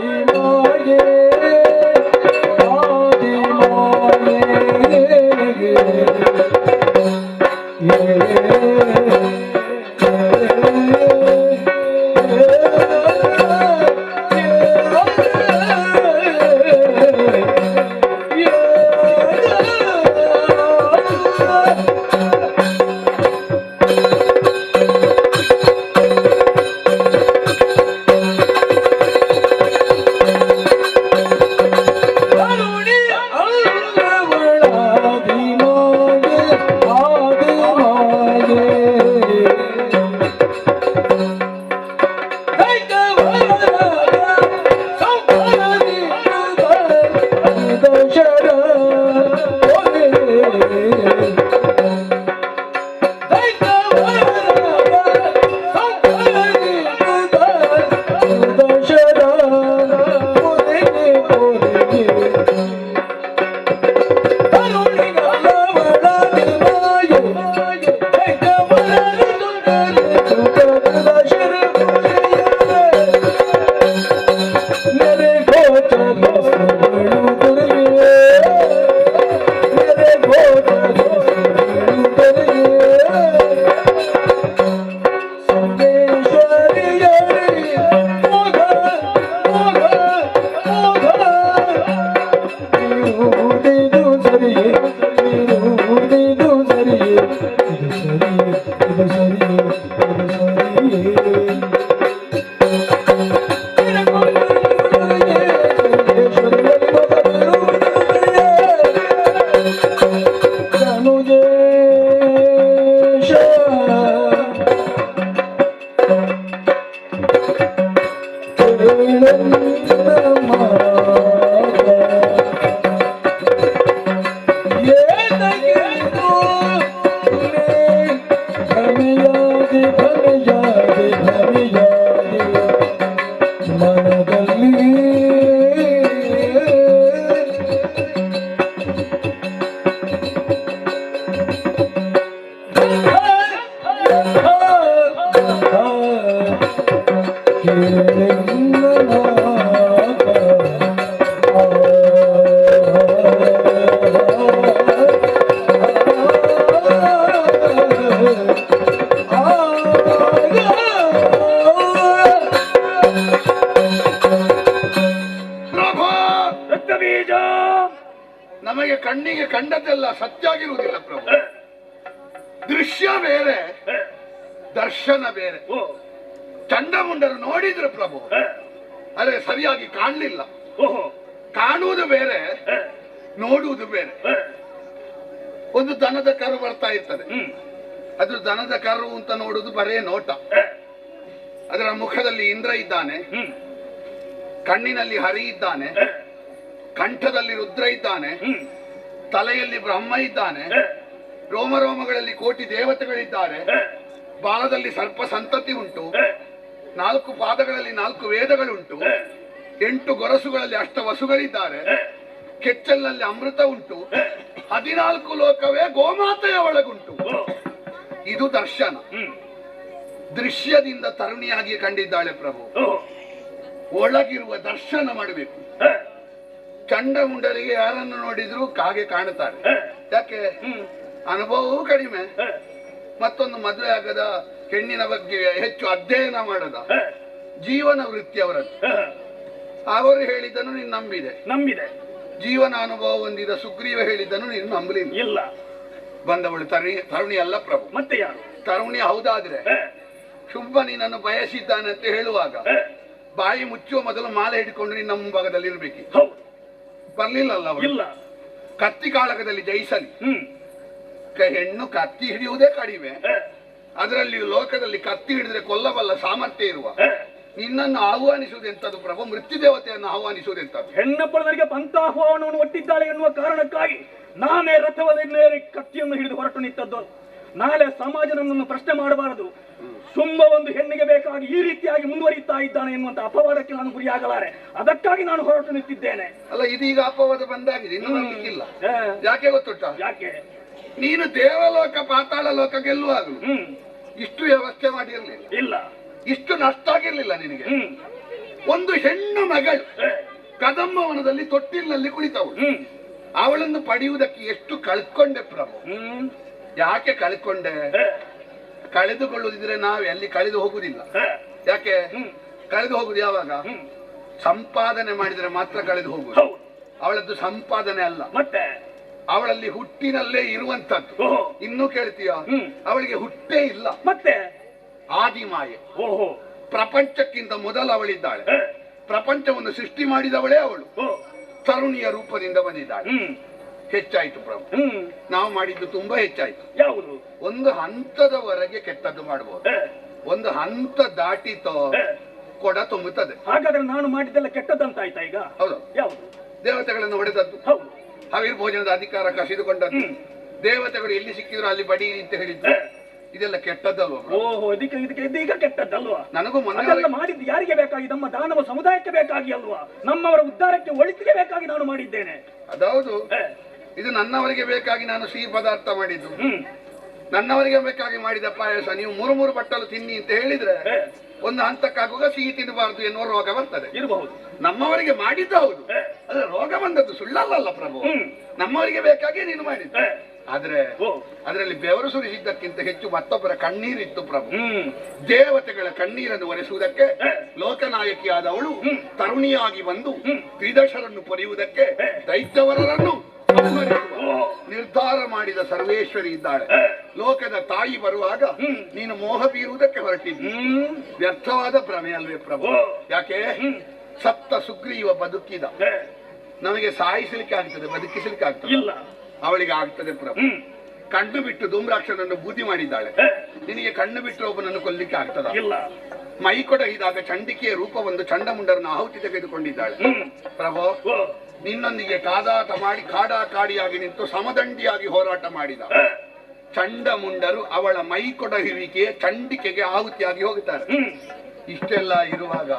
ನಮಗೆ ಕಣ್ಣಿಗೆ ಕಂಡದ್ದೆಲ್ಲ ಸತ್ಯ ಆಗಿರುವುದಿಲ್ಲ ಪ್ರಭು. ದೃಶ್ಯ ಬೇರೆ, ದರ್ಶನ ಬೇರೆ. ಚಂಡಮುಂಡರು ನೋಡಿದ್ರು ಪ್ರಭು, ಅದೇ ಸರಿಯಾಗಿ ಕಾಣಲಿಲ್ಲ. ಕಾಣುವುದು ಬೇರೆ, ನೋಡುವುದು ಬೇರೆ. ಒಂದು ದನದ ಕರು ಬರ್ತಾ ಇರ್ತದೆ, ಅದು ದನದ ಕರು ಅಂತ ನೋಡುವುದು ಬರೇ ನೋಟ. ಅದರ ಮುಖದಲ್ಲಿ ಇಂದ್ರ ಇದ್ದಾನೆ, ಕಣ್ಣಿನಲ್ಲಿ ಹರಿ ಇದ್ದಾನೆ, ಕಂಠದಲ್ಲಿ ರುದ್ರ ಇದ್ದಾನೆ, ತಲೆಯಲ್ಲಿ ಬ್ರಹ್ಮ ಇದ್ದಾನೆ, ರೋಮ ರೋಮಗಳಲ್ಲಿ ಕೋಟಿ ದೇವತೆಗಳಿದ್ದಾರೆ, ಬಾಲದಲ್ಲಿ ಸರ್ಪ ಸಂತತಿ ಉಂಟು, 4 ಪಾದಗಳಲ್ಲಿ 4 ವೇದಗಳುಂಟು, 8 ಗೊರಸುಗಳಲ್ಲಿ ಅಷ್ಟವಸುಗಳಿದ್ದಾರೆ, ಕೆಚ್ಚಲಿನಲ್ಲಿ ಅಮೃತ ಉಂಟು, 14 ಲೋಕವೇ ಗೋಮಾತೆಯ ಒಳಗುಂಟು. ಇದು ದರ್ಶನ. ದೃಶ್ಯದಿಂದ ತರುಣಿಯಾಗಿ ಕಂಡಿದ್ದಾಳೆ ಪ್ರಭು. ಒಳಗಿರುವ ದರ್ಶನ ಮಾಡಬೇಕು. ಚಂಡಮುಂಡರಿಗೆ ಯಾರನ್ನು ನೋಡಿದ್ರು ಕಾಗೆ ಕಾಣುತ್ತಾರೆ. ಯಾಕೆ? ಅನುಭವವೂ ಕಡಿಮೆ, ಮತ್ತೊಂದು ಮದುವೆ ಆಗದ ಹೆಣ್ಣಿನ ಬಗ್ಗೆ ಹೆಚ್ಚು ಅಧ್ಯಯನ ಮಾಡದ ಜೀವನ ವೃತ್ತಿ ಅವರದ್ದು. ಅವರು ಹೇಳಿದ್ದನ್ನು ನೀನು ನಂಬಿದೆ. ಜೀವನ ಅನುಭವ ಹೊಂದಿದ ಸುಗ್ರೀವ ಹೇಳಿದ್ದನ್ನು ನೀನು ನಂಬಲಿಲ್ಲ. ಇಲ್ಲ. ಬಂದವಳು ತರುಣಿ ಅಲ್ಲ ಪ್ರಭು. ಮತ್ತೆ ಯಾರು? ತರುಣಿ ಹೌದಾದ್ರೆ ಶುಂಭ ನಿನ್ನನ್ನು ಬಯಸಿದ್ದಾನೆ ಅಂತ ಹೇಳುವಾಗ ಬಾಯಿ ಮುಚ್ಚುವ ಮೊದಲು ಮಾಲೆ ಹಿಡ್ಕೊಂಡು ನಿನ್ನ ಮುಂಭಾಗದಲ್ಲಿ ಇರ್ಬೇಕಿತ್ತು. ಬರ್ಲಿಲ್ಲಲ್ಲ ಅವಳು. ಇಲ್ಲ. ಕತ್ತಿ ಕಾಳಗದಲ್ಲಿ ಜಯಿಸಲಿ. ಹೆಣ್ಣು ಕತ್ತಿ ಹಿಡಿಯುವುದೇ ಕಡಿಮೆ, ಅದರಲ್ಲಿ ಲೋಕದಲ್ಲಿ ಕತ್ತಿ ಹಿಡಿದ್ರೆ ಕೊಲ್ಲಬಲ್ಲ ಸಾಮರ್ಥ್ಯ ಇರುವ ನಿನ್ನನ್ನು ಆಹ್ವಾನಿಸುವುದೆಂತದ್ದು ಪ್ರಭು? ಮೃತ್ಯು ದೇವತೆಯನ್ನು ಆಹ್ವಾನಿಸುವುದೆಂತದ್ದು? ಹೆಣ್ಣಪ್ಪಳವರಿಗೆ ಪಂಥಾಹ್ವಾನವನ್ನು ಒಟ್ಟಿದ್ದಾಳೆ ಎನ್ನುವ ಕಾರಣಕ್ಕಾಗಿ ನಾನೇ ರಥವನ್ನೇರಿ ಕತ್ತಿಯನ್ನು ಹಿಡಿದು ಹೊರಟು ನಿಂತದ್ದು. ನಾಳೆ ಸಮಾಜ ನನ್ನನ್ನು ಪ್ರಶ್ನೆ ಮಾಡಬಾರದು. ಶುಂಭ ಒಂದು ಹೆಣ್ಣಿಗೆ ಬೇಕಾಗಿ ಈ ರೀತಿಯಾಗಿ ಮುಂದುವರಿಯುತ್ತಾ ಇದ್ದಾನೆ ಎನ್ನುವಂತ ಅಪವಾದಕ್ಕೆ ನಾನು ಗುರಿಯಾಗಲಾರೆ. ಅದಕ್ಕಾಗಿ ನಾನು ಹೊರಟು ನಿಂತಿದ್ದೇನೆ. ಅಲ್ಲ, ಇದೀಗ ಅಪವಾದ ಬಂದಾಗಿದೆ, ಇನ್ನು ಬರ್ಲಿಕ್ಕಿಲ್ಲ. ಯಾಕೆ ಗೊತ್ತುಂಟ? ಯಾಕೆ? ನೀನು ದೇವಲೋಕ ಪಾತಾಳ ಲೋಕ ಗೆಲ್ಲುವಾಗಲು ಇಷ್ಟು ವ್ಯವಸ್ಥೆ ಮಾಡಿರ್ಲಿಲ್ಲ. ಇಲ್ಲ. ಇಷ್ಟು ನಷ್ಟ ಆಗಿರ್ಲಿಲ್ಲ ನಿನಗೆ. ಒಂದು ಹೆಣ್ಣು ಮಗಳು ಕದಂಬವನದಲ್ಲಿ ತೊಟ್ಟಿಲಿನಲ್ಲಿ ಕುಳಿತವಳು. ಅವಳನ್ನು ಪಡೆಯುವುದಕ್ಕೆ ಎಷ್ಟು ಕಳ್ಕೊಂಡೆ ಪ್ರಭು. ಯಾಕೆ ಕಳ್ಕೊಂಡೆ? ಕಳೆದುಕೊಳ್ಳುವುದಿದ್ರೆ ನಾವು ಎಲ್ಲಿ ಕಳೆದು ಹೋಗುದಿಲ್ಲ. ಯಾಕೆ ಕಳೆದು ಹೋಗುದು? ಯಾವಾಗ ಸಂಪಾದನೆ ಮಾಡಿದ್ರೆ ಮಾತ್ರ ಕಳೆದು ಹೋಗುದು. ಅವಳದ್ದು ಸಂಪಾದನೆ ಅಲ್ಲ, ಮತ್ತೆ ಅವಳಲ್ಲಿ ಹುಟ್ಟಿನಲ್ಲೇ ಇರುವಂತದ್ದು. ಇನ್ನೂ ಕೇಳ್ತೀಯ? ಅವಳಿಗೆ ಹುಟ್ಟೇ ಇಲ್ಲ, ಮತ್ತೆ ಆದಿಮಾಯೆ. ಪ್ರಪಂಚಕ್ಕಿಂತ ಮೊದಲು ಅವಳಿದ್ದಾಳೆ. ಪ್ರಪಂಚವನ್ನು ಸೃಷ್ಟಿ ಮಾಡಿದವಳೇ ಅವಳು. ತರುಣಿಯ ರೂಪದಿಂದ ಬಂದಿದ್ದಾಳೆ. ಹೆಚ್ಚಾಯ್ತು ಪ್ರಭು, ನಾವು ಮಾಡಿದ್ದು ತುಂಬಾ ಹೆಚ್ಚಾಯ್ತು. ಯಾವುದು? ಒಂದು ಹಂತದವರೆಗೆ ಕೆಟ್ಟದ್ದು ಮಾಡಬಹುದು, ಒಂದು ಹಂತ ದಾಟಿತೋ ಕೊಡ ತುಂಬುತ್ತದೆ. ಹಾಗಾದ್ರೆ ನಾನು ಮಾಡಿದ್ದೆಲ್ಲ ಕೆಟ್ಟದಂತಾಯ್ತಾ ಈಗ? ಹೌದು. ಯಾವುದು? ದೇವತೆಗಳನ್ನು ಹೊಡೆದದ್ದು, ಹೌದು. ಹವಿರ್ ಭೋಜನದ ಅಧಿಕಾರ ಕಸಿದುಕೊಂಡದ್ದು, ದೇವತೆಗಳು ಎಲ್ಲಿ ಸಿಕ್ಕಿದ್ರು ಅಲ್ಲಿ ಬಡಿ ಅಂತ ಹೇಳಿದ್ದು, ಇದೆಲ್ಲ ಕೆಟ್ಟದ್ದಲ್ವ? ಓಹೋ, ಇದಕ್ಕೆ ಇದೀಗ ಕೆಟ್ಟದ್ದಲ್ವಾ? ನನಗೂ ಅದೆಲ್ಲ ಮಾಡಿದ್ದು ಯಾರಿಗೆ ಬೇಕಾಗಿ? ನಮ್ಮ ದಾನವ ಸಮುದಾಯಕ್ಕೆ ಬೇಕಾಗಿ ಅಲ್ವಾ? ನಮ್ಮವರ ಉದ್ಧಾರಕ್ಕೆ ಒಳಿತಿಗೆ ಬೇಕಾಗಿ ನಾನು ಮಾಡಿದ್ದೇನೆ. ಅದೌದು. ಇದು ನನ್ನವರಿಗೆ ಬೇಕಾಗಿ ನಾನು ಸಿಹಿ ಪದಾರ್ಥ ಮಾಡಿದ್ದು, ನನ್ನವರಿಗೆ ಬೇಕಾಗಿ ಮಾಡಿದ ಪಾಯಸ. ನೀವು 3 ಬಟ್ಟಲು ತಿನ್ನಿ ಅಂತ ಹೇಳಿದ್ರೆ ಒಂದು ಹಂತಕ್ಕಾಗುವಾಗ ಸಿಹಿ ತಿನ್ನಬಾರದು ಎನ್ನುವ ರೋಗ ಬರ್ತದೆ. ಇರಬಹುದು. ನಮ್ಮವರಿಗೆ ಮಾಡಿದ್ದು ಹೌದು, ಆದ್ರೆ ರೋಗ ಬಂದದ್ದು ಸುಳ್ಳಲ್ಲ ಪ್ರಭು. ನಮ್ಮವರಿಗೆ ಬೇಕಾಗಿ ನೀನು ಮಾಡಿದ್ದು. ಆದ್ರೆ ಅದರಲ್ಲಿ ಬೆವರು ಸುರಿಸಿದ್ದಕ್ಕಿಂತ ಹೆಚ್ಚು ಮತ್ತೊಬ್ಬರ ಕಣ್ಣೀರಿತ್ತು ಪ್ರಭು. ದೇವತೆಗಳ ಕಣ್ಣೀರನ್ನು ಒರೆಸುವುದಕ್ಕೆ ಲೋಕನಾಯಕಿಯಾದವಳು ತರುಣಿಯಾಗಿ ಬಂದು ತ್ರಿದಶರನ್ನು ಪೊರೆಯುವುದಕ್ಕೆ ದೈತ್ಯವರನ್ನು ನಿರ್ಧಾರ ಮಾಡಿದ ಸರ್ವೇಶ್ವರಿ ಇದ್ದಾಳೆ. ಲೋಕದ ತಾಯಿ ಬರುವಾಗ ನೀನು ಮೋಹ ಬೀರುವುದಕ್ಕೆ ಹೊರಟಿದ್ದಿ. ವ್ಯರ್ಥವಾದ ಭ್ರಮೆ ಅಲ್ವೇ ಪ್ರಭು? ಯಾಕೆ? ಸತ್ತ ಸುಗ್ರೀವ ಬದುಕಿದ. ನಮಗೆ ಸಾಯಿಸಲಿಕ್ಕೆ ಆಗ್ತದೆ, ಬದುಕಿಸಲಿಕ್ಕೆ ಆಗ್ತದೆ ಇಲ್ಲ. ಅವಳಿಗೆ ಆಗ್ತದೆ ಪ್ರಭು. ಕಣ್ಣು ಬಿಟ್ಟು ಧೂಮ್ರಾಕ್ಷನನ್ನು ಬೂದಿ ಮಾಡಿದ್ದಾಳೆ. ನಿನಗೆ ಕಣ್ಣು ಬಿಟ್ಟು ಒಬ್ಬನನ್ನು ಕೊಲ್ಲಿಕ್ಕೆ ಆಗ್ತದ ಇಲ್ಲ. ಮೈ ಕೊಡಹಿದಾಗ ಚಂಡಿಕೆಯ ರೂಪವೊಂದು ಚಂಡಮುಂಡರನ್ನು ಆಹುತಿ ತೆಗೆದುಕೊಂಡಿದ್ದಾಳೆ ಪ್ರಭು. ನಿನ್ನೊಂದಿಗೆ ಕಾದಾಟ ಮಾಡಿ ಕಾಡಿಯಾಗಿ ನಿಂತು ಸಮದಂಡಿಯಾಗಿ ಹೋರಾಟ ಮಾಡಿದ ಚಂಡಮುಂಡರು ಅವಳ ಮೈ ಕೊಡಹಿವಿಕೆಯ ಚಂಡಿಕೆಗೆ ಆಹುತಿಯಾಗಿ ಹೋಗುತ್ತಾರೆ. ಇಷ್ಟೆಲ್ಲ ಇರುವಾಗ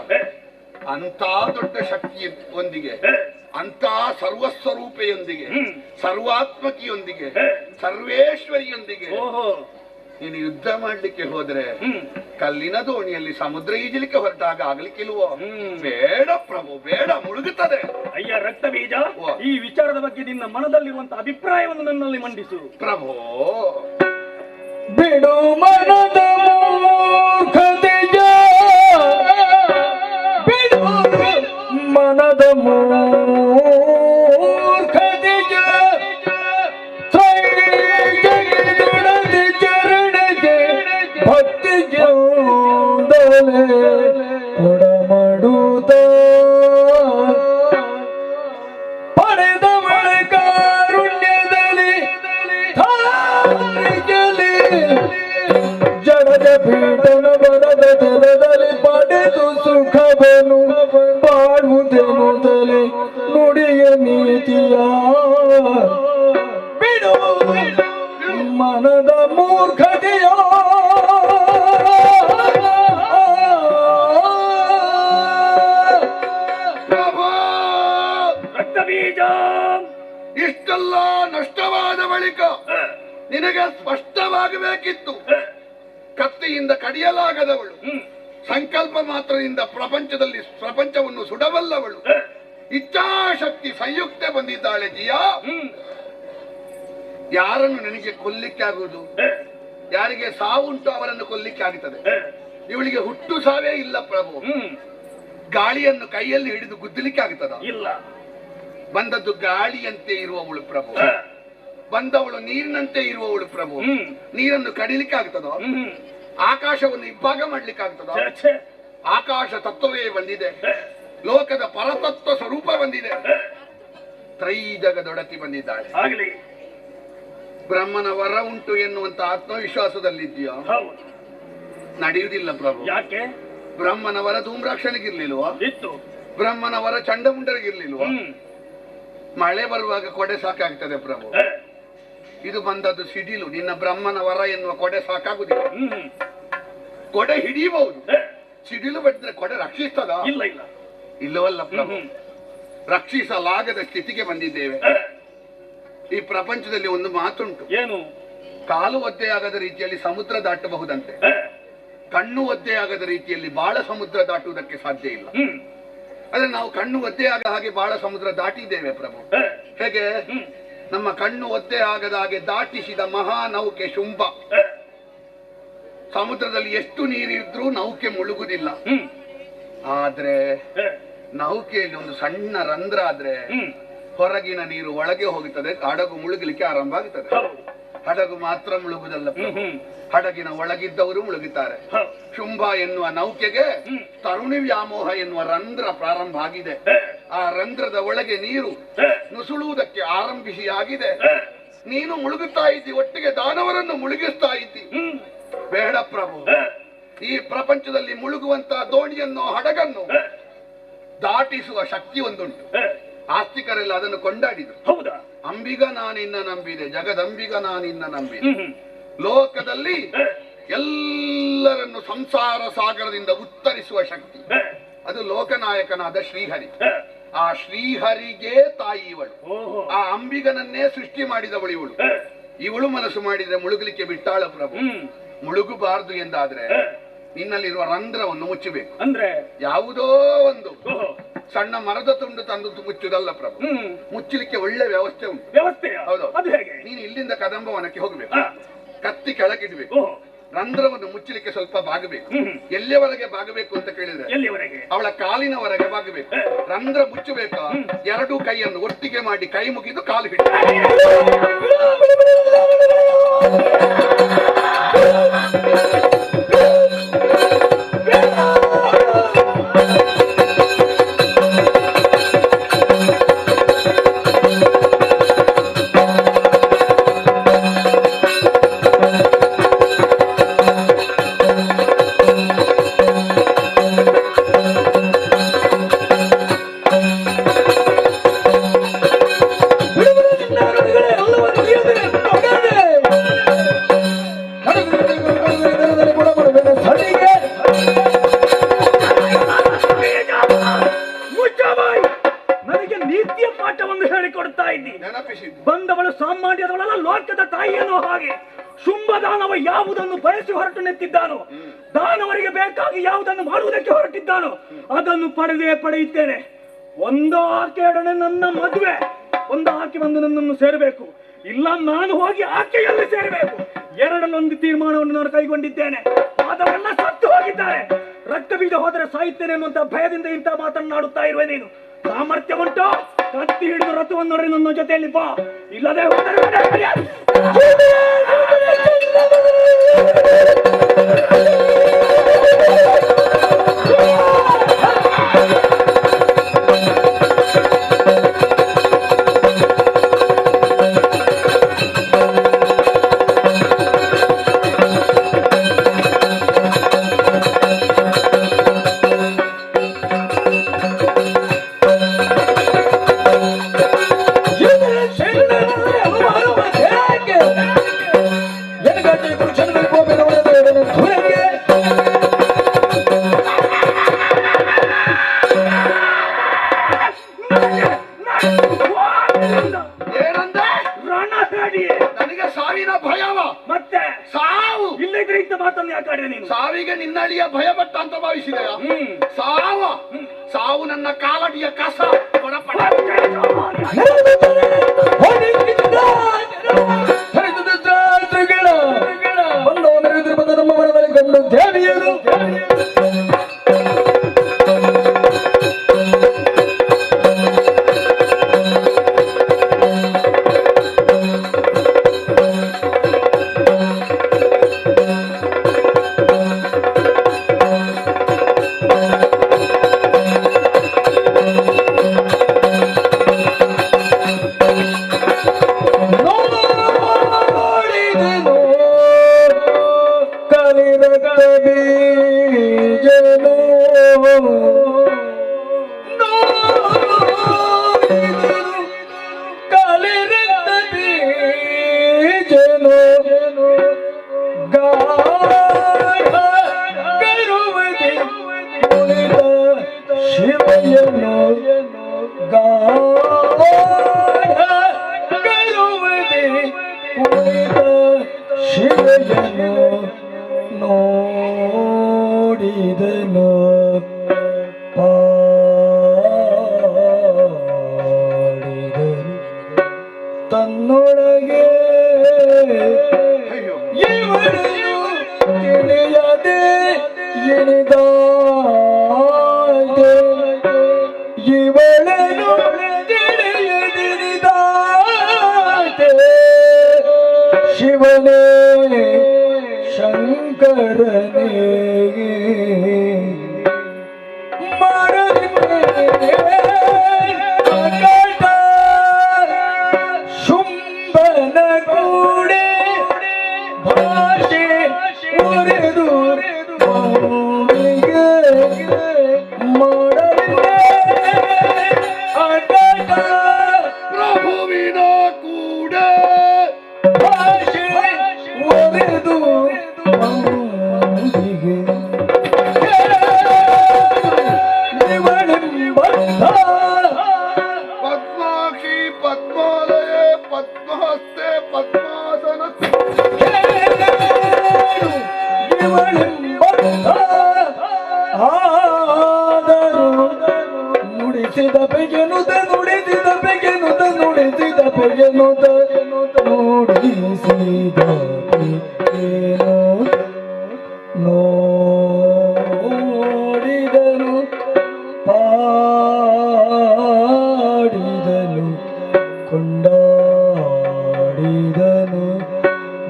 ಅಂತ ದೊಡ್ಡ ಶಕ್ತಿಯೊಂದಿಗೆ, ಅಂತ ಸರ್ವಸ್ವರೂಪೆಯೊಂದಿಗೆ, ಸರ್ವಾತ್ಮಕಿಯೊಂದಿಗೆ, ಸರ್ವೇಶ್ವರಿಯೊಂದಿಗೆ ನೀನು ಯುದ್ಧ ಮಾಡ್ಲಿಕ್ಕೆ ಹೋದ್ರೆ ಕಲ್ಲಿನ ದೋಣಿಯಲ್ಲಿ ಸಮುದ್ರ ಈಜಲಿಕ್ಕೆ ಹೊರಟಾಗ ಆಗ್ಲಿಕ್ಕಿಲ್ವೋ? ಬೇಡ ಪ್ರಭು, ಬೇಡ, ಮುಳುಗುತ್ತದೆ. ಅಯ್ಯ ರಕ್ತ ಬೀಜ, ಈ ವಿಚಾರದ ಬಗ್ಗೆ ನಿನ್ನ ಮನದಲ್ಲಿರುವಂತಹ ಅಭಿಪ್ರಾಯವನ್ನು ನನ್ನಲ್ಲಿ ಮಂಡಿಸು ಪ್ರಭು. ಬಿಡು ಮನದ ಮೂರ್ಖತೆಯ, ಬಿಡು ಮನದ ಮೂರ್ಖತೆಯ, ಭಕ್ತಿ ಜೋದಲೆ ಕೊಡಮಡುತ್ತ ಪಡೆದವಳ ಕಾರುಣ್ಯದಲ್ಲಿ ಜಡದ ಪೀಠನ ಬರದ ಜನದಲ್ಲಿ ಪಡೆದು ಸುಖವನು ಬಾಳುವುದೆನುದಲೆ ನುಡಿಯ ನೀತಿಯ. ಬಿಡು ಮನದ ಮೂರ್ಖತೆಯ, ರಕ್ತ ಬೀಜ. ಇಷ್ಟೆಲ್ಲ ನಷ್ಟವಾದ ಬಳಿಕ ನಿನಗೆ ಸ್ಪಷ್ಟವಾಗಬೇಕಿತ್ತು. ಕತ್ತಿಯಿಂದ ಕಡಿಯಲಾಗದವಳು, ಸಂಕಲ್ಪ ಮಾತ್ರದಿಂದ ಪ್ರಪಂಚವನ್ನು ಸುಡಬಲ್ಲವಳು, ಇಚ್ಛಾಶಕ್ತಿ ಸಂಯುಕ್ತ ಬಂದಿದ್ದಾಳೆ ಜಿಯಾ. ಯಾರನ್ನು ನಿನಗೆ ಕೊಲ್ಲಿಕ್ಕೆ ಆಗುವುದು? ಯಾರಿಗೆ ಸಾವುಂಟು ಅವರನ್ನು ಕೊಲ್ಲಿಕ್ಕೆ ಆಗುತ್ತದೆ. ಇವಳಿಗೆ ಹುಟ್ಟು ಸಾವೇ ಇಲ್ಲ ಪ್ರಭು. ಗಾಳಿಯನ್ನು ಕೈಯಲ್ಲಿ ಹಿಡಿದು ಗುದ್ದಲಿಕ್ಕೆ ಆಗುತ್ತದ? ಇಲ್ಲ. ಬಂದದ್ದು ಗಾಳಿಯಂತೆ ಇರುವವಳು ಪ್ರಭು, ಬಂದವಳು ನೀರಿನಂತೆ ಇರುವವಳು ಪ್ರಭು. ನೀರನ್ನು ಕಡಿಲಿಕ್ಕೆ ಆಗ್ತದ? ಆಕಾಶವನ್ನು ಇಬ್ಬಾಗ ಮಾಡ್ಲಿಕ್ಕೆ ಆಗ್ತದ? ಆಕಾಶ ತತ್ವವೇ ಬಂದಿದೆ, ಲೋಕದ ಪರತತ್ವ ಸ್ವರೂಪ ಬಂದಿದೆ, ತ್ರೈಜಗದೊಡತಿ ಬಂದಿದ್ದಾಳೆ. ಆಗಲಿ. ಬ್ರಹ್ಮನ ವರ ಉಂಟು ಎನ್ನುವಂತ ಆತ್ಮವಿಶ್ವಾಸದಲ್ಲಿದ್ದೀಯೋ? ನಡೆಯುವುದಿಲ್ಲ ಪ್ರಭು. ಯಾಕೆ? ಬ್ರಹ್ಮನ ವರ ಧೂಮ್ರಾಕ್ಷನಿಗಿರ್ಲಿಲ್ವಾ? ಇತ್ತು. ಬ್ರಹ್ಮನ ವರ ಚಂಡಮುಂಡರಿಗಿರ್ಲಿಲ್ವಾ? ಮಳೆ ಬರುವಾಗ ಕೊಡೆ ಸಾಕಾಗ್ತದೆ ಪ್ರಭು. ಇದು ಬಂದದ್ದು ಸಿಡಿಲು. ನಿನ್ನ ಬ್ರಹ್ಮನ ವರ ಎನ್ನುವ ಕೊಡೆ ಸಾಕಾಗುದಿಲ್ಲ. ಕೊಡೆ ಹಿಡಿಯಬಹುದು, ಸಿಡಿಲು ಬಡಿದ್ರೆ ಕೊಡೆ ರಕ್ಷಿಸ್ತದ? ಇಲ್ಲ ಇಲ್ಲ. ಇಲ್ಲವಲ್ಲ ಪ್ರಭು, ರಕ್ಷಿಸಲಾಗದ ಸ್ಥಿತಿಗೆ ಬಂದಿದ್ದೇವೆ. ಈ ಪ್ರಪಂಚದಲ್ಲಿ ಒಂದು ಮಾತುಂಟು. ಏನು? ಕಾಲು ಒದ್ದೆಯಾಗದ ರೀತಿಯಲ್ಲಿ ಸಮುದ್ರ ದಾಟಬಹುದಂತೆ, ಕಣ್ಣು ಒದ್ದೆಯಾಗದ ರೀತಿಯಲ್ಲಿ ಬಾಳ ಸಮುದ್ರ ದಾಟುವುದಕ್ಕೆ ಸಾಧ್ಯ ಇಲ್ಲ. ಆದ್ರೆ ನಾವು ಕಣ್ಣು ಒದ್ದೆಯಾಗ ಹಾಗೆ ಬಾಳ ಸಮುದ್ರ ದಾಟಿದ್ದೇವೆ ಪ್ರಭು. ಹೇಗೆ? ನಮ್ಮ ಕಣ್ಣು ಒದ್ದೆ ಆಗದ ಹಾಗೆ ದಾಟಿಸಿದ ಮಹಾನೌಕೆ ಶುಂಭ. ಸಮುದ್ರದಲ್ಲಿ ಎಷ್ಟು ನೀರಿದ್ರೂ ನೌಕೆ ಮುಳುಗುದಿಲ್ಲ. ಆದ್ರೆ ನೌಕೆಯಲ್ಲಿ ಒಂದು ಸಣ್ಣ ರಂಧ್ರ ಆದ್ರೆ ಹೊರಗಿನ ನೀರು ಒಳಗೆ ಹೋಗುತ್ತದೆ, ಹಡಗು ಮುಳುಗಲಿಕ್ಕೆ ಆರಂಭ ಆಗುತ್ತದೆ. ಹಡಗು ಮಾತ್ರ ಮುಳುಗುದಲ್ಲ ಪ್ರಭು, ಹಡಗಿನ ಒಳಗಿದ್ದವರು ಮುಳುಗುತ್ತಾರೆ. ಶುಂಭ ಎನ್ನುವ ನೌಕೆಗೆ ತರುಣಿ ವ್ಯಾಮೋಹ ಎನ್ನುವ ರಂಧ್ರ ಪ್ರಾರಂಭ ಆಗಿದೆ. ಆ ರಂಧ್ರದ ಒಳಗೆ ನೀರು ನುಸುಳುವುದಕ್ಕೆ ಆರಂಭಿಸಿ ಆಗಿದೆ. ನೀನು ಮುಳುಗುತ್ತಾ ಇದ್ದಿ, ಒಟ್ಟಿಗೆ ದಾನವರನ್ನು ಮುಳುಗಿಸ್ತಾ ಇದ್ದಿ. ಬೇಡ ಪ್ರಭು, ಈ ಪ್ರಪಂಚದಲ್ಲಿ ಮುಳುಗುವಂತ ದೋಣಿಯನ್ನು ಹಡಗನ್ನು ದಾಟಿಸುವ ಶಕ್ತಿ ಒಂದುಂಟು. ಆಸ್ತಿಕರೆಲ್ಲ ಅದನ್ನು ಕೊಂಡಾಡಿದ್ರು. ಹೌದಾ? ಅಂಬಿಗ ನಾನಿನ್ನ ನಂಬಿದೆ, ಜಗದಂಬಿಗ ನಾನಿನ್ನ ನಂಬಿದೆ. ಲೋಕದಲ್ಲಿ ಎಲ್ಲರನ್ನು ಸಂಸಾರ ಸಾಗರದಿಂದ ಉತ್ತರಿಸುವ ಶಕ್ತಿ ಅದು ಲೋಕನಾಯಕನಾದ ಶ್ರೀಹರಿ. ಆ ಶ್ರೀಹರಿಗೆ ತಾಯಿ ಇವಳು. ಆ ಅಂಬಿಗನನ್ನೇ ಸೃಷ್ಟಿ ಮಾಡಿದವಳು ಇವಳು. ಇವಳು ಮನಸ್ಸು ಮಾಡಿದ್ರೆ ಮುಳುಗಲಿಕ್ಕೆ ಬಿಟ್ಟಾಳ ಪ್ರಭು. ಮುಳುಗಬಾರದು ಎಂದಾದ್ರೆ ನಿನ್ನಲ್ಲಿರುವ ರಂಧ್ರವನ್ನು ಮುಚ್ಚಬೇಕು. ಅಂದ್ರೆ ಯಾವುದೋ ಒಂದು ಸಣ್ಣ ಮರದ ತುಂಡು ತಂದು ಮುಚ್ಚುದಲ್ಲ ಪ್ರಭು, ಮುಚ್ಚಲಿಕ್ಕೆ ಒಳ್ಳೆ ವ್ಯವಸ್ಥೆ ಉಂಟು. ವ್ಯವಸ್ಥೆ? ಹೌದು. ಅದು ಹೇಗೆ? ನೀನು ಇಲ್ಲಿಂದ ಕದಂಬವನಕ್ಕೆ ಹೋಗ್ಬೇಕು, ಕತ್ತಿ ಕೆಳಗಿಡ್ಬೇಕು, ರಂಧ್ರವನ್ನು ಮುಚ್ಚಲಿಕ್ಕೆ ಸ್ವಲ್ಪ ಬಾಗಬೇಕು. ಎಲ್ಲಿಯವರೆಗೆ ಬಾಗಬೇಕು ಅಂತ ಕೇಳಿದ್ರೆ ಎಲ್ಲಿವರೆಗೆ? ಅವಳ ಕಾಲಿನವರೆಗೆ ಬಾಗಬೇಕು. ರಂಧ್ರ ಮುಚ್ಚಬೇಕಾ? ಎರಡೂ ಕೈಯನ್ನು ಒಟ್ಟಿಗೆ ಮಾಡಿ ಕೈ ಮುಗಿದು ಕಾಲು ಹಿಡಿದು ನನಗೆ ನೀತಿಯ ಪಾಠವನ್ನು ಹೇಳಿಕೊಡ್ತಾ ಇದ್ದಿ. ಬಂದವಳು ಸಾಮಾನ್ಯದವಳಲ್ಲ, ಲೋಕದ ತಾಯಿಯನ್ನು ಹಾಗೆ. ಶುಂಭ ದಾನವ ಯಾವುದನ್ನು ಬಯಸಿ ಹೊರಟು ನಿಂತಿದ್ದಾನೋ, ದಾನವರಿಗೆ ಬೇಕಾಗಿ ಯಾವುದನ್ನು ಮಾಡುವುದಕ್ಕೆ ಹೊರಟಿದ್ದಾನೋ ಅದನ್ನು ಪಡೆಯುತ್ತೇನೆ. ಒಂದು ಆಕೆಯೊಡನೆ ನನ್ನ ಮದುವೆ, ಒಂದು ಆಕೆ ಬಂದು ನನ್ನನ್ನು ಸೇರಬೇಕು, ಇಲ್ಲ ನಾನು ಹೋಗಿ ಆಕೆಯಲ್ಲಿ ಸೇರಬೇಕು. ಎರಡಲ್ಲೊಂದು ತೀರ್ಮಾನವನ್ನು ನಾನು ಕೈಗೊಂಡಿದ್ದೇನೆ. ಅದರೆಲ್ಲ ಸತ್ತು ಹೋಗಿದ್ದಾರೆ. ರಕ್ತ ಬೀಜ ಹೋದರೆ ಸಾಯುತ್ತೇನೆ ಅನ್ನುವಂತ ಭಯದಿಂದ ಇಂಥ ಮಾತನ್ನಾಡುತ್ತಾ ಇರುವೆ ನೀನು. ಸಾಮರ್ಥ್ಯ ಉಂಟು, ಕತ್ತಿ ಹಿಡಿದು ರಥವನ್ನು ನೋಡಿ ನನ್ನ ಜೊತೆಯಲ್ಲಿ ಬಾ, ಇಲ್ಲದೆ ಹೋದರೆ ಏನಂದೆ? ರಣ ಹೇಳಿ. ನನಗೆ ಸಾವಿನ ಭಯವ. ಮತ್ತೆ ಸಾವು ಇಲ್ಲದ್ರೆ ಇಂಥ ಮಾತನ್ನು ಯಾಕೆ ಆಡಿದೆ ನೀನು? ಸಾವಿಗೆ ನಿನ್ನಳಿಯ ಭಯಪಟ್ಟ ಅಂತ ಭಾವಿಸಿದೆಯ? ಸಾವು ನನ್ನ ಕಾಲಡಿಯ ಕಸ ಪಡಪಡ. ನಮ್ಮ ಮನದಲ್ಲಿ ಗಂಡು ದೇವಿಯರು ನೋಡಿದನು ಪಾಡಿದನು ತನ್ನೊಳಗೆ ಇವಳನ್ನು ತಿಳಿಯದೆ ಎಣಿದಾದೆ ಇವಳನ್ನು ತಿಳಿಯದಿರಿದಾದೆ ಶಿವನೇ ಶಂಕರನೇ ಶುಂಭನ ಕೂಡೆ ಭಾಷೆ ಉರಿದು ಪ್ರಭುವಿನ ಕೂಡ ಭಾಷೆ ಒರೆದು ಪದ್ಮಾಕ್ಷಿ ಪದ್ಮಾಲಯ ಪದ್ಮಹಸ್ತೆ ಪದ್ಮಾಸನ ಆದರೂ ನುಡಿಸಿದ ಬೆಗೆನುತ ನುಡಿಸಿದ ಬೆಗೆನುತ ನುಡಿಸಿದ ಬೆಗೆನುತ ನುಡಿಸಿದ ನೋಡಿದನು ಪಾಡಿದನು ಕೊಂಡಾಡಿದನು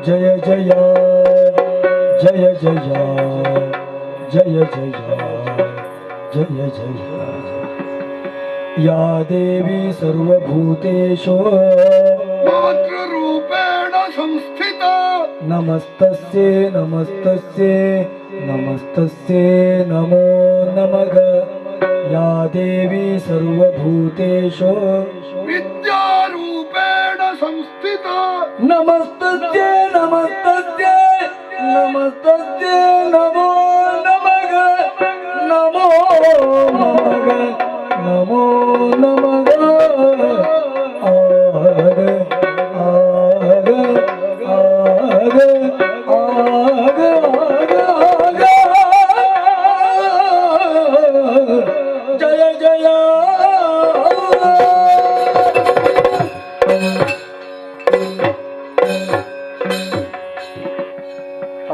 ಜಯ ಜಯ ಜಯ ಜಯ ಜಯ ಜಯ ಜಯ ಜಯ ಯಾ ದೇವಿ ಸರ್ವಭೂತೇಷು ಮಾತೃರೂಪೇಣ ಸಂಸ್ಥಿತ ನಮಸ್ತಸ್ಯೆ ನಮಸ್ತಸ್ಯೆ ನಮಸ್ತಸ್ಯೆ ನಮೋ ನಮಃ ಯಾ ದೇವಿ ಸರ್ವಭೂತೇಷು ವಿದ್ಯಾರೂಪೇಣ ಸಂಸ್ಥಿತ ನಮಸ್ತಸ್ಯೆ ನಮಸ್ತಸ್ಯೆ ನಮಸ್ತಸ್ಯೆ ನಮೋ ನಮಃ ನಮೋ ನಮಃ ನಮೋ ನಮಃ ಆಗ ಆಗ ಆಗ ಆಗ ಆಗ ಜಯ ಜಯ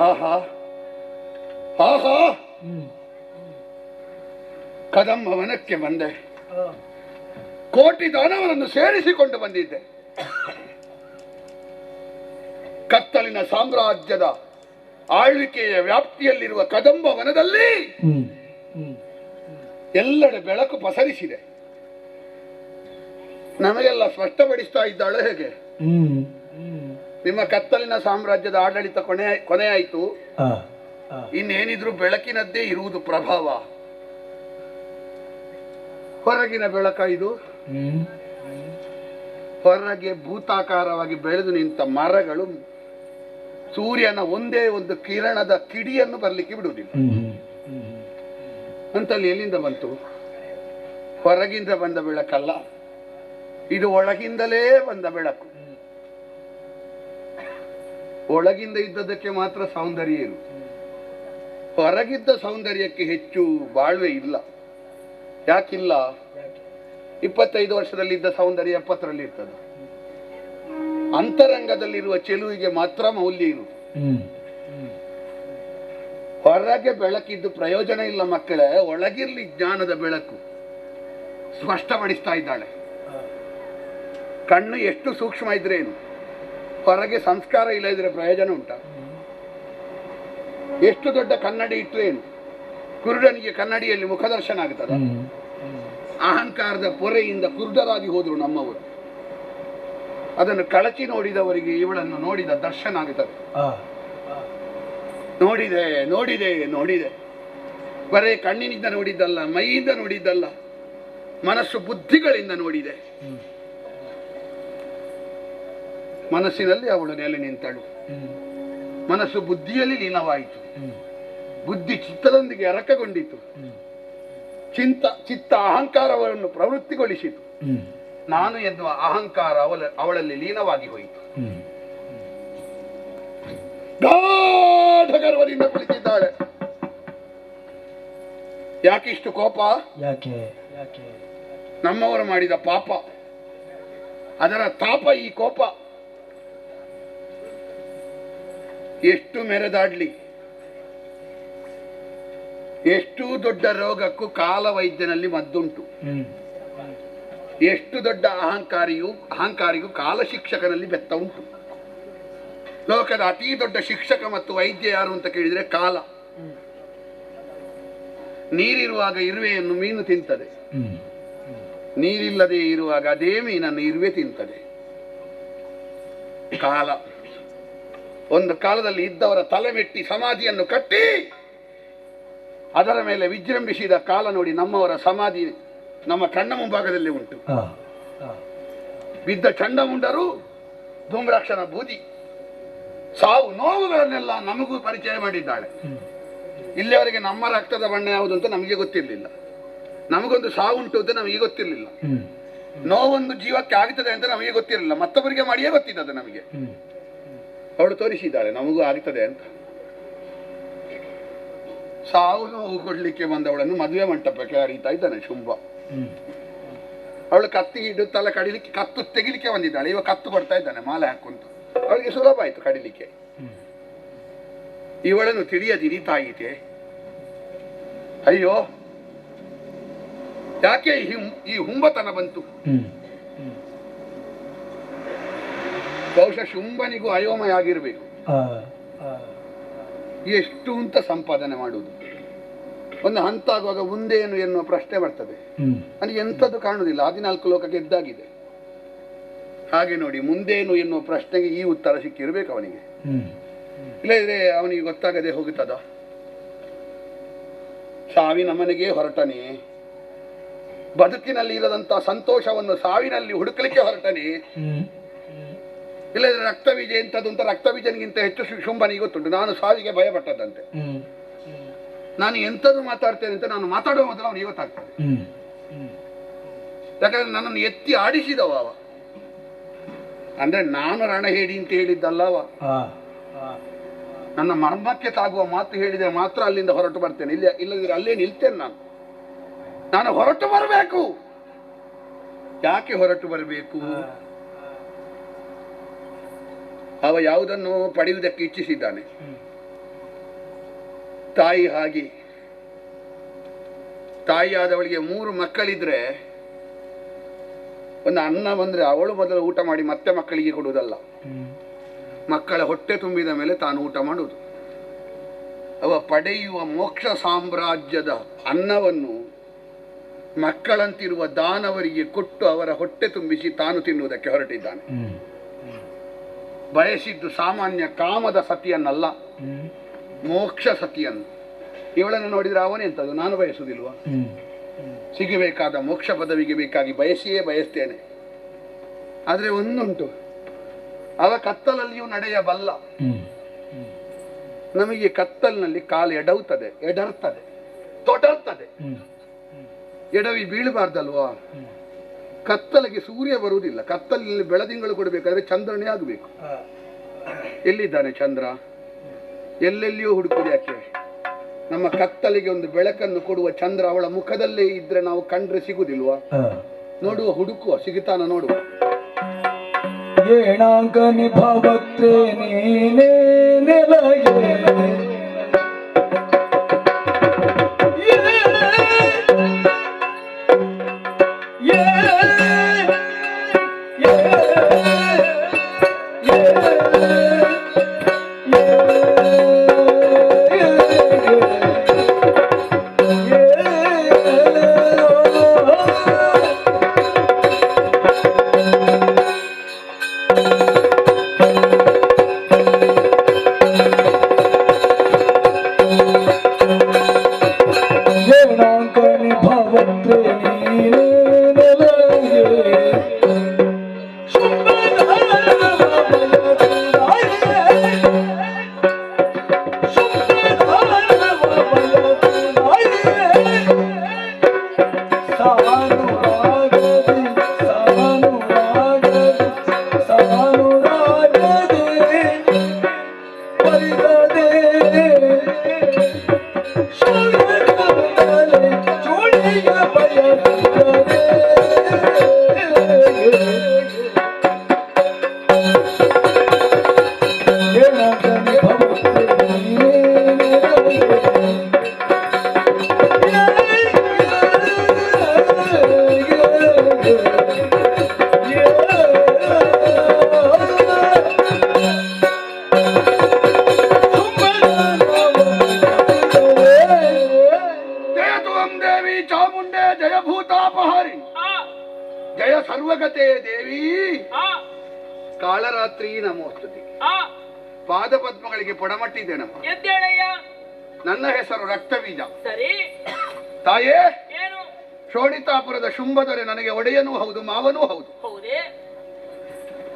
ಆಹಾ ಆಹಾ ಕದಂಬ ವನಕ್ಕೆ ಬಂದೆ. ಕೋಟಿ ದಾನವರನ್ನು ಸೇರಿಸಿಕೊಂಡು ಬಂದಿದ್ದೆ. ಕತ್ತಲಿನ ಸಾಮ್ರಾಜ್ಯದ ಆಳ್ವಿಕೆಯ ವ್ಯಾಪ್ತಿಯಲ್ಲಿರುವ ಕದಂಬ ವನದಲ್ಲಿ ಎಲ್ಲೆಡೆ ಬೆಳಕು ಪಸರಿಸಿದೆ. ನಮಗೆಲ್ಲ ಸ್ಪಷ್ಟಪಡಿಸ್ತಾ ಇದ್ದಾಳೆ ಹೇಗೆ? ನಿಮ್ಮ ಕತ್ತಲಿನ ಸಾಮ್ರಾಜ್ಯದ ಆಡಳಿತ ಕೊನೆಯಾಯಿತು. ಇನ್ನೇನಿದ್ರು ಬೆಳಕಿನದ್ದೇ ಇರುವುದು ಪ್ರಭಾವ. ಹೊರಗಿನ ಬೆಳಕ ಇದು. ಹೊರಗೆ ಭೂತಾಕಾರವಾಗಿ ಬೆಳೆದು ನಿಂತ ಮರಗಳು ಸೂರ್ಯನ ಒಂದೇ ಒಂದು ಕಿರಣದ ಕಿಡಿಯನ್ನು ಬರಲಿಕ್ಕೆ ಬಿಡುವುದಿಲ್ಲ. ಅಂತಲ್ಲಿ ಎಲ್ಲಿಂದ ಬಂತು? ಹೊರಗಿಂದ ಬಂದ ಬೆಳಕಲ್ಲ, ಇದು ಒಳಗಿಂದಲೇ ಬಂದ ಬೆಳಕು. ಒಳಗಿಂದ ಇದ್ದದಕ್ಕೆ ಮಾತ್ರ ಸೌಂದರ್ಯ ಇರು, ಹೊರಗಿದ್ದ ಸೌಂದರ್ಯಕ್ಕೆ ಹೆಚ್ಚು ಬಾಳ್ವೆ ಇಲ್ಲ. ಯಾಕಿಲ್ಲ? 25 ವರ್ಷದಲ್ಲಿದ್ದ ಸೌಂದರ್ಯ 70ರಲ್ಲಿ ಇರ್ತದೆ. ಅಂತರಂಗದಲ್ಲಿರುವ ಚೆಲುವಿಗೆ ಮಾತ್ರ ಮೌಲ್ಯ ಇರುವುದು. ಹೊರಗೆ ಬೆಳಕಿದ್ದು ಪ್ರಯೋಜನ ಇಲ್ಲ ಮಕ್ಕಳೇ. ಒಳಗಿರ್ಲಿ ಜ್ಞಾನದ ಬೆಳಕು. ಸ್ಪಷ್ಟಪಡಿಸ್ತಾ ಇದ್ದಾಳೆ. ಕಣ್ಣು ಎಷ್ಟು ಸೂಕ್ಷ್ಮ ಇದ್ರೇನು, ಹೊರಗೆ ಸಂಸ್ಕಾರ ಇಲ್ಲದಿದ್ರೆ ಪ್ರಯೋಜನ ಉಂಟ? ಎಷ್ಟು ದೊಡ್ಡ ಕನ್ನಡಿ ಇಟ್ರೇನು, ಕುರುಡನಿಗೆ ಕನ್ನಡಿಯಲ್ಲಿ ಮುಖದರ್ಶನ ಆಗ್ತದ? ಅಹಂಕಾರದ ಪೊರೆಯಿಂದ ಕುರುಡರಾಗಿ ಹೋದ್ರು ನಮ್ಮವರು. ಅದನ್ನು ಕಳಚಿ ನೋಡಿದವರಿಗೆ ಇವಳನ್ನು ನೋಡಿದ ದರ್ಶನ ಆಗುತ್ತದೆ. ನೋಡಿದೆ ನೋಡಿದೆ ನೋಡಿದೆ, ಬರೇ ಕಣ್ಣಿನಿಂದ ನೋಡಿದ್ದಲ್ಲ, ಮೈಯಿಂದ ನೋಡಿದ್ದಲ್ಲ, ಮನಸ್ಸು ಬುದ್ಧಿಗಳಿಂದ ನೋಡಿದೆ. ಮನಸ್ಸಿನಲ್ಲಿ ಅವಳು ನೆಲೆ ನಿಂತಳು. ಮನಸ್ಸು ಬುದ್ಧಿಯಲ್ಲಿ ಲೀನವಾಯಿತು. ಬುದ್ಧಿ ಚಿತ್ತದೊಂದಿಗೆ ಎರಕಗೊಂಡಿತು. ಚಿತ್ತ ಅಹಂಕಾರವನ್ನು ಪ್ರವೃತ್ತಿಗೊಳಿಸಿತು. ನಾನು ಎನ್ನುವ ಅಹಂಕಾರ ಅವಳಲ್ಲಿ ಲೀನವಾಗಿ ಹೋಯಿತು. ಗಾಢ ಗರ್ವದಿಂದ ಕುಳಿತಿದ್ದಾಳೆ. ಯಾಕಿಷ್ಟು ಕೋಪ? ಯಾಕೆ? ನಮ್ಮವರು ಮಾಡಿದ ಪಾಪ, ಅದರ ತಾಪ ಈ ಕೋಪ. ಎಷ್ಟು ಮೆರೆದಾಡ್ಲಿ, ಎಷ್ಟು ದೊಡ್ಡ ರೋಗಕ್ಕೂ ಕಾಲ ವೈದ್ಯನಲ್ಲಿ ಮದ್ದುಂಟು. ಎಷ್ಟು ದೊಡ್ಡ ಅಹಂಕಾರಿಗೂ ಕಾಲ ಶಿಕ್ಷಕನಲ್ಲಿ ಬೆತ್ತ ಉಂಟು. ಲೋಕದ ಅತಿ ದೊಡ್ಡ ಶಿಕ್ಷಕ ಮತ್ತು ವೈದ್ಯ ಯಾರು ಅಂತ ಕೇಳಿದ್ರೆ ಕಾಲ. ನೀರಿರುವಾಗ ಇರುವೆಯನ್ನು ಮೀನು ತಿಂತದೆ, ನೀರಿಲ್ಲದೆ ಇರುವಾಗ ಅದೇ ಮೀನನ್ನು ಇರುವೆ ತಿಂತದೆ. ಕಾಲ ಒಂದು ಕಾಲದಲ್ಲಿ ಇದ್ದವರ ತಲೆ ಮೆಟ್ಟಿ ಸಮಾಧಿಯನ್ನು ಕಟ್ಟಿ ಅದರ ಮೇಲೆ ವಿಜೃಂಭಿಸಿದ ಕಾಲ ನೋಡಿ. ನಮ್ಮವರ ಸಮಾಧಿ ನಮ್ಮ ಕಣ್ಣ ಮುಂಭಾಗದಲ್ಲಿ ಉಂಟು. ಬಿದ್ದ ಚಂಡಮುಂಡರು, ಧೂಮ್ರಾಕ್ಷನ ಬೂದಿ, ಸಾವು ನೋವುಗಳನ್ನೆಲ್ಲ ನಮಗೂ ಪರಿಚಯ ಮಾಡಿದ್ದಾಳೆ. ಇಲ್ಲಿಯವರೆಗೆ ನಮ್ಮ ರಕ್ತದ ಬಣ್ಣ ಯಾವುದು ಅಂತ ನಮಗೆ ಗೊತ್ತಿರಲಿಲ್ಲ. ನಮಗೊಂದು ಸಾವು ಉಂಟು ಅಂತ ನಮಗೆ ಗೊತ್ತಿರಲಿಲ್ಲ. ನೋವೊಂದು ಜೀವಕ್ಕೆ ಆಗ್ತದೆ ಅಂತ ನಮಗೆ ಗೊತ್ತಿರಲಿಲ್ಲ. ಮತ್ತೊಬ್ಬರಿಗೆ ಮಾಡಿಯೇ ಗೊತ್ತಿದ್ದದು ನಮಗೆ. ಅವಳು ತೋರಿಸಿದ್ದಾಳೆ ನಮಗೂ ಆಗ್ತದೆ ಅಂತ. ಸಾವು ನೋವು ಕೊಡ್ಲಿಕ್ಕೆ ಬಂದವಳನ್ನು ಮದುವೆ ಮಂಟಪಕ್ಕೆ ಹರಿತಾ ಇದ್ದಾನೆ ಶುಂಭ. ಅವಳು ಕತ್ತಿ ಹಿಡುತ್ತಲ್ಲ ಕಡಿಲಿಕ್ಕೆ, ಕತ್ತು ತೆಗಿಲಿಕ್ಕೆ ಬಂದಿದ್ದಾಳೆ. ಇವಾಗ ಕತ್ತು ಕೊಡ್ತಾ ಇದ್ದಾನೆ ಮಾಲೆ ಹಾಕುಂತ. ಅವಳಿಗೆ ಸುಲಭ ಆಯ್ತು ಕಡಿಲಿಕ್ಕೆ. ಇವಳನ್ನು ತಿಳಿಯದಿರಿ ತಾಯಿತೆ. ಅಯ್ಯೋ, ಯಾಕೆ ಈ ಹುಂಬತನ ಬಂತು? ಬಹುಶಃ ಶುಂಭನಿಗೂ ಅಯೋಮಯ ಆಗಿರ್ಬೇಕು. ಎಷ್ಟು ಅಂತ ಸಂಪಾದನೆ ಮಾಡುವುದು. ಒಂದು ಹಂತ ಆಗುವಾಗ ಮುಂದೇನು ಎನ್ನುವ ಪ್ರಶ್ನೆ ಬರ್ತದೆ. ನನಗೆ ಎಂಥದ್ದು ಕಾಣುವುದಿಲ್ಲ. 14 ಲೋಕ ಗೆದ್ದಾಗಿದೆ. ಹಾಗೆ ನೋಡಿ, ಮುಂದೇನು ಎನ್ನುವ ಪ್ರಶ್ನೆಗೆ ಈ ಉತ್ತರ ಸಿಕ್ಕಿರ್ಬೇಕು ಅವನಿಗೆ. ಇಲ್ಲದ್ರೆ ಅವನಿಗೆ ಗೊತ್ತಾಗದೆ ಹೋಗುತ್ತದ. ಸಾವಿನ ಮನೆಗೆ ಹೊರಟನೆ, ಬದುಕಿನಲ್ಲಿ ಇರದಂತ ಸಂತೋಷವನ್ನು ಸಾವಿನಲ್ಲಿ ಹುಡುಕಲಿಕ್ಕೆ ಹೊರಟನೆ. ಇಲ್ಲದ್ರೆ ರಕ್ತಬೀಜ ಎಂಥದ್ದು ಅಂತ ರಕ್ತಬೀಜನಿಗಿಂತ ಹೆಚ್ಚು ಶುಂಭನಿಗೆ ಗೊತ್ತುಂಟು. ನಾನು ಸಾವಿಗೆ ಭಯಪಟ್ಟದಂತೆ. ನಾನು ಎಂಥದ್ದು ಮಾತಾಡ್ತೇನೆ ಅಂತ ನಾನು ಮಾತಾಡುವ ಮೊದಲು ಅವನಿಗೆ ಗೊತ್ತಾಗ್ತದೆ. ಯಾಕಂದ್ರೆ ನನ್ನನ್ನು ಎತ್ತಿ ಆಡಿಸಿದವ ಅವ. ಅಂದ್ರೆ ನಾನು ರಣಹೇಡಿ ಅಂತ ಹೇಳಿದ್ದಲ್ಲವ. ನನ್ನ ಮರ್ಮಕ್ಕೆ ತಾಗುವ ಮಾತು ಹೇಳಿದರೆ ಮಾತ್ರ ಅಲ್ಲಿಂದ ಹೊರಟು ಬರ್ತೇನೆ. ಇಲ್ಲದಿದ್ರೆ ಅಲ್ಲೇ ನಿಲ್ತೇನೆ. ನಾನು ಹೊರಟು ಬರಬೇಕು. ಯಾಕೆ ಹೊರಟು ಬರಬೇಕು? ಅವ ಯಾವುದನ್ನು ಪಡೆಯುವುದಕ್ಕೆ ಇಚ್ಛಿಸಿದ್ದಾನೆ. ತಾಯಿ ಹಾಗೆ. ತಾಯಿಯಾದವಳಿಗೆ 3 ಮಕ್ಕಳಿದ್ರೆ, ಒಂದು ಅನ್ನ ಬಂದ್ರೆ ಅವಳು ಮೊದಲು ಊಟ ಮಾಡಿ ಮತ್ತೆ ಮಕ್ಕಳಿಗೆ ಕೊಡುವುದಲ್ಲ. ಮಕ್ಕಳ ಹೊಟ್ಟೆ ತುಂಬಿದ ಮೇಲೆ ತಾನು ಊಟ ಮಾಡುವುದು. ಅವ ಪಡೆಯುವ ಮೋಕ್ಷ ಸಾಮ್ರಾಜ್ಯದ ಅನ್ನವನ್ನು ಮಕ್ಕಳಂತಿರುವ ದಾನವರಿಗೆ ಕೊಟ್ಟು ಅವರ ಹೊಟ್ಟೆ ತುಂಬಿಸಿ ತಾನು ತಿನ್ನುವುದಕ್ಕೆ ಹೊರಟಿದ್ದಾನೆ. ಬಯಸಿದ್ದು ಸಾಮಾನ್ಯ ಕಾಮದ ಸತಿಯನ್ನಲ್ಲ, ಮೋಕ್ಷ ಸತಿಯನ್ನು. ಇವಳನ್ನು ನೋಡಿದ್ರೆ ಅವನೆಂತದ್ದು, ನಾನು ಬಯಸುವುದಿಲ್ವಾ? ಸಿಗಬೇಕಾದ ಮೋಕ್ಷ ಪದವಿಗೆ ಬೇಕಾಗಿ ಬಯಸಿಯೇ ಬಯಸ್ತೇನೆ. ಆದರೆ ಒಂದುಂಟು, ಅವ ಕತ್ತಲಲ್ಲಿಯೂ ನಡೆಯಬಲ್ಲ. ನಮಗೆ ಕತ್ತಲಿನಲ್ಲಿ ಕಾಲು ಎಡರ್ತದೆ, ತೊಡರ್ತದೆ. ಎಡವಿ ಬೀಳಬಾರ್ದಲ್ವಾ? ಕತ್ತಲಿಗೆ ಸೂರ್ಯ ಬರುವುದಿಲ್ಲ, ಕತ್ತಲಲ್ಲಿ ಬೆಳದಿಂಗಳು ಕೊಡಬೇಕಾದ್ರೆ ಚಂದ್ರನೇ ಆಗಬೇಕು. ಎಲ್ಲಿದ್ದಾನೆ ಚಂದ್ರ? ಎಲ್ಲೆಲ್ಲಿಯೂ ಹುಡುಕುದು ಯಾಕೆ? ನಮ್ಮ ಕತ್ತಲಿಗೆ ಒಂದು ಬೆಳಕನ್ನು ಕೊಡುವ ಚಂದ್ರ ಅವಳ ಮುಖದಲ್ಲೇ ಇದ್ರೆ ನಾವು ಕಂಡ್ರೆ ಸಿಗುದಿಲ್ವಾ? ನೋಡುವ, ಹುಡುಕುವ, ಸಿಗುತ್ತಾನ ನೋಡುವ. ಏಣಾಂಕ ನಿಭಾವತ್ರೆ ನೀನೇ ನೆಲಗೆ ಜಯ ಸರ್ವಗತೆ ದೇವಿ. ಕಾಳರಾತ್ರಿ ನಮೋಸ್ತುತಿ. ಪಾದ ಪದ್ಮಗಳಿಗೆ ಪೊಡಮಟ್ಟಿದ್ದೇನಮ್ಮ. ನನ್ನ ಹೆಸರು ರಕ್ತಬೀಜ. ಸರಿ ತಾಯೇ, ಏನು? ಶೋಣಿತಾಪುರದ ಶುಂಭದೊರೆ ನನಗೆ ಒಡೆಯನೂ ಹೌದು, ಮಾವನೂ ಹೌದು. ಹೌದೇ?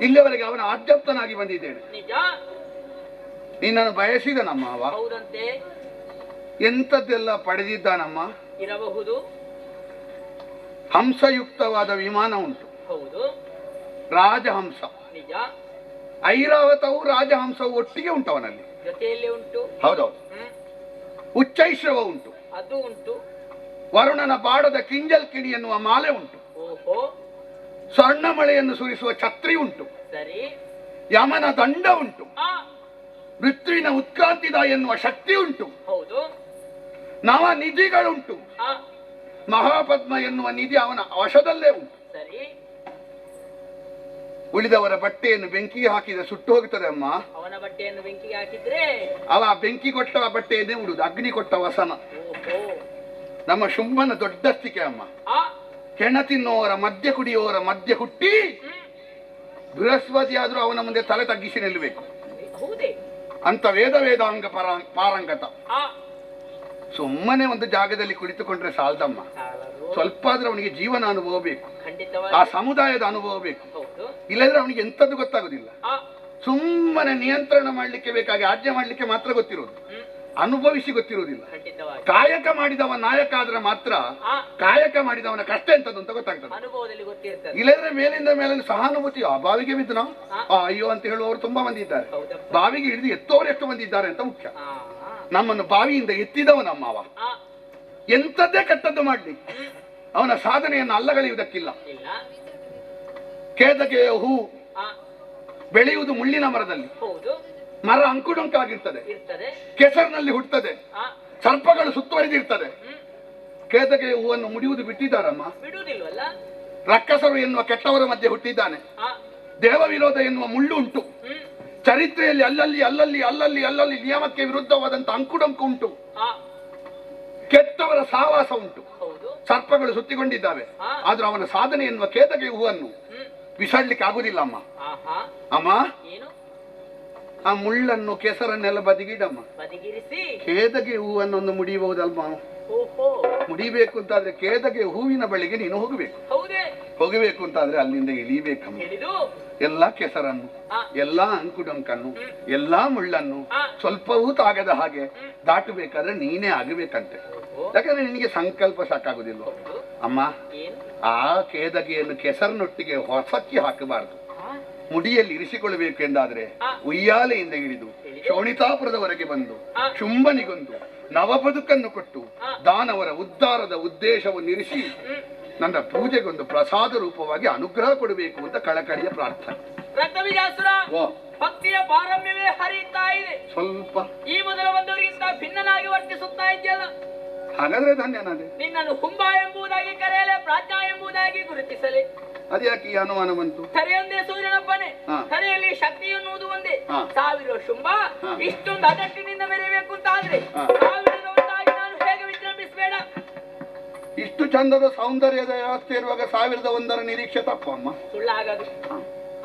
ಇಲ್ಲಿಯವರೆಗೆ ಅವನ ಆದ್ಯಪ್ತನಾಗಿ ಬಂದಿದ್ದೇನೆ. ನಿಜ? ನಿನ್ನನ್ನು ಬಯಸಿದನಮ್ಮ ಅವ. ಹೌದಂತೆ. ಎಂಥದ್ದೆಲ್ಲ ಪಡೆದಿದ್ದಾನಮ್ಮ. ಇರಬಹುದು. ಹಂಸಯುಕ್ತವಾದ ವಿಮಾನ ಉಂಟು. ಹೌದು. ರಾಜಹಂಸ. ನಿಜ. ಐರಾವತವು ರಾಜಹಂಸವು ಒಟ್ಟಿಗೆ ಉಂಟು ಅವನಲ್ಲಿ. ಜೊತೆಯಲ್ಲಿ ಉಂಟು. ಹೌದೌದು. ಉಚ್ಚೈಶ್ರವ ಉಂಟು. ಅದು ಉಂಟು. ವರುಣನ ಬಾಡದ ಕಿಂಜಲ್ ಕಿಣಿ ಎನ್ನುವ ಮಾಲೆ ಉಂಟು. ಓಹೋ. ಸ್ವರ್ಣ ಮಳೆಯನ್ನು ಸುರಿಸುವ ಛತ್ರಿ ಉಂಟು. ಸರಿ. ಯಮನ ದಂಡ ಉಂಟು. ಮೃತ್ಯುವಿನ ಉತ್ಕ್ರಾಂತಿದ ಎನ್ನುವ ಶಕ್ತಿ ಉಂಟು. ಹೌದು. ನವ ನಿಧಿಗಳುಂಟು. ಮಹಾಪದ್ಮ ಎನ್ನುವ ನಿಧಿ ಅವನ ವಶದಲ್ಲೇ ಉಂಟು. ಸರಿ. ಉಳಿದವರ ಬಟ್ಟೆಯನ್ನು ಬೆಂಕಿ ಹಾಕಿದ ಸುಟ್ಟು ಹೋಗುತ್ತದೆ ಅಮ್ಮ. ಅವನ ಬಟ್ಟೆಯನ್ನು ಬೆಂಕಿಗೆ ಹಾಕಿದ್ರೆ ಅವ ಬೆಂಕಿ ಕೊಟ್ಟ ಬಟ್ಟೆಯನ್ನೇ ಉಡುದು, ಅಗ್ನಿ ಕೊಟ್ಟ ವಸನ. ಓಹೋ. ನಮ್ಮ ಶುಂಭನ ದೊಡ್ಡಸ್ತಿಕೆ ಅಮ್ಮ. ಕೆಣ ತಿನ್ನುವವರ ಮದ್ಯ ಕುಡಿಯುವವರ ಮಧ್ಯ ಹುಟ್ಟಿ ಬೃಹಸ್ಪತಿ ಆದ್ರೂ ಅವನ ಮುಂದೆ ತಲೆ ತಗ್ಗಿಸಿ ನಿಲ್ಲಬೇಕು. ಹೌದೇ? ಅಂತ ವೇದಾಂಗ ಪಾರಂಗತ. ಸುಮ್ಮನೆ ಒಂದು ಜಾಗದಲ್ಲಿ ಕುಳಿತುಕೊಂಡ್ರೆ ಸಾಲದಮ್ಮ. ಸ್ವಲ್ಪ ಆದ್ರೂ ಅವನಿಗೆ ಜೀವನ ಅನುಭವ ಬೇಕು, ಆ ಸಮುದಾಯದ ಅನುಭವ ಬೇಕು. ಇಲ್ಲದ್ರೆ ಅವನಿಗೆ ಎಂಥದ್ದು ಗೊತ್ತಾಗುದಿಲ್ಲ. ಸುಮ್ಮನೆ ನಿಯಂತ್ರಣ ಮಾಡ್ಲಿಕ್ಕೆ ಬೇಕಾಗಿ ಆಜ್ಞೆ ಮಾಡ್ಲಿಕ್ಕೆ ಮಾತ್ರ ಗೊತ್ತಿರೋದು, ಅನುಭವಿಸಿ ಗೊತ್ತಿರುವುದಿಲ್ಲ. ಕಾಯಕ ಮಾಡಿದವ ನಾಯಕ ಆದ್ರೆ ಮಾತ್ರ ಕಾಯಕ ಮಾಡಿದವನ ಕಷ್ಟ ಎಂತದ್ದು ಅಂತ ಗೊತ್ತಾಗ್ತದೆ. ಇಲ್ಲದ್ರೆ ಮೇಲಿಂದ ಮೇಲೆ ಸಹಾನುಭೂತಿ. ಆ ಬಾವಿಗೆ ಬಿದ್ದು ನಾವು ಅಯ್ಯೋ ಅಂತ ಹೇಳುವವರು ತುಂಬಾ ಮಂದಿ ಇದ್ದಾರೆ. ಬಾವಿಗೆ ಹಿಡಿದು ಎತ್ತೋರು ಎಷ್ಟು ಮಂದಿ ಇದ್ದಾರೆ ಅಂತ ಮುಖ್ಯ. ನಮ್ಮನ್ನು ಬಾವಿಯಿಂದ ಎತ್ತಿದವ ನಮ್ಮವ ಎಂಥದ್ದೇ ಕೆಟ್ಟದ್ದು ಮಾಡ್ಲಿ ಅವನ ಸಾಧನೆಯನ್ನು ಅಲ್ಲಗಳೆಯುವುದಕ್ಕಿಲ್ಲ. ಕೇದಗೆಯ ಹೂ ಬೆಳೆಯುವುದು ಮುಳ್ಳಿನ ಮರದಲ್ಲಿ. ಮರ ಅಂಕುಡೊಂಕಾಗಿರ್ತದೆ, ಕೆಸರಿನಲ್ಲಿ ಹುಟ್ಟುತ್ತದೆ, ಸರ್ಪಗಳು ಸುತ್ತುವರಿದಿರ್ತದೆ. ಕೇದಗೆಯ ಹೂವನ್ನು ಮುಡಿಯುವುದು ಬಿಟ್ಟಿದ್ದಾರಮ್ಮ. ರಕ್ಕಸರು ಎನ್ನುವ ಕೆಟ್ಟವರ ಮಧ್ಯೆ ಹುಟ್ಟಿದ್ದಾನೆ. ದೇವ ವಿರೋಧ ಎನ್ನುವ ಮುಳ್ಳು ಉಂಟು. ಚರಿತ್ರೆಯಲ್ಲಿ ಅಲ್ಲಲ್ಲಿ ನಿಯಮಕ್ಕೆ ವಿರುದ್ಧವಾದಂತ ಅಂಕುಡೊಂಕು ಉಂಟು. ಕೆಟ್ಟವರ ಸಹವಾಸ ಉಂಟು. ಸರ್ಪಗಳು ಸುತ್ತಿಕೊಂಡಿದ್ದಾವೆ. ಆದ್ರೂ ಅವನ ಸಾಧನೆ ಎನ್ನುವ ಕೇದಗೆಯ ಹೂವನ್ನು ಬಿಸಾಡ್ಲಿಕ್ಕೆ ಆಗುದಿಲ್ಲ ಅಮ್ಮ. ಅಮ್ಮ, ಆ ಮುಳ್ಳನ್ನು ಕೆಸರನ್ನೆಲ್ಲ ಬದಿಗಿಡಮ್ಮ. ಕೇದಗೆ ಹೂವನ್ನೊಂದು ಮುಡಿಯಬಹುದಲ್ಮ? ಮುಡಿಬೇಕು ಅಂತಾದ್ರೆ ಕೇದಗೆ ಹೂವಿನ ಬಳಿಗೆ ನೀನು ಹೋಗಬೇಕು ಅಂತಾದ್ರೆ ಅಲ್ಲಿಂದ ಇಳಿಬೇಕಮ್ಮ. ಎಲ್ಲಾ ಕೆಸರನ್ನು, ಎಲ್ಲಾ ಅಂಕುಡೊಂಕನ್ನು, ಎಲ್ಲಾ ಮುಳ್ಳನ್ನು ಸ್ವಲ್ಪವೂ ತಾಗದ ಹಾಗೆ ದಾಟಬೇಕಾದ್ರೆ ನೀನೇ ಆಗಬೇಕಂತೆ. ಯಾಕಂದ್ರೆ ನಿನಗೆ ಸಂಕಲ್ಪ ಸಾಕಾಗುದಿಲ್ವ? ಅಮ್ಮ, ಏನು ಆ ಕೇದಗೆಯನ್ನು ಕೆಸರಿನೊಟ್ಟಿಗೆ ಹೊಸಕ್ಕಿ ಹಾಕಬಾರದು. ಆ? ಮುಡಿಯಲ್ಲಿ ಇರಿಸಿಕೊಳ್ಳಬೇಕು ಎಂದಾದ್ರೆ ಆ. ಉಯ್ಯಾಲೆಯಿಂದ ಇಳಿದು ಶೋಣಿತಾಪುರದವರೆಗೆ ಬಂದು ಆ. ಶುಂಭನಿಗೊಂದು ನವಬದುಕನ್ನು ಕೊಟ್ಟು ಆ. ದಾನವರ ಉದ್ಧಾರದ ಉದ್ದೇಶವನ್ನು ಇರಿಸಿ ನನ್ನ ಪೂಜೆಗೊಂದು ಪ್ರಸಾದ ರೂಪವಾಗಿ ಅನುಗ್ರಹ ಕೊಡಬೇಕು ಅಂತ ಕಳಕಳಿಯ ಪ್ರಾರ್ಥನೆ. ರಕ್ತಬೀಜಾಸುರ ಓ, ಭಕ್ತಿಯ ಪಾರಮ್ಯವೇ ಹರಿಯುತ್ತಾ ಇದೆ. ಸ್ವಲ್ಪ ಈ ಮೊದಲ ಬಂದವರಿಗಿಂತ ಭಿನ್ನನಾಗಿ ವರ್ತಿಸುತ್ತಾ ಇದೆಯಲ್ಲ. ಹಾಗಾದ್ರೆ ಧನ್ಯನಾದೆ. ನಿನ್ನನ್ನು ಹುಂಬ ಎಂಬುದಾಗಿ ಕರೆಯಲೆ, ಪ್ರಾಜ್ಞಾ ಎಂಬುದಾಗಿ ಗುರುತಿಸಲೆ. ಅದ್ಯಾಕೆ ಈ ಅನುಮಾನ ಬಂತು? ಕರೆಯೊಂದೇ ಸೂರ್ಯನಪ್ಪನೆ, ಹಾ. ಕರೆಯಲ್ಲಿ ಶಕ್ತಿ ಎನ್ನುವುದು ಒಂದೇ. ಹಾ. ಸಾವಿರ ಶುಂಭ ಹಾ. ಇಷ್ಟೊಂದು ಅದಟ್ಟಿನಿಂದ ಮೆರೆಯಬೇಕು ಅಂತ ಆದ್ರೆ ಹಾ. ಸಾವಿರದ ಒಂದಾಗಿ ನಾನು ಹೇಗೆ ವಿಜೃಂಭಿಸಬೇಡ? ಇಷ್ಟು ಚಂದದ ಸೌಂದರ್ಯದ ವ್ಯವಸ್ಥೆ ಇರುವಾಗ 1001ರ ನಿರೀಕ್ಷೆ ತಪ್ಪು ಅಮ್ಮ. ಸುಳ್ಳಾಗದು. ಹಾ.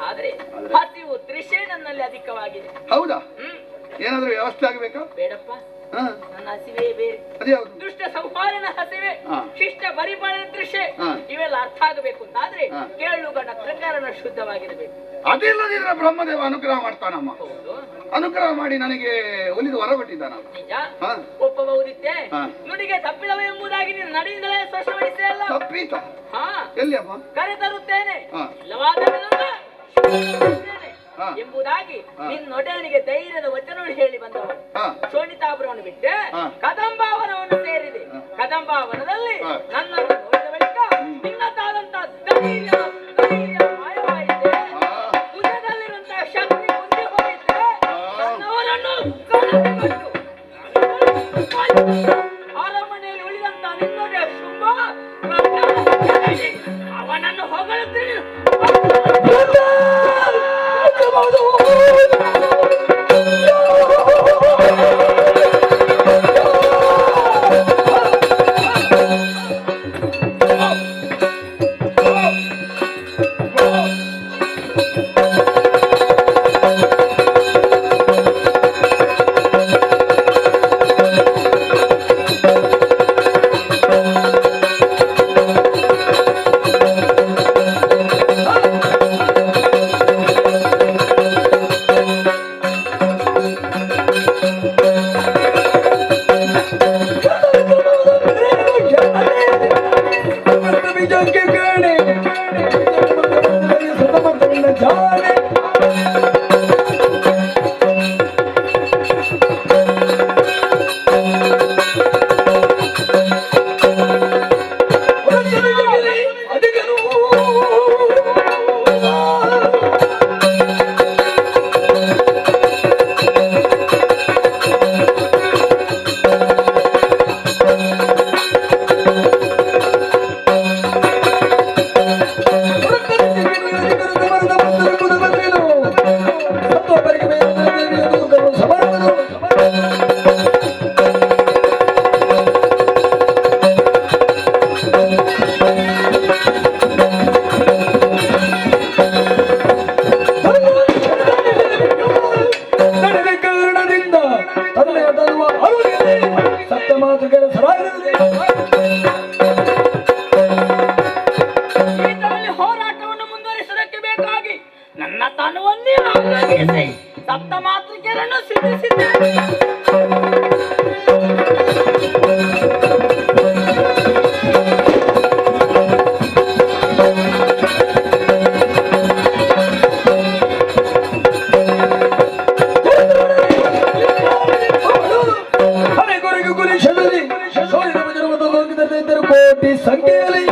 ಆದ್ರೆ ಹಸಿವು ತೃಷೆ ನನ್ನಲ್ಲಿ ಅಧಿಕವಾಗಿದೆ. ಹೌದಾ? ಹ್ಮ್ ಏನಾದ್ರೂ ವ್ಯವಸ್ಥೆ ಆಗ್ಬೇಕಾ? ಬೇಡಪ್ಪ, ಹಾ. ನನ್ನ ಹಸಿವೆ ಬೇರೆ. ಅದ್ಯಾವುದು? ದುಷ್ಟ ಸಂಹಾರನ ಹಸಿವೆ, ಹಾ. ಶಿಷ್ಟ ಪರಿಪಾಲನ ದೃಶ್ಯ, ಹಾ. ಇವೆಲ್ಲ ಅರ್ಥ ಆಗಬೇಕು ಅಂತಾದ್ರೆ ಹಾ. ಕೇಳುಗನ ಪ್ರಕಾರನ ಶುದ್ಧವಾಗಿರಬೇಕು. ಅದಿಲ್ಲದಿದ್ರೆ ಬ್ರಹ್ಮದೇವ ಅನುಗ್ರಹ ಮಾಡ್ತಾನಮ್ಮ. ಹೌದು, ಅನುಗ್ರಹ ಮಾಡಿ ನನಗೆ ಒಲಿದು ಹೊರ ಕೊಟ್ಟಿದ್ದಾನ. ನಿಜ. ಹಾ. ಒಪ್ಪಬಹುದಿತ್ತೆ. ಹಾ. ನುಡಿಗೆ ತಪ್ಪಿದವ ಎಂಬುದಾಗಿ ನೀನು ನಡೆಯಿಂದಲೇ ಸ್ಪಷ್ಟಪಡಿಸೇ ಅಲ್ಲ. ತಪ್ಪೀತ ಹಾ, ಎಲ್ಲಿ ಅಮ್ಮ? ಕರೆ ತರುತ್ತೇನೆ. ಹಾ. ಇಲ್ಲವಾದರೆ ಹಾ. ಎಂಬುದಾಗಿ ಹಾ. ನಿನ್ನೊಡೆಯನಿಗೆ ಧೈರ್ಯದ ವಚನವನ್ನು ಹೇಳಿ ಬಂದವರು. ಹಾ. ಶೋಣಿತಾಪುರವನ್ನು ಬಿಟ್ಟೆ ಹಾ. ಕದಂಬಾವನವನ್ನು ಸೇರಿದೆ. ಹಾ. ಕದಂಬಾವನದಲ್ಲಿ ಹಾ. ನನ್ನನ್ನು ನೋಡಿದ ಬಳಿಕ ನಿನ್ನದಾದಂತ ಧೈರ್ಯ ಮಾಯವಾಯಿತೆ. ಹಾ. ಭುಜದಲ್ಲಿರುವಂತಹ ಶಕ್ತಿ ಕುಂದಿ ಹೋಯಿತೆ. ಹಾ. ನನ್ನವರನ್ನು ಕಳೆದುಕೊಂಡು ಅರಮನೆಯಲ್ಲಿ ಉಳಿದಂತ ನಿನ್ನೊಡೆಯ ಶುಂಭ ಅವನನ್ನು ಹೊಗಳುತ್ತೀನಿ. ಈತರಲ್ಲಿ ಹೋರಾಟವನ್ನು ಮುಂದುವರಿಸುವುದಕ್ಕೆ ಬೇಕಾಗಿ ನನ್ನ ತನುವನ್ನೇ ಆಲೋಚಿಸಿ ಸಪ್ತ ಮಾತೃಕೆಯರನ್ನು ಸಿದ್ಧಿಸಿದ್ದೇನೆ. ಕೋಟಿ ಸಂಖ್ಯೆಯಲ್ಲಿ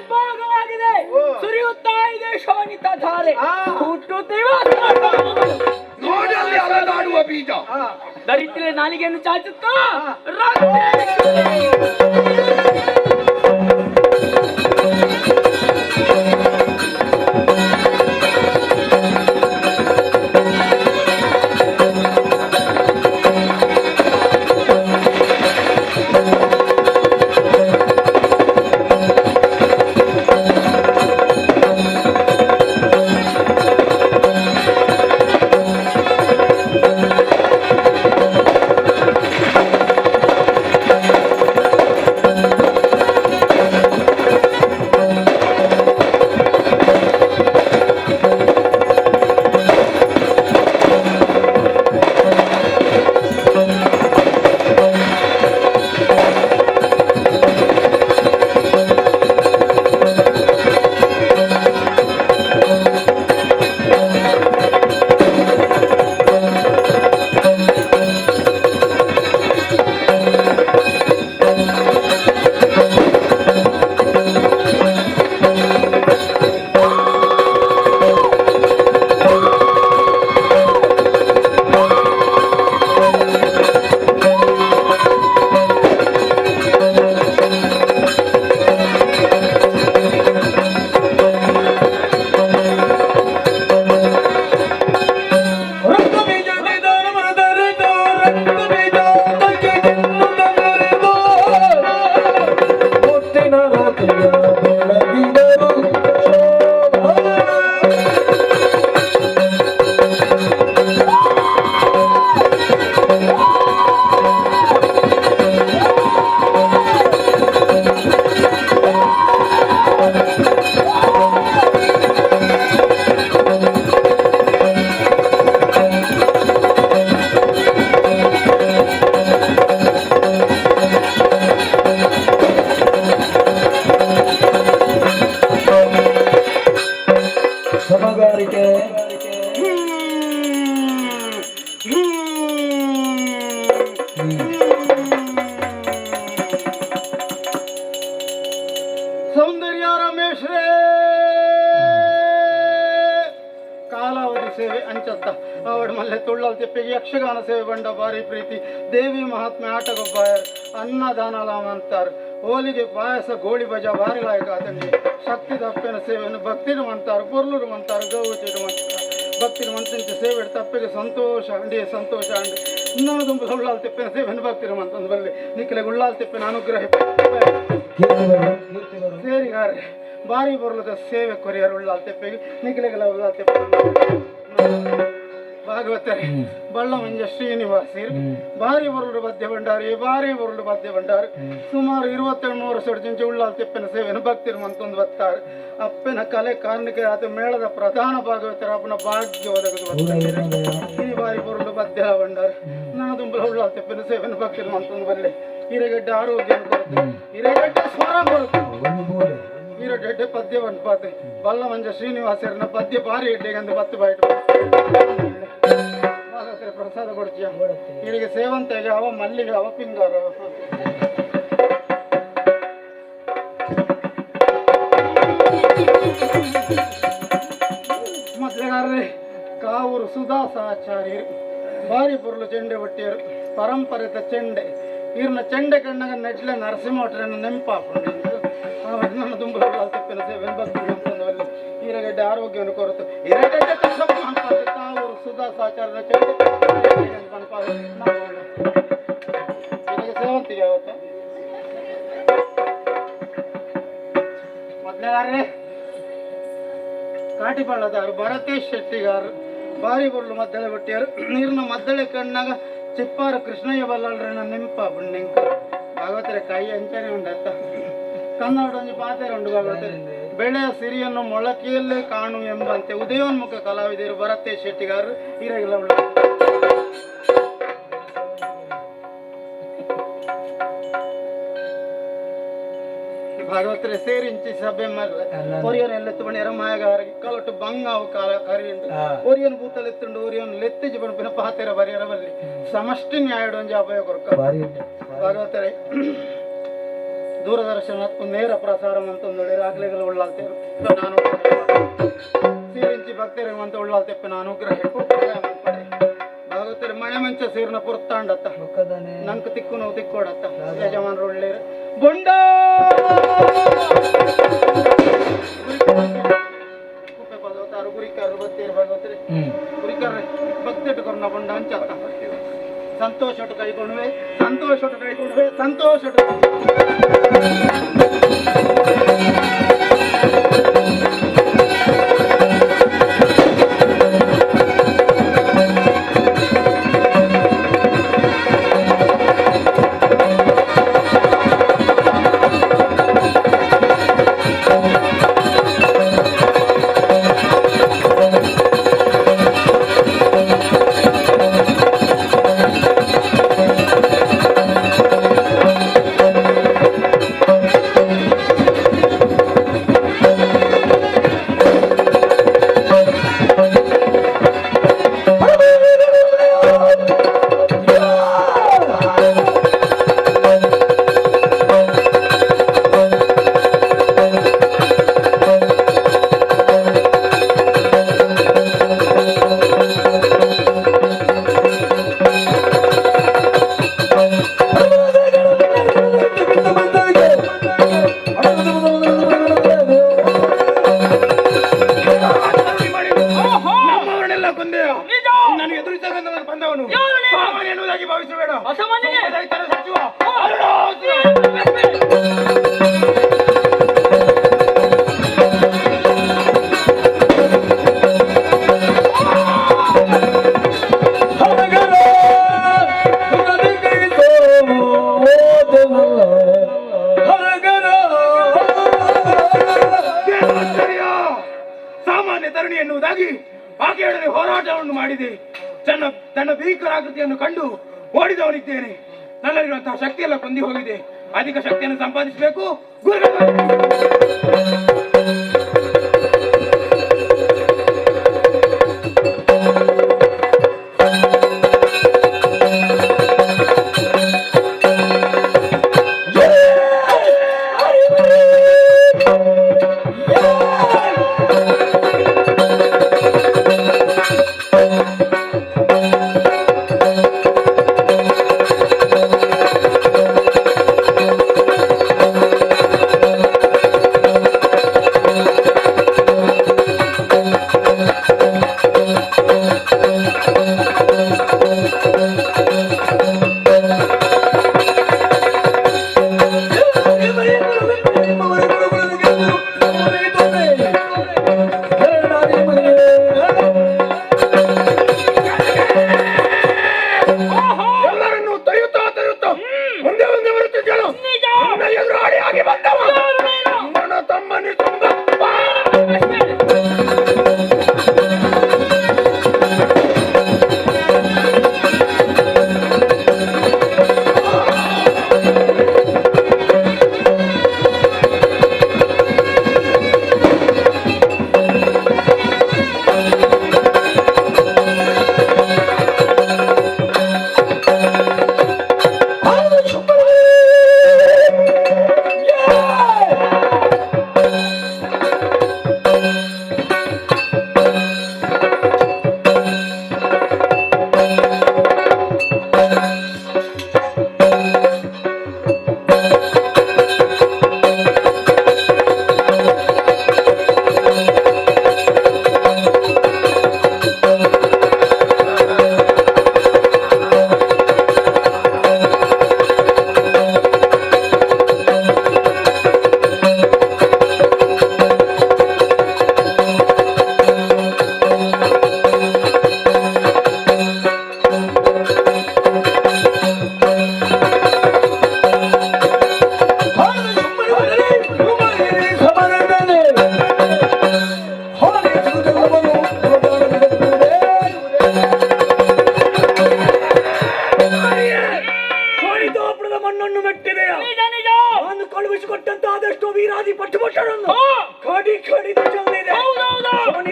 ಭಾಗವಾಗಿದೆ. ಸುರಿಯುತ್ತಾ ಇದೆ ಶೋಣಿತ ಧಾರೆ. ಹುಟ್ಟುತ್ತೀವ ನೋಡಿ ಅಲ್ಲಿ ಅಲದಾಡುವ ಬೀಜ. ದರಿದ್ರೆ ನಾಲಿಗೆಯನ್ನು ಚಾಚುತ್ತಾ ರಕ್ತ ಸಮಗಾರಿಕೆ ಸೌಂದರ್ಯ ರಮೇಶ್ರೇ ಕಾಲಾವಧಿ ಸೇವೆ ಅಂಚತ್ತ ಅವಡ ಮಲ್ಲೆ ತುಳ್ಳಲ್ ತಿಪ್ಪೆಗೆ ಯಕ್ಷಗಾನ ಸೇವೆ ಬಂಡ ಬಾರಿ ಪ್ರೀತಿ ದೇವಿ ಮಹಾತ್ಮೆ ಆಟಗೊಬ್ಬಾಯರ್ ಅನ್ನದಾನಲಾಮ ಅಂತಾರೆ ಹೋಲಿಗೆ ಪಾಯಸ ಗೋಳಿ ಬಜ ಭಾರಿ ಲಾಯಕ ಆತಂಡಿ ಶಕ್ತಿ ದಪ್ಪೆನ ಸೇವೆಯನ್ನು ಭಕ್ತಿರು ಅಂತಾರೆ ಪೊರ್ಲುರು ಅಂತಾರೆ ಗೌಚಿರು ಅಂತಾರೆ ಭಕ್ತಿರು ಮಂತ್ರಿಂಚ ಸೇವೆ ತಪ್ಪೆಗೆ ಸಂತೋಷ ಅಂಡಿ ಸಂತೋಷ ಅಂಡಿ ಇನ್ನೊಂದು ದುಂಬು ಉಳ್ಳಾಲ್ ತಿಪ್ಪೆನ ಸೇವೆಯನ್ನು ಭಕ್ತಿರು ಅಂತಂದು ಬಲ್ಲಿ ನಿಖಲೆ ಉಳ್ಳಾಲ್ ತಿಪ್ಪೆನ ಅನುಗ್ರಹ ಸೇರಿಗಾರೆ ಬಾರಿ ಬರಲದ ಸೇವೆ ಕೊರಿಯರು ಉಳ್ಳಾಲ್ ತೆಪ್ಪೆಗೆ ನಿಖಲೆಗಳ ಉಳ್ಳಾಲ್ ತೆಪ್ಪೆ ಭಾಗವತರೆ ಬಳ್ಳ ಮಂಜ ಶ್ರೀನಿವಾಸಿರು ಬಾರಿ ಬರಲು ಬದ್ದೆ ಬಂಡಾರಿ ಬಾರಿ ಬರಲು ಬದ್ದೆ ಬಂಡಾರು ಸುಮಾರು 22 ವರ್ಷ ಉಳ್ಳಾಲ್ ತೆಪ್ಪೆನ ಸೇವೆಯನ್ನು ಭಕ್ತಿರು ಅಂತಂದು ಬರ್ತಾರೆ ಅಪ್ಪನ ಕಲೆ ಕಾರಣಕ್ಕೆ ಅದು ಮೇಳದ ಪ್ರಧಾನ ಭಾಗವತರ ಅಪ್ಪನ ಭಾಗ್ಯ ಒದಗದು ಈ ಬಾರಿ ಬರಲು ಬದ್ದೆ ಬಂಡಾರು ನಾನು ದುಂಬಲ ಉಳ್ಳಾಲ್ ತೆಪ್ಪೆನ ಸೇವೆಯನ್ನು ಭಕ್ತಿರು ಅಂತಂದು ಬಲ್ಲೆ ಹಿರೇಗಡ್ಡೆ ಆರೋಗ್ಯ ಹಿರೇಗಡ್ಡೆ ಸ್ವರ ಬರುತ್ತೆ ಹಿರೇಗಡ್ಡೆ ಪದ್ಯ ಬಂಡ್ಪಾತೆ ಬಲ್ಲ ಮಂಜ ಶ್ರೀನಿವಾಸರನ್ನ ಪದ್ಯ ಭಾರಿ ಎಡ್ಡೆಗಂದು ಬತ್ತು ಬಾಯ್ತು ಪ್ರಸಾದ ಕೊಡ್ತೀಯ ಇವರಿಗೆ ಸೇವಂತೆಗೆ ಅವ ಮಲ್ಲಿಗೆ ಅವ ಪಿಂಗಾರ ಮೊದಲಿಗಾರ್ರೆ ಕಾವೂರು ಸುಧಾಸಾಚಾರ್ಯರು ಬಾರಿ ಪುರ್ಲು ಚೆಂಡೆ ಒಟ್ಟಿಯರು ಪರಂಪರೆತ ಚೆಂಡೆ ಇವ್ರನ್ನ ಚೆಂಡೆ ಕಣ್ಣಾಗ ನೆಟ್ಲೆ ನರಸಿಂಹಟ್ರನ್ನ ನೆನಪಾಕೊಂಡು ನನ್ನ ತುಂಬ ತಿಪ್ಪಿನ ಸೇವೆ ಬರ್ತೀನಿ ಅಂತಂದಲ್ಲಿ ಹಿರೇಗಡ್ಡೆ ಆರೋಗ್ಯವನ್ನು ಕೊರತು ಹಿರೇಗಡ್ಡೆ ಕಾವೂರು ಸುಧಾಸಾಚಾರ್ಯರ ಚೆಂಡೆ ಸೇವಂತಿಗೆ ಅವತ್ತು ಮೊದಲೇ ಕಾಟಿಬಳ್ಳದಾರು ಭರತೇಶ್ ಶೆಟ್ಟಿಗಾರು ಬಾರಿ ಬರಲು ಮದ್ದಳೆ ಬಟ್ಟಿಯಾರು ನೀರಿನ ಮದ್ದಳೆ ಕಣ್ಣಾಗ ಚಿಪ್ಪಾರ ಕೃಷ್ಣಯ್ಯ ಬಲ್ಲಾಳ್ರನ್ನ ನೆಂಪ ಬುಣ್ಣೆಂಕ ಭಾಗವತರೆ ಕೈ ಅಂಚನೆ ಉಂಡತ್ತ ಕನ್ನಡ ಒಂದು ಪಾತ್ರೆ ಉಂಟು ಭಾಗವತರೆ ಬೆಳೆಯ ಸಿರಿಯನ್ನು ಮೊಳಕೆಯಲ್ಲೇ ಕಾಣು ಎಂಬಂತೆ ಉದಯೋನ್ಮುಖ ಕಲಾವಿದರು ಭರತೇಶ್ ಶೆಟ್ಟಿಗಾರರು ಈರೆಲ್ಲ ಉಳ್ಳ ಭಾಗವತರೆ ಸೇರಿಂಚಿ ಸಭೆ ಮರ್ರೆ ಒರಿಯನ್ ಎಲ್ಲೆತ್ತು ಬಣ್ಣ ಮಾಯಗಾರಿಗೆ ಕಲಟು ಬಂಗಾವು ಕಾಲ ಕರಿಯುಂಡು ಒರಿಯನ್ ಬೂತಲೆತ್ತುಂಡು ಒರಿಯನ್ ಲೆತ್ತಿಜಿ ಬಣ್ಣ ಪಾತೆರ ಬರಿಯರ ಬಲ್ಲಿ ಸಮಷ್ಟಿ ನ್ಯಾಯಡು ಒಂಜಿ ಅಭಯ ಕೊರಕ ಭಾಗವತರೆ ದೂರದರ್ಶನ ನೇರ ಪ್ರಸಾರ ಅಂತ ಒಂದು ಆಗ್ಲೆಗಳು ಉಳ್ಳಾಲ್ತೇರು ನಾನು ಸೇರಿಂಚಿ ಭಕ್ತರು ಅಂತ ಉಳ್ಳಾಲ್ತೆಪ್ಪ ನಾನು ಭಾಗವತರೆ ಮನೆ ಮಂಚ ಸೇರಿನ ಪುರ್ತಾಂಡತ್ತ ನಂಕ ತಿಕ್ಕು ನಾವು ತಿಕ್ಕೋಡತ್ತ ಯಜಮಾನರು ಒಳ್ಳೆಯರು ಬೊಂಡ ಕುಪ್ಪೆ ಪದವತಾರು ಗುರಿಕಾರರು ಬತ್ತೇರು ಭಾಗವತರೆ ಗುರಿಕಾರ್ರೆ ಭಕ್ತಿಟ್ಟು ಕೊರ್ನ ಬೊಂಡ ಅಂಚತ್ತ ಸಂತೋಷಟ್ಟು ಕೈಕೊಂಡ್ವೆ ಸಂತೋಷಟ್ಟು ಕೈಕೊಂಡ್ವೆ ಸಂತೋಷಟ್ಟು ಹೋರಾಟವನ್ನು ಮಾಡಿದೆ. ತನ್ನ ಭೀಕರಾಕೃತಿಯನ್ನು ಕಂಡು ಓಡಿದವನಿದ್ದೇನೆ. ನನ್ನಲ್ಲಿರುವಂತಹ ಶಕ್ತಿಯೆಲ್ಲ ಕೊಂದಿ ಹೋಗಿದೆ. ಅಧಿಕ ಶಕ್ತಿಯನ್ನು ಸಂಪಾದಿಸಬೇಕು. ಗುರುಗಳು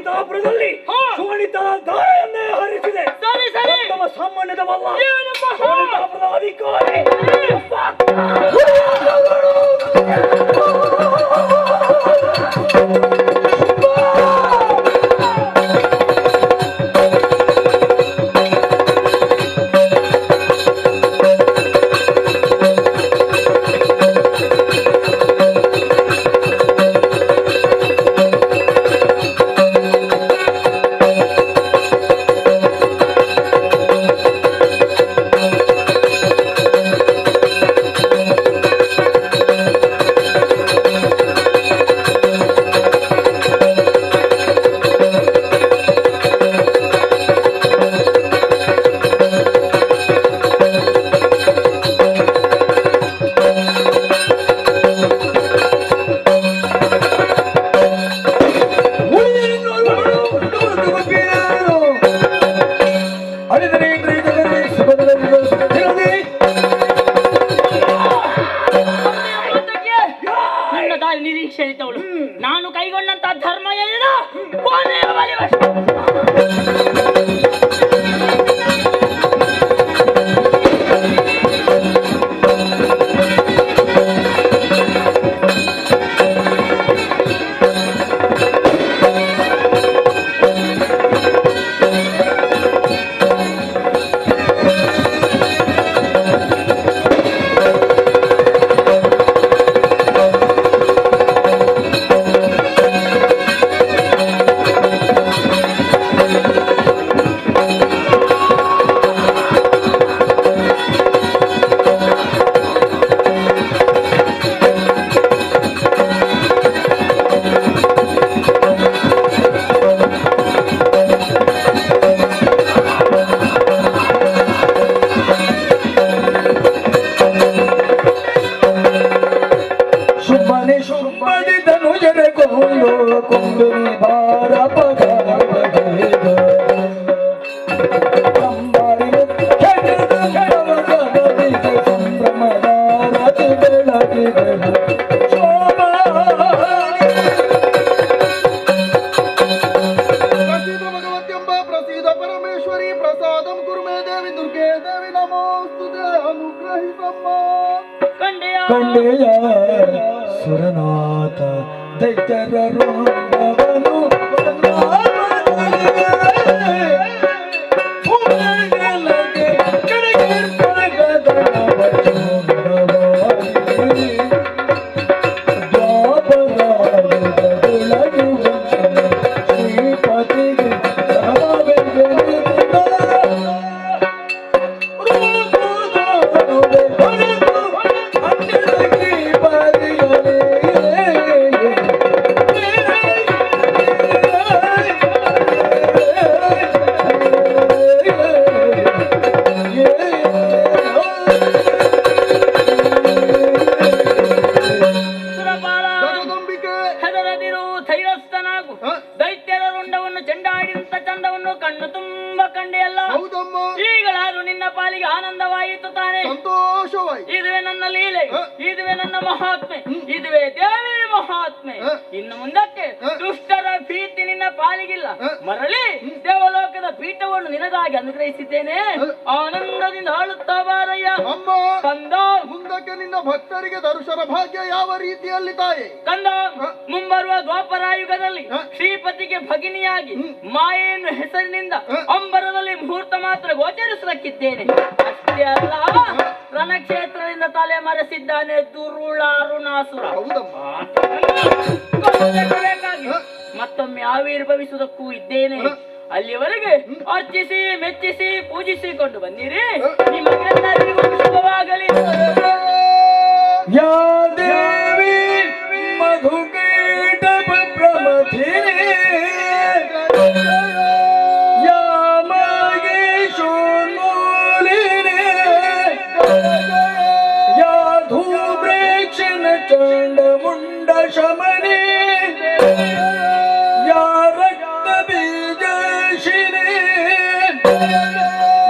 ಶೋಣಿತಾಪುರದಲ್ಲಿ ಶೋಣಿತನ ದಾರೆಯನ್ನೇ ಹರಿಸಿದೆ. ಸರಿ ಸರಿ ನಮ್ಮ ಸಾಮಾನ್ಯದವಲ್ಲ, ಏನಪ್ಪ? ಶೋಣಿತಾಪುರದ ಅಧಿಕಾರಿ. ನನ್ನ ದಾರಿ ನಿರೀಕ್ಷಿತವಳು. ನಾನು ಕೈಗೊಂಡಂತ ಧರ್ಮ ಏನಿದೆ ಕೊನೆಯ ಬಲಿವಷ್ಟು. ಕಂಡೆಯ ಸುರನಾಥ ದೈತ್ಯರ ರೋಗವನು ದೈತ್ಯರ ರುಂಡವನ್ನು ಚೆಂಡಾಡಿದಂತ ಚಂದವನ್ನು ಕಣ್ಣು ತುಂಬ ಕಂಡೆಯಲ್ಲ. ಈಗಲಾದ್ರೂ ನಿನ್ನ ಪಾಲಿಗೆ ಆನಂದವಾಯಿತು ತಾನೆ? ಸಂತೋಷವಾಯಿತು. ಇದುವೇ ನನ್ನ ಲೀಲೆ, ಇದುವೇ ನನ್ನ ಮಹಾತ್ಮೆ, ಇದುವೇ ದೇವಿ ಮಹಾತ್ಮೆ. ಇನ್ನು ಮುಂದಕ್ಕೆ ದುಷ್ಟರ ಭೀತಿ ನಿನ್ನ ಪಾಲಿಗಿಲ್ಲ. ಮರಳಿ ದೇವಲೋಕದ ಪೀಠವನ್ನು ನಿನಗಾಗಿ ಅನುಗ್ರಹಿಸಿದ್ದೇನೆ. ಆನಂದದಿಂದ ಆಳುತ್ತಾ ಬಾರಯ್ಯ ಕಂದ. ಮುಂದಕ್ಕೆ ನಿನ್ನ ಭಕ್ತರಿಗೆ ದರ್ಶನ ಭಾಗ್ಯ ಯಾವ ರೀತಿಯಲ್ಲಿ ತಾಯಿ? ಕಂದ, ಮುಂಬರುವ ದ್ವಾಪರಾಯುಗದಲ್ಲಿ ಶ್ರೀಪತಿಗೆ ಭಗಿನಿಯಾಗಿ ಮಾಯೆಯನ್ನು ಹೆಸರಿನಿಂದ ಅಂಬರದಲ್ಲಿ ಮುಹೂರ್ತ ಮಾತ್ರ ಗೋಚರಿಸಲಿಕ್ಕಿದ್ದೇನೆ. ಅಷ್ಟೇ ಅಲ್ಲ, ರಣಕ್ಷೇತ್ರದಿಂದ ತಲೆ ಮರೆಸಿದ್ದಾನೆ ದುರುಳ ಅರುಣಾಸುರ. ಬೇಕಾಗಿ ಮತ್ತೊಮ್ಮೆ ಆವಿರ್ಭವಿಸುವುದಕ್ಕೂ ಇದ್ದೇನೆ. ಅಲ್ಲಿಯವರೆಗೆ ಅರ್ಚಿಸಿ ಮೆಚ್ಚಿಸಿ ಪೂಜಿಸಿಕೊಂಡು ಬಂದಿರಿ. ನಿಮಗೆಲ್ಲರಿಗೂ ಶುಭವಾಗಲಿ. ಯಾ ದೇವಿ ಮಧುಕೀಟ ಪ್ರಮಥಿನಿ ಯಾ ಮಾಗೇಶೋನ್ಮೂಲಿನಿ ಯಾ ಧೂಮ್ರೇಕ್ಷಣ ಚಂಡ ಮುಂಡ ಶಮನಿ ಯಾ ರಕ್ತ ಬೀಜಶಿನಿ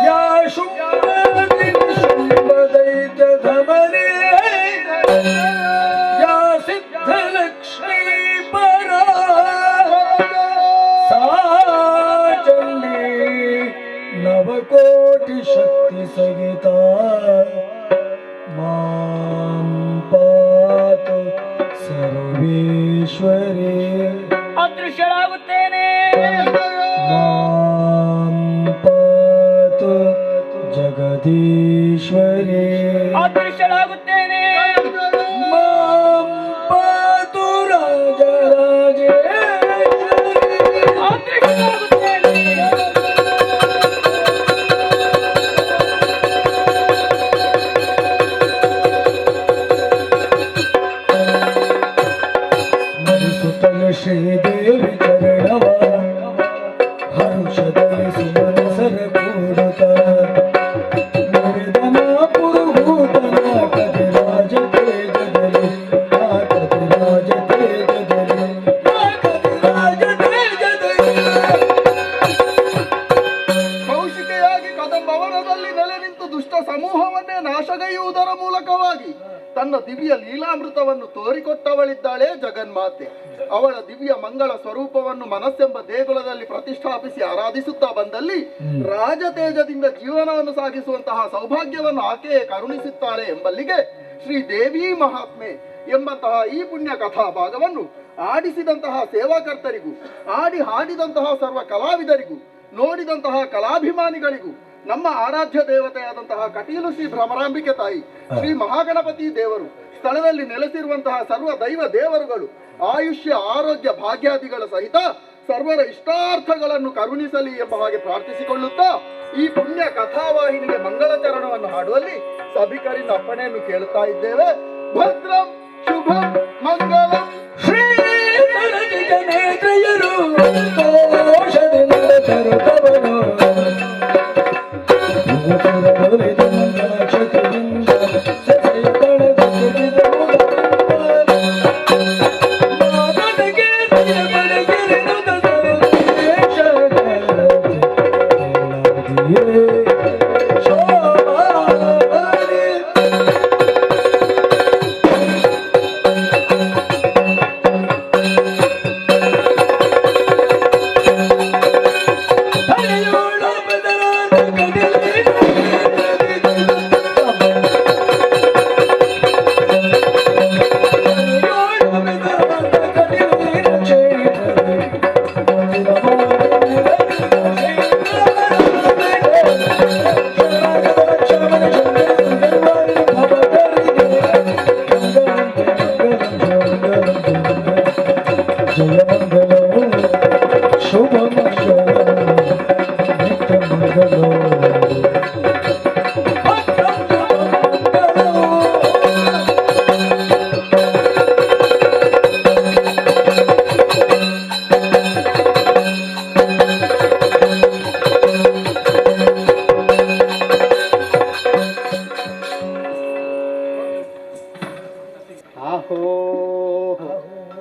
ಯಾ ಶುಂಭ ದೈತ್ಯ ಧಮನಿ ಯಾ ಸಿದ್ಧಲಕ್ಷ್ಮೀ ಪರ ಸಾ ಚಂಡಿ ನವಕೋಟಿ ಶಕ್ತಿ ಸಹಿತ ಮಾಂ ಪಾತು ಸರ್ವೇಶ್ವರಿ ಅದೃಶ್ಯಳಾಗುತ್ತೇನೆ ಮಾಂ ಪಾತು ಜಗದೀಶ್ವರಿ ಅದೃಶ್ಯಳಾಗುತ್ತೇನೆ ಮಾಂ ಪಾತು ರಾಜರಾಜೇಶ್ವರಿ ಅದೃಶ್ಯಳಾಗುತ್ತೇನೆ ಸ್ಮರಿಸುತ್ತಲೇ ಶ್ರೀದೇವಿ ಚರಣವ ಹರುಷದಲ್ಲಿ ಸುಮನಸರ ಕೂಡುತ್ತ ನುಡಿದನ ಪುರುಹೂತನ ಕವಿರಾಜ ತೇಜದಲ್ಲಿ ಆ ಕವಿರಾಜ ತೇಜದಲ್ಲಿ ಆ ಕವಿರಾಜ ತೇಜದಲ್ಲಿ ಕೌಶಿಕೆಯಾಗಿ ಕದಂಬವನದಲ್ಲಿ ನೆಲೆ ನಿಂತು ದುಷ್ಟ ಸಮೂಹವನ್ನೇ ನಾಶಗೈಯುವುದರ ಮೂಲಕವಾಗಿ ತನ್ನ ದಿವ್ಯ ಲೀಲಾಮೃತವನ್ನು ತೋರಿಕೊಟ್ಟವಳಿದ್ದಾಳೆ ಜಗನ್ಮಾತೆ. ಅವಳ ದಿವ್ಯ ಮಂಗಳ ಸ್ವರೂಪವನ್ನು ಮನಸ್ಸೆಂಬ ದೇಗುಲದಲ್ಲಿ ಪ್ರತಿಷ್ಠಾಪಿಸಿ ಆರಾಧಿಸುತ್ತಾ ಬಂದಲ್ಲಿ ರಾಜತೇಜದಿಂದ ಜೀವನವನ್ನು ಸಾಗಿಸುವಂತಹ ಸೌಭಾಗ್ಯವನ್ನು ಆಕೆಯೇ ಕರುಣಿಸುತ್ತಾಳೆ ಎಂಬಲ್ಲಿಗೆ ಶ್ರೀ ದೇವಿ ಮಹಾತ್ಮೆ ಎಂಬಂತಹ ಈ ಪುಣ್ಯ ಕಥಾ ಭಾಗವನ್ನು ಆಡಿಸಿದಂತಹ ಸೇವಾಕರ್ತರಿಗೂ ಆಡಿ ಹಾಡಿದಂತಹ ಸರ್ವ ಕಲಾವಿದರಿಗೂ ನೋಡಿದಂತಹ ಕಲಾಭಿಮಾನಿಗಳಿಗೂ ನಮ್ಮ ಆರಾಧ್ಯ ದೇವತೆಯಾದಂತಹ ಕಟೀಲು ಶ್ರೀ ಭ್ರಮರಾಂಬಿಕೆ ತಾಯಿ ಶ್ರೀ ಮಹಾಗಣಪತಿ ದೇವರು ಸ್ಥಳದಲ್ಲಿ ನೆಲೆಸಿರುವಂತಹ ಸರ್ವ ದೈವ ದೇವರುಗಳು ಆಯುಷ್ಯ ಆರೋಗ್ಯ ಭಾಗ್ಯಾದಿಗಳ ಸಹಿತ ಸರ್ವರ ಇಷ್ಟಾರ್ಥಗಳನ್ನು ಕರುಣಿಸಲಿ ಎಂಬ ಹಾಗೆ ಪ್ರಾರ್ಥಿಸಿಕೊಳ್ಳುತ್ತಾ ಈ ಪುಣ್ಯ ಕಥಾವಾಹಿನಿಗೆ ಮಂಗಳಚರಣವನ್ನು ಹಾಡುವಲ್ಲಿ ಸಭಿಕರಿಂದ ಅಪ್ಪಣೆಯನ್ನು ಕೇಳುತ್ತಾ ಇದ್ದೇವೆ. ಭದ್ರಂ ಶುಭಂ ಮಂಗಲಂ ಶ್ರೀ ನೇತ್ರಯರು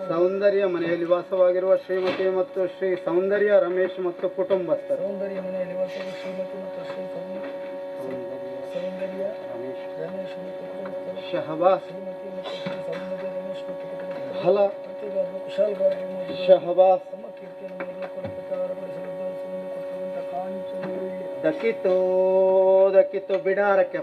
ಸೌಂದರ್ಯ ಮನೆಯಲ್ಲಿ ವಾಸವಾಗಿರುವ ಶ್ರೀಮತಿ ಮತ್ತು ಶ್ರೀ ಸೌಂದರ್ಯ ರಮೇಶ್ ಮತ್ತು ಕುಟುಂಬಸ್ಥರು. ಸೌಂದರ್ಯ ಮನೆಯಲ್ಲಿ ವಾಸವಾಗಿರುವ ಶ್ರೀಮತಿ ಮತ್ತು ಶ್ರೀ ಸೌಂದರ್ಯ ರಮೇಶ್ ಮತ್ತು ಕುಟುಂಬಸ್ಥರು. ಶಹಬಾಸ್ ಹಲ ಶಹಬಾಸ್ ದಕ್ಕಿತ್ತು ಬಿಡಾರಕ್ಕೆ